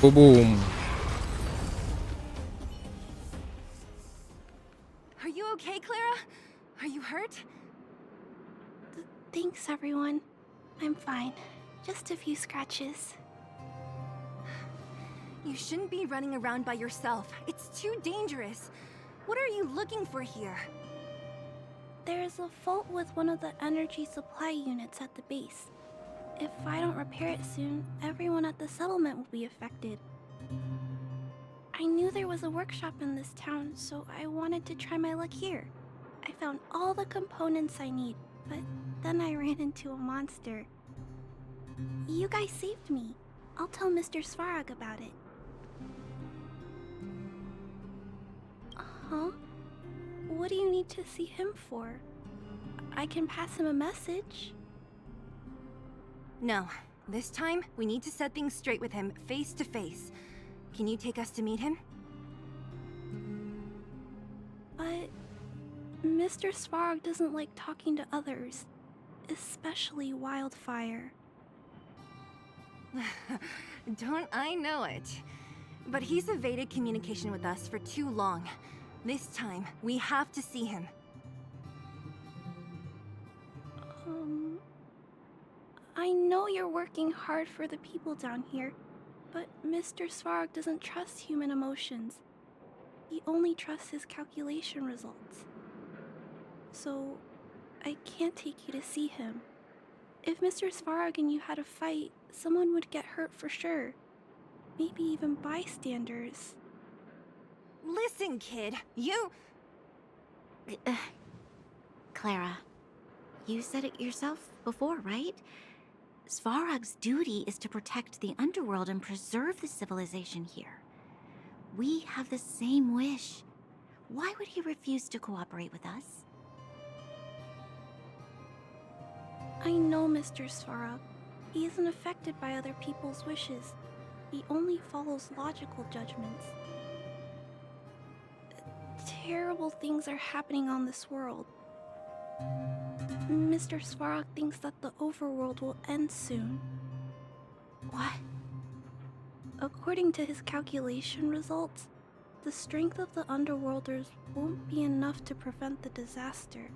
Бум. Are you okay, Clara? Are you hurt? Thanks, everyone. I'm fine. Just a few scratches. You shouldn't be running around by yourself. It's too dangerous. What are you looking for here? There's a fault with one of the energy supply units at the base. If I don't repair it soon, everyone at the settlement will be affected. I knew there was a workshop in this town, so I wanted to try my luck here. I found all the components I need, but then I ran into a monster. You guys saved me. I'll tell Mr. Svarog about it. Huh? What do you need to see him for? I can pass him a message. No. This time, we need to set things straight with him, face to face. Can you take us to meet him? But Mr. Svarog doesn't like talking to others, especially Wildfire. Don't I know it? But he's evaded communication with us for too long. This time, we have to see him. I know you're working hard for the people down here, but Mr. Svarog doesn't trust human emotions. He only trusts his calculation results. So, I can't take you to see him. If Mr. Svarog and you had a fight, someone would get hurt for sure. Maybe even bystanders. Listen, kid, you... Clara, you said it yourself before, right? Svarog's duty is to protect the underworld and preserve the civilization here. We have the same wish. Why would he refuse to cooperate with us? I know Mr. Svarog. He isn't affected by other people's wishes. He only follows logical judgments. Terrible things are happening on this world. Mr. Svarog thinks that the overworld will end soon. What? According to his calculation results, the strength of the underworlders won't be enough to prevent the disaster.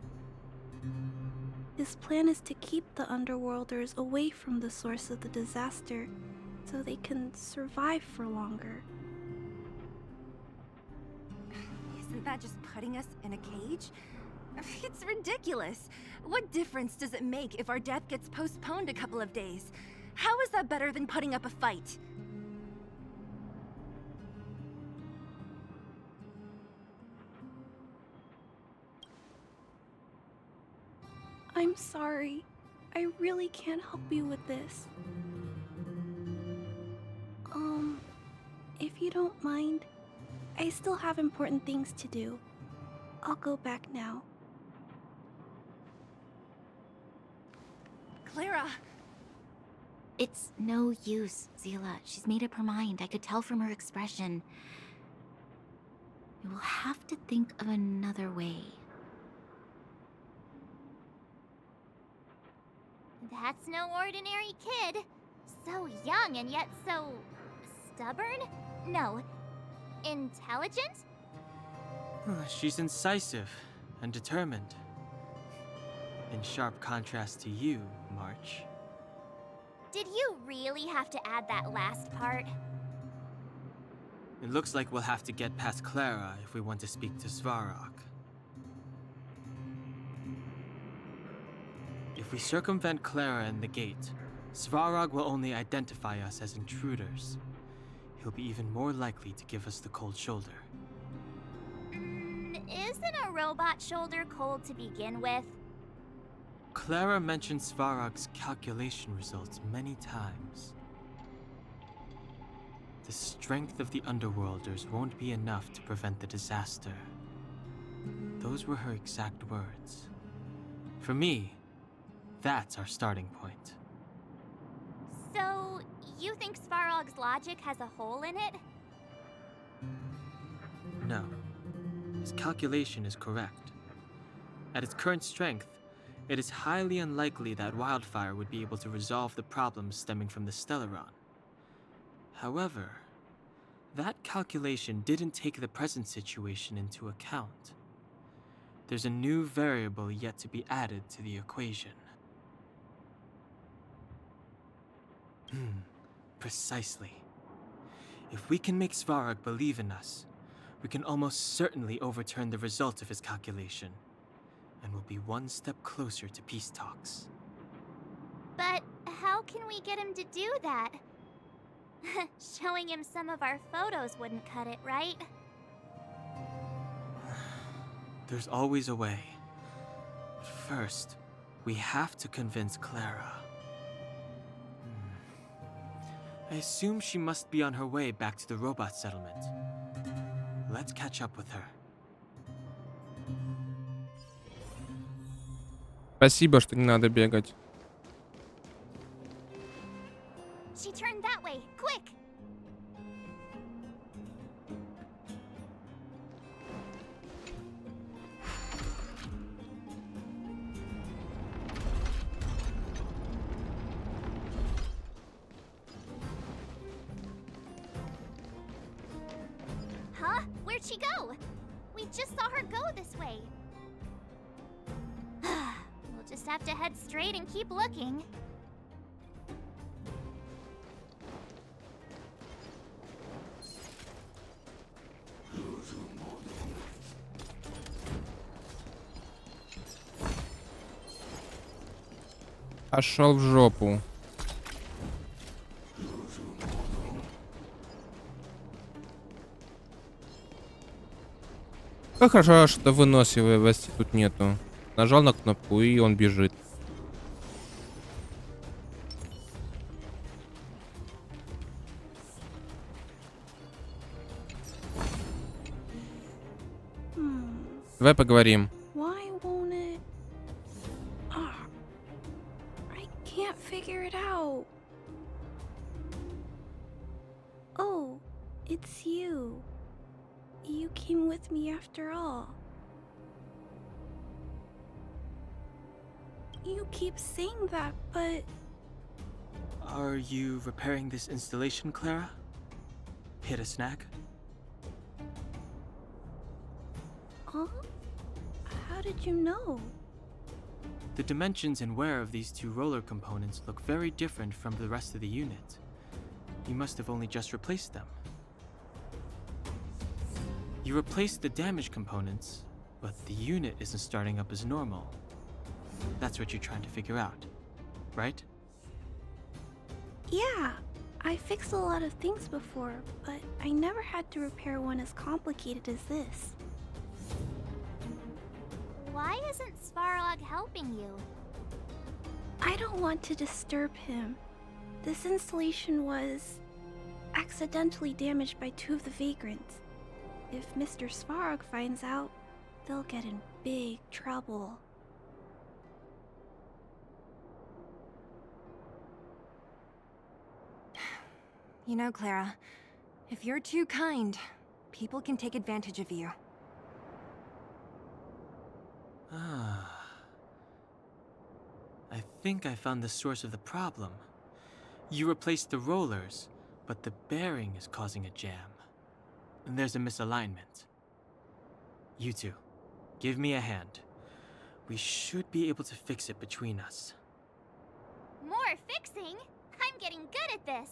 His plan is to keep the underworlders away from the source of the disaster so they can survive for longer. Isn't that just putting us in a cage? It's ridiculous. What difference does it make if our death gets postponed a couple of days? How is that better than putting up a fight? I'm sorry. I really can't help you with this. If you don't mind, I still have important things to do. I'll go back now. Clara! It's no use, Zila. She's made up her mind. I could tell from her expression. We will have to think of another way. That's no ordinary kid. So young and yet so stubborn? No, intelligent? She's incisive and determined. In sharp contrast to you, March. Did you really have to add that last part? It looks like we'll have to get past Clara if we want to speak to Svarog. If we circumvent Clara and the gate, Svarog will only identify us as intruders. He'll be even more likely to give us the cold shoulder. Isn't a robot shoulder cold to begin with? Clara mentioned Svarog's calculation results many times. The strength of the Underworlders won't be enough to prevent the disaster. Those were her exact words. For me, that's our starting point. So, you think Svarog's logic has a hole in it? No. His calculation is correct. At its current strength, it is highly unlikely that Wildfire would be able to resolve the problems stemming from the Stellaron. However, that calculation didn't take the present situation into account. There's a new variable yet to be added to the equation. Precisely. If we can make Svarog believe in us, we can almost certainly overturn the result of his calculation, and we'll be one step closer to peace talks. But how can we get him to do that? Showing him some of our photos wouldn't cut it, right? There's always a way. But first, we have to convince Clara. I assume she must be on her way back to the robot settlement. Let's catch up with her. Спасибо, что не надо бегать. She turned that way, quick! Huh? Where'd she go? We just saw her go this way. We'll just have to head straight and keep looking. Пошел в жопу. Как хорошо, что выносливости тут нету. Нажал на кнопку, и он бежит. Давай поговорим. Why won't it? I can't figure it out. Oh, it's you. You came with me after all. You keep saying that, but... Are you repairing this installation, Clara? Hit a snag? Huh? How did you know? The dimensions and wear of these two roller components look very different from the rest of the unit. You must have only just replaced them. You replaced the damaged components, but the unit isn't starting up as normal. That's what you're trying to figure out, right? Yeah, I fixed a lot of things before, but I never had to repair one as complicated as this. Why isn't Svarog helping you? I don't want to disturb him. This installation was accidentally damaged by 2 of the vagrants. If Mr. Svarog finds out, they'll get in big trouble. You know, Clara, if you're too kind, people can take advantage of you. I think I found the source of the problem. You replaced the rollers, but the bearing is causing a jam. And there's a misalignment. You two, give me a hand. We should be able to fix it between us. More fixing? I'm getting good at this.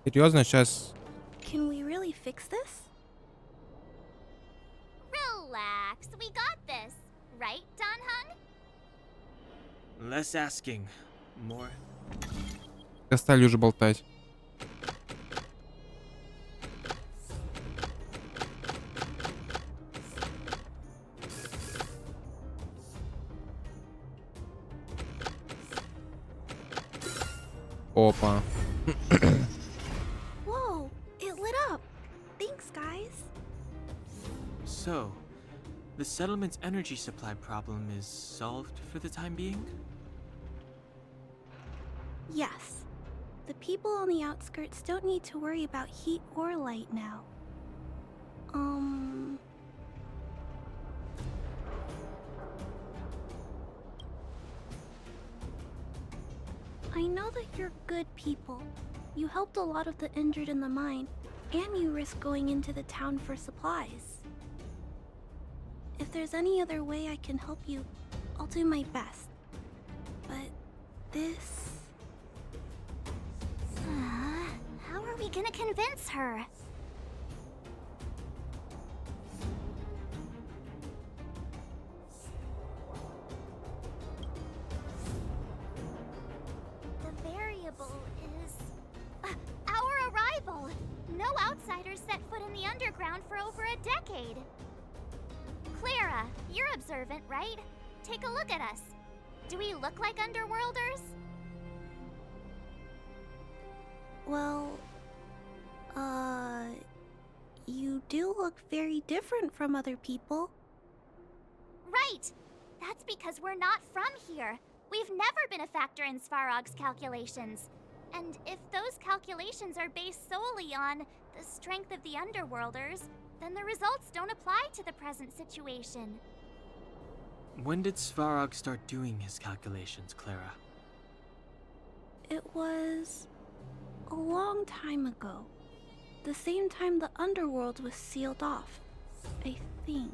Серьезно, сейчас... Can we really fix this? Relax, we got this. Right, Don Hung? Less asking, more... Достали уже болтать. Опа. Whoa, it lit up. Thanks, guys. So, the settlement's energy supply problem is solved for the time being? Yes. The people on the outskirts don't need to worry about heat or light now. I know that you're good people. You helped a lot of the injured in the mine, and you risked going into the town for supplies. If there's any other way I can help you, I'll do my best. But this... How are we gonna convince her? The variable is... our arrival! No outsiders set foot in the underground for over a decade. Clara, you're observant, right? Take a look at us. Do we look like underworlders? Well, you do look very different from other people. Right! That's because we're not from here. We've never been a factor in Svarog's calculations. And if those calculations are based solely on the strength of the underworlders, then the results don't apply to the present situation. When did Svarog start doing his calculations, Clara? It was a long time ago. The same time the underworld was sealed off, I think.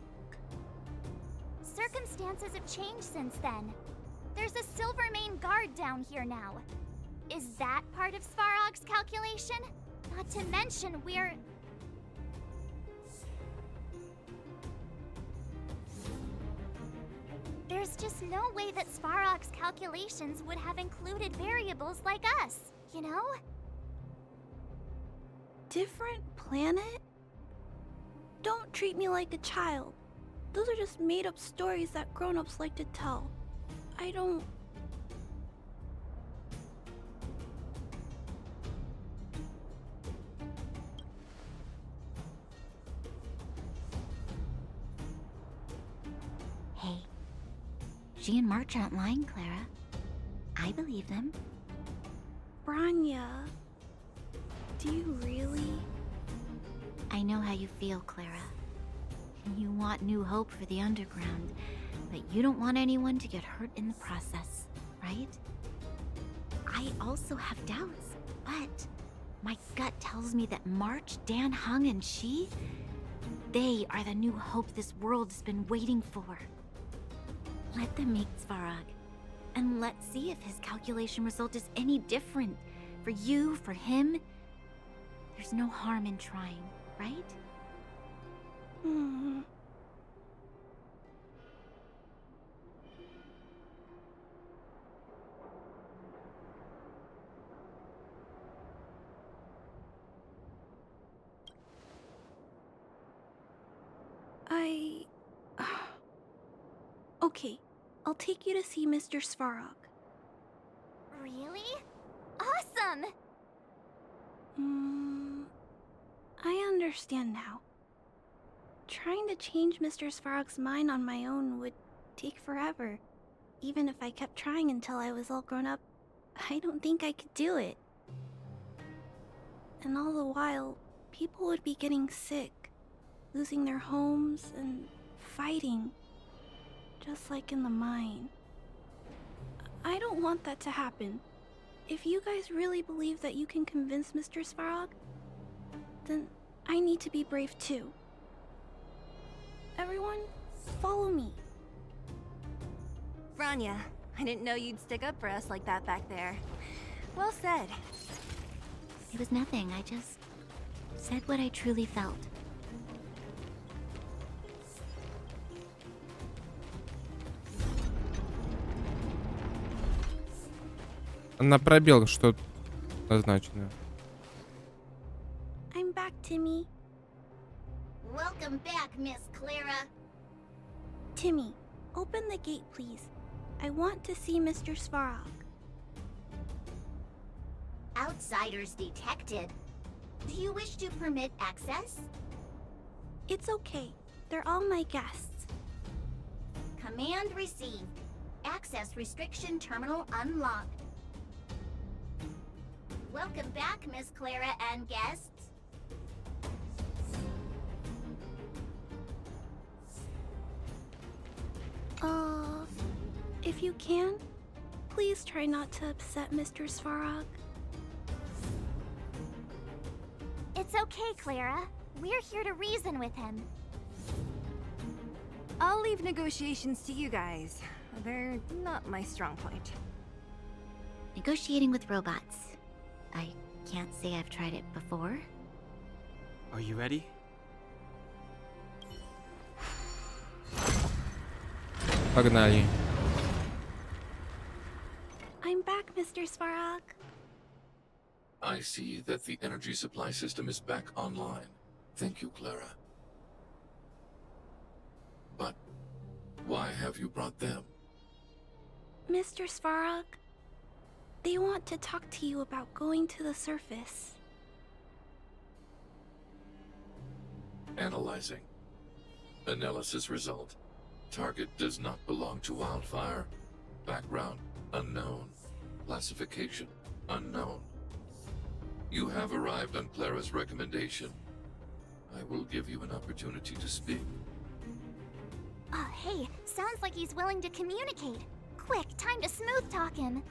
Circumstances have changed since then. There's a Silvermane guard down here now. Is that part of Svarog's calculation? Not to mention we're... There's just no way that Svarog's calculations would have included variables like us, you know? Different planet? Don't treat me like a child. Those are just made-up stories that grown-ups like to tell. I don't... Hey, she and March aren't lying, Clara. I believe them. Branya, do you really? I know how you feel, Clara. You want new hope for the underground, but you don't want anyone to get hurt in the process, right? I also have doubts, but my gut tells me that March, Dan Hung, and she, they are the new hope this world's been waiting for. Let them meet Svarog, and let's see if his calculation result is any different. For you, for him, there's no harm in trying, right? Okay, I'll take you to see Mr. Svarog. Really? Awesome! I understand now. Trying to change Mr. Svarog's mind on my own would take forever. Even if I kept trying until I was all grown up, I don't think I could do it. And all the while, people would be getting sick, losing their homes, and fighting. Just like in the mine. I don't want that to happen. If you guys really believe that you can convince Mr. Svarog, then I need to be brave too. Everyone, follow me. Rania, I didn't know you'd stick up for us like that back there. Well said. It was nothing. I just said what I truly felt. На пробел что назначено. I'm back, Timmy. Welcome back, Miss Clara. Timmy, open the gate, please. I want to see Mr. Svarog. Outsiders detected. Do you wish to permit access? It's okay. They're all my guests. Command received. Access restriction terminal unlocked. Welcome back, Miss Clara and guests. If you can, please try not to upset Mr. Svarog. It's okay, Clara. We're here to reason with him. I'll leave negotiations to you guys. They're not my strong point. Negotiating with robots. I can't say I've tried it before. Are you ready? Погнали. I'm back, Mr. Svarog. I see that the energy supply system is back online. Thank you, Clara. But why have you brought them? Mr. Svarog, they want to talk to you about going to the surface. Analyzing. Analysis result. Target does not belong to Wildfire. Background unknown. Classification unknown. You have arrived on Clara's recommendation. I will give you an opportunity to speak. Oh, hey, sounds like he's willing to communicate. Quick, time to smooth talk him.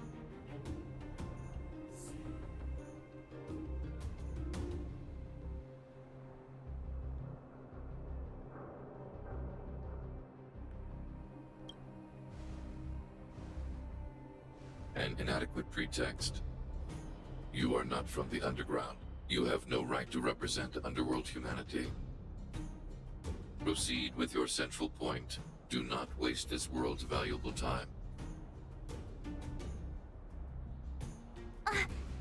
An inadequate pretext. You are not from the underground. You have no right to represent underworld humanity. Proceed with your central point. Do not waste this world's valuable time.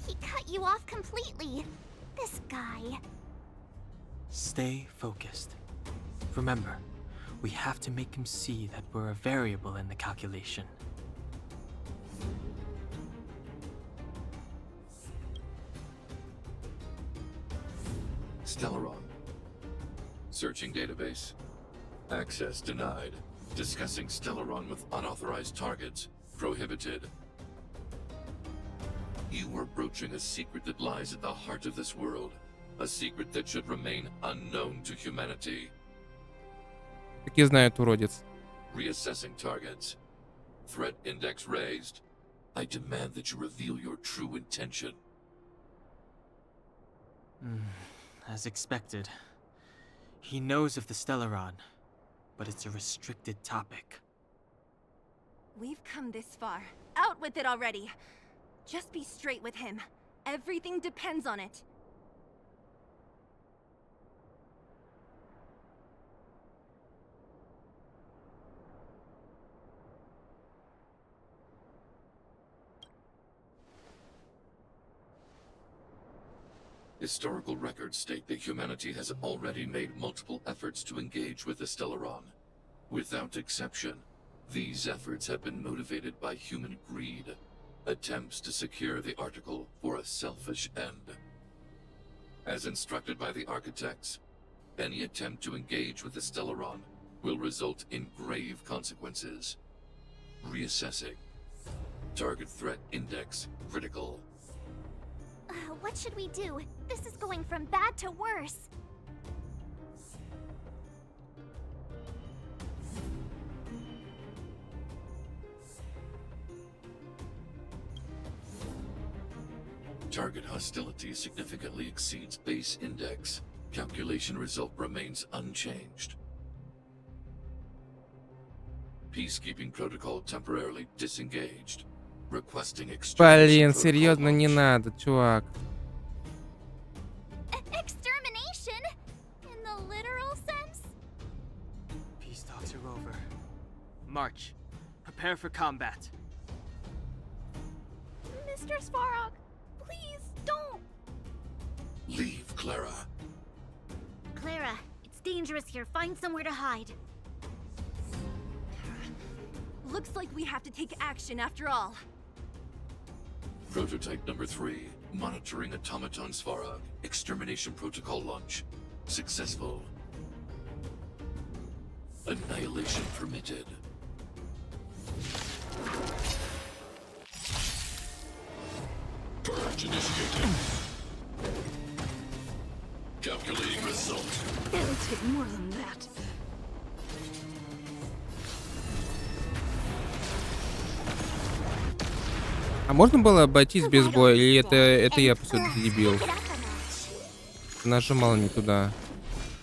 He cut you off completely. This guy. Stay focused. Remember, we have to make him see that we're a variable in the calculation. Stellaron. Searching database. Access denied. Discussing Stellaron with unauthorized targets. Prohibited. You are broaching a secret that lies at the heart of this world. A secret that should remain unknown to humanity. Какие знает уродец. Reassessing targets. Threat index raised. I demand that you reveal your true intention. As expected. He knows of the Stellaron, but it's a restricted topic. We've come this far. Out with it already. Just be straight with him. Everything depends on it. Historical records state that humanity has already made multiple efforts to engage with the Stellaron. Without exception, these efforts have been motivated by human greed, attempts to secure the article for a selfish end. As instructed by the architects, any attempt to engage with the Stellaron will result in grave consequences. Reassessing. Target threat index critical. What should we do? This is going from bad to worse. Target hostility significantly exceeds base index. Calculation result remains unchanged. Peacekeeping protocol temporarily disengaged. Requesting exchange. Блин, серьезно, не надо, чувак. Extermination? In the literal sense? Peace talks are over. March. Prepare for combat. Mr. Svarog, please don't. Leave, Clara. Clara, it's dangerous here. Find somewhere to hide. Looks like we have to take action after all. Prototype number 3. Monitoring automaton Svarog. Extermination protocol launch. Successful. Annihilation permitted. Purge initiated. Calculating result. It'll take more than that. А можно было обойтись без боя, или это я, по сути, дебил? Нажимал не туда.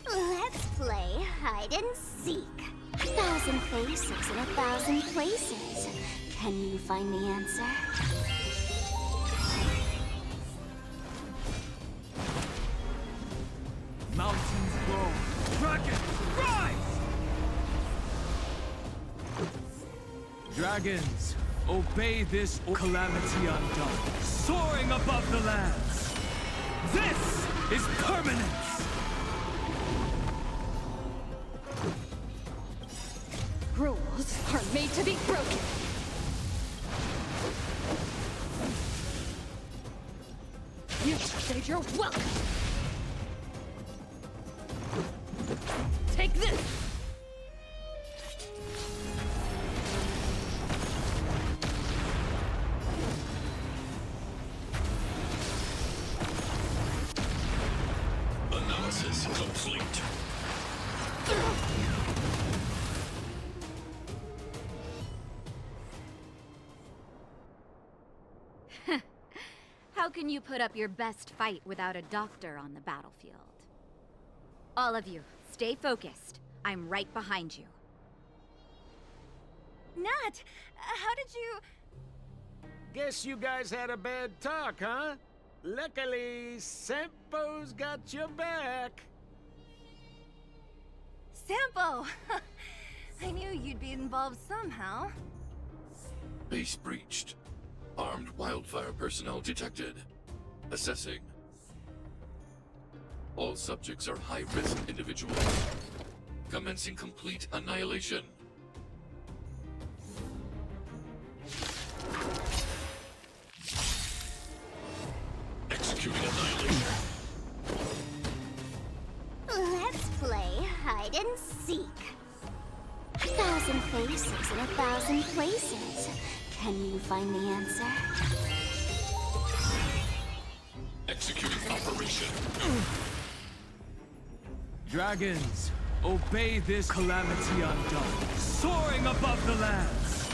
Let's play hide and seek. 1,000 faces in 1,000 places. Can you find the answer? Mountains roll. Dragons, rise! Dragons, obey this calamity undone. Soaring above the lands. This is permanence! Rules are made to be broken. You say you're welcome. Take this. Analysis complete. How can you put up your best fight without a doctor on the battlefield? All of you, stay focused. I'm right behind you. Nat, how did you... Guess you guys had a bad talk, huh? Luckily, Sampo's got your back. Sampo! I knew you'd be involved somehow. Base breached. Armed wildfire personnel detected. Assessing. All subjects are high-risk individuals. Commencing complete annihilation. Executing annihilation. Let's play hide and seek. 1,000 faces in 1,000 places. Can you find the answer? Executing operation. Dragons, obey this calamity undone. Soaring above the lands.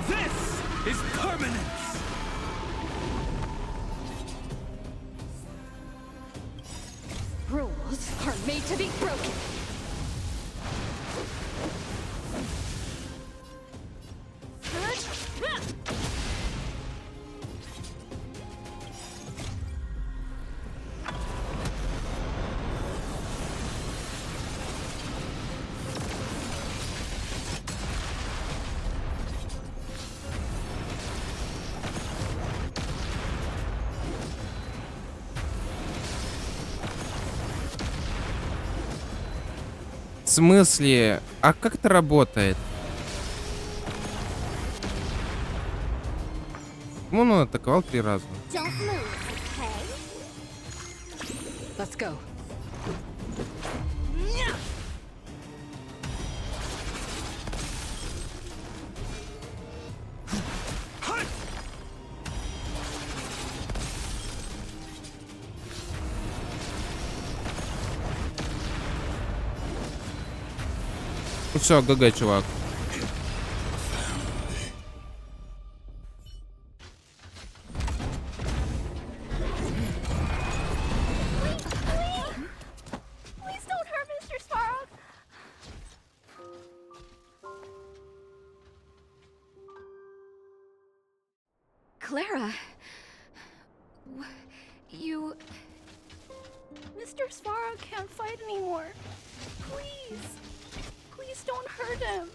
This is permanence! Rules are made to be broken. В смысле? А как это работает? Он атаковал 3 раза. Let's go. Ну все, ГГ, чувак. Please don't hurt Mr. Svarog. Clara, you... Mr. Svarog can't fight anymore. Please. Please don't hurt him.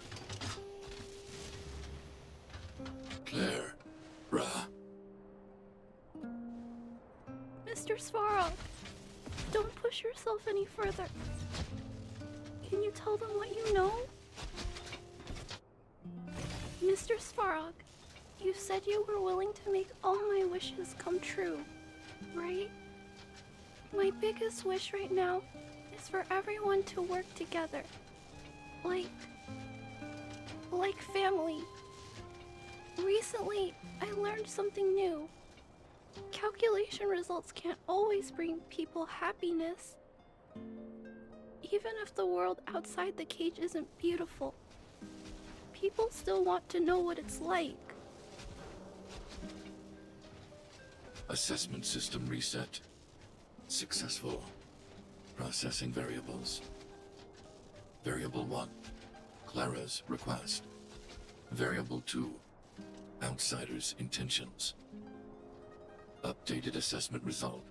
Claire, Ra. Mr. Svarog, don't push yourself any further. Can you tell them what you know? Mr. Svarog, you said you were willing to make all my wishes come true, right? My biggest wish right now is for everyone to work together. Like family. Recently, I learned something new. Calculation results can't always bring people happiness. Even if the world outside the cage isn't beautiful, people still want to know what it's like. Assessment system reset. Successful. Processing variables. Variable 1, Clara's request. Variable 2, Outsider's intentions. Updated assessment result.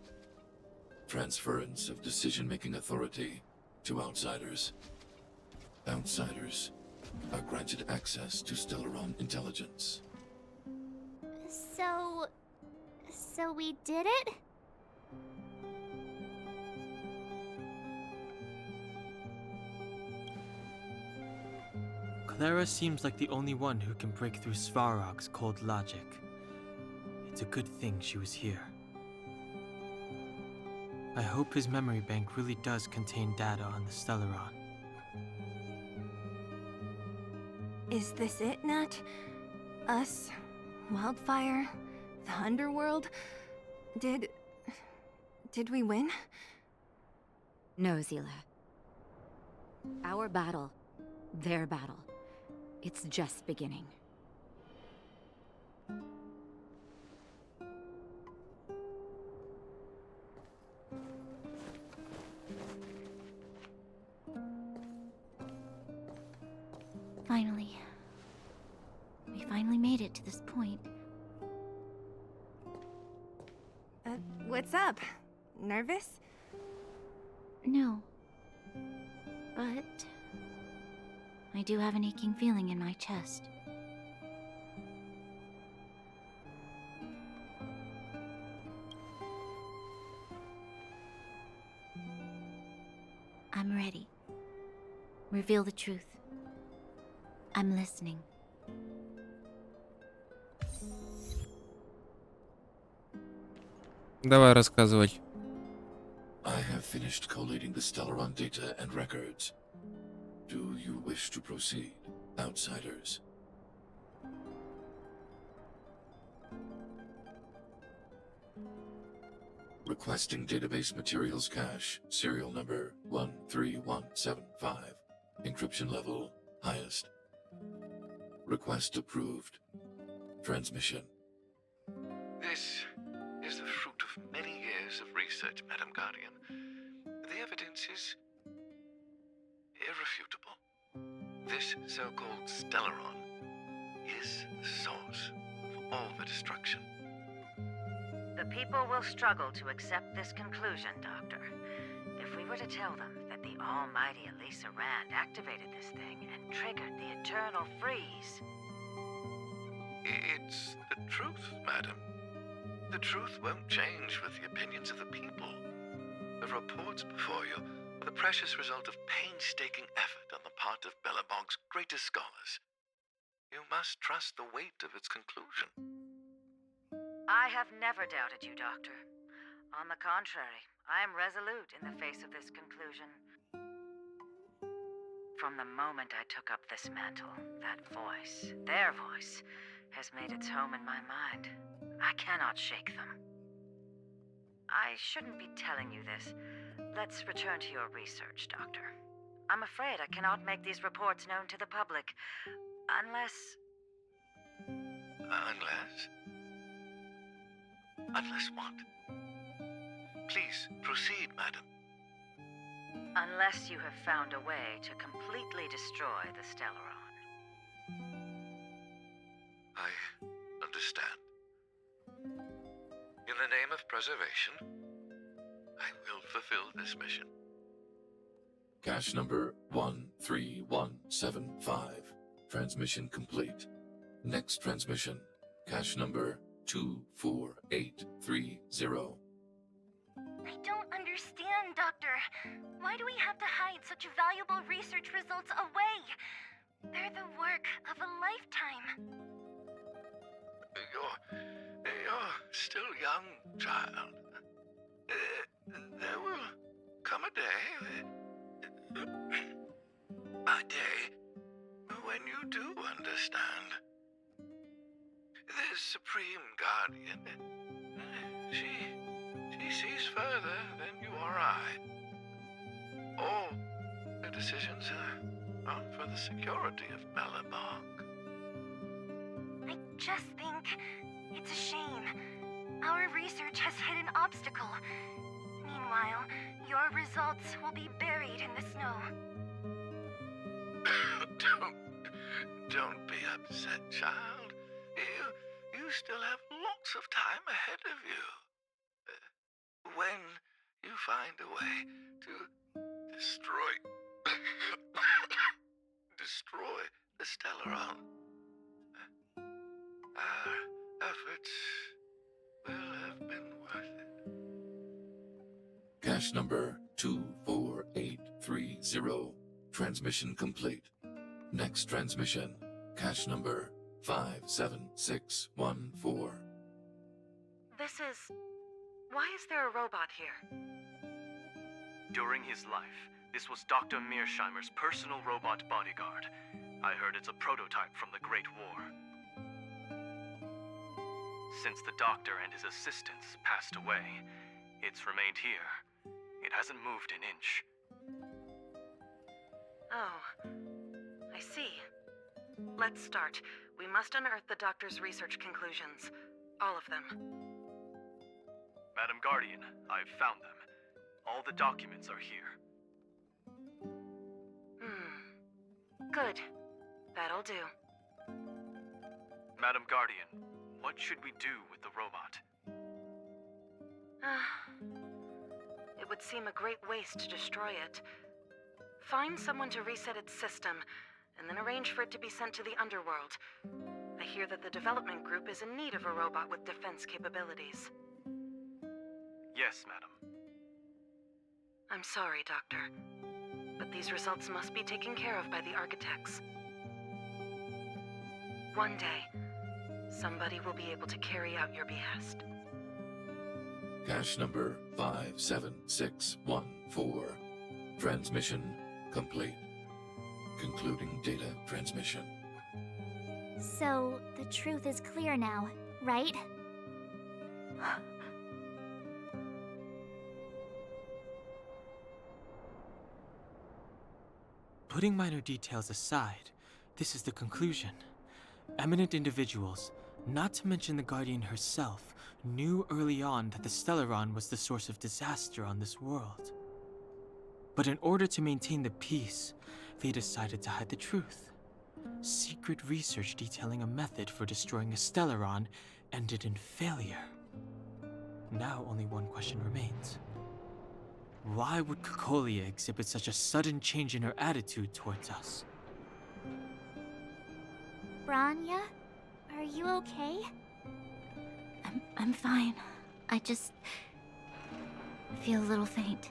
Transference of decision-making authority to outsiders. Outsiders are granted access to Stellaron intelligence. So we did it? Clara seems like the only one who can break through Svarog's cold logic. It's a good thing she was here. I hope his memory bank really does contain data on the Stellaron. Is this it, Nat? Us? Wildfire? The underworld? Did we win? No, Zila. Our battle, their battle. It's just beginning. Finally. We finally made it to this point. What's up? Nervous? No. But I do have an aching feeling in my chest. I'm ready. Reveal the truth. I'm listening. Давай рассказывай. I have finished collating the Stellaron data and records. Do you wish to proceed, outsiders? Requesting database materials cache, serial number 13175. Encryption level highest. Request approved. Transmission. This is the fruit of many years of research, Madam Guardian. The evidence is irrefutable. This so-called Stellaron is the source of all the destruction. The people will struggle to accept this conclusion, Doctor. If we were to tell them that the almighty Elisa Rand activated this thing and triggered the eternal freeze. It's the truth, madam. The truth won't change with the opinions of the people. The reports before you The precious result of painstaking effort on the part of Belobog's greatest scholars. You must trust the weight of its conclusion. I have never doubted you, Doctor. On the contrary, I am resolute in the face of this conclusion. From the moment I took up this mantle, that voice, their voice, has made its home in my mind. I cannot shake them. I shouldn't be telling you this. Let's return to your research, Doctor. I'm afraid I cannot make these reports known to the public, unless... Unless what? Please, proceed, madam. Unless you have found a way to completely destroy the Stellaron. I understand. In the name of preservation, I will fulfill this mission. Cache number 13175. Transmission complete. Next transmission. Cache number 24830. I don't understand, Doctor. Why do we have to hide such valuable research results away? They're the work of a lifetime. You're still young, child. There will come a day, when you do understand. This Supreme Guardian, she sees further than you or I. All the decisions are for the security of Belobog. I just think it's a shame. Our research has hit an obstacle. Meanwhile, your results will be buried in the snow. Don't be upset, child. You still have lots of time ahead of you. When you find a way to destroy the Stellaron, our efforts will have been worth it. Cache number 24830. Transmission complete. Next transmission. Cache number 57614. Why is there a robot here? During his life, this was Dr. Mearsheimer's personal robot bodyguard. I heard it's a prototype from the Great War. Since the doctor and his assistants passed away, it's remained here. It hasn't moved an inch. Oh, I see. Let's start. We must unearth the doctor's research conclusions. All of them. Madam Guardian, I've found them. All the documents are here. Good. That'll do. Madam Guardian, what should we do with the robot? It would seem a great waste to destroy it. Find someone to reset its system, and then arrange for it to be sent to the underworld. I hear that the development group is in need of a robot with defense capabilities. Yes, madam. I'm sorry, Doctor, but these results must be taken care of by the architects. One day, somebody will be able to carry out your behest. Cache number 57614. Transmission complete. Concluding data transmission. So, the truth is clear now, right? Putting minor details aside, this is the conclusion. Eminent individuals, not to mention the Guardian herself, knew early on that the Stellaron was the source of disaster on this world. But in order to maintain the peace, they decided to hide the truth. Secret research detailing a method for destroying a Stellaron ended in failure. Now only one question remains. Why would Cocolia exhibit such a sudden change in her attitude towards us? Branya, are you okay? I'm fine. I just feel a little faint.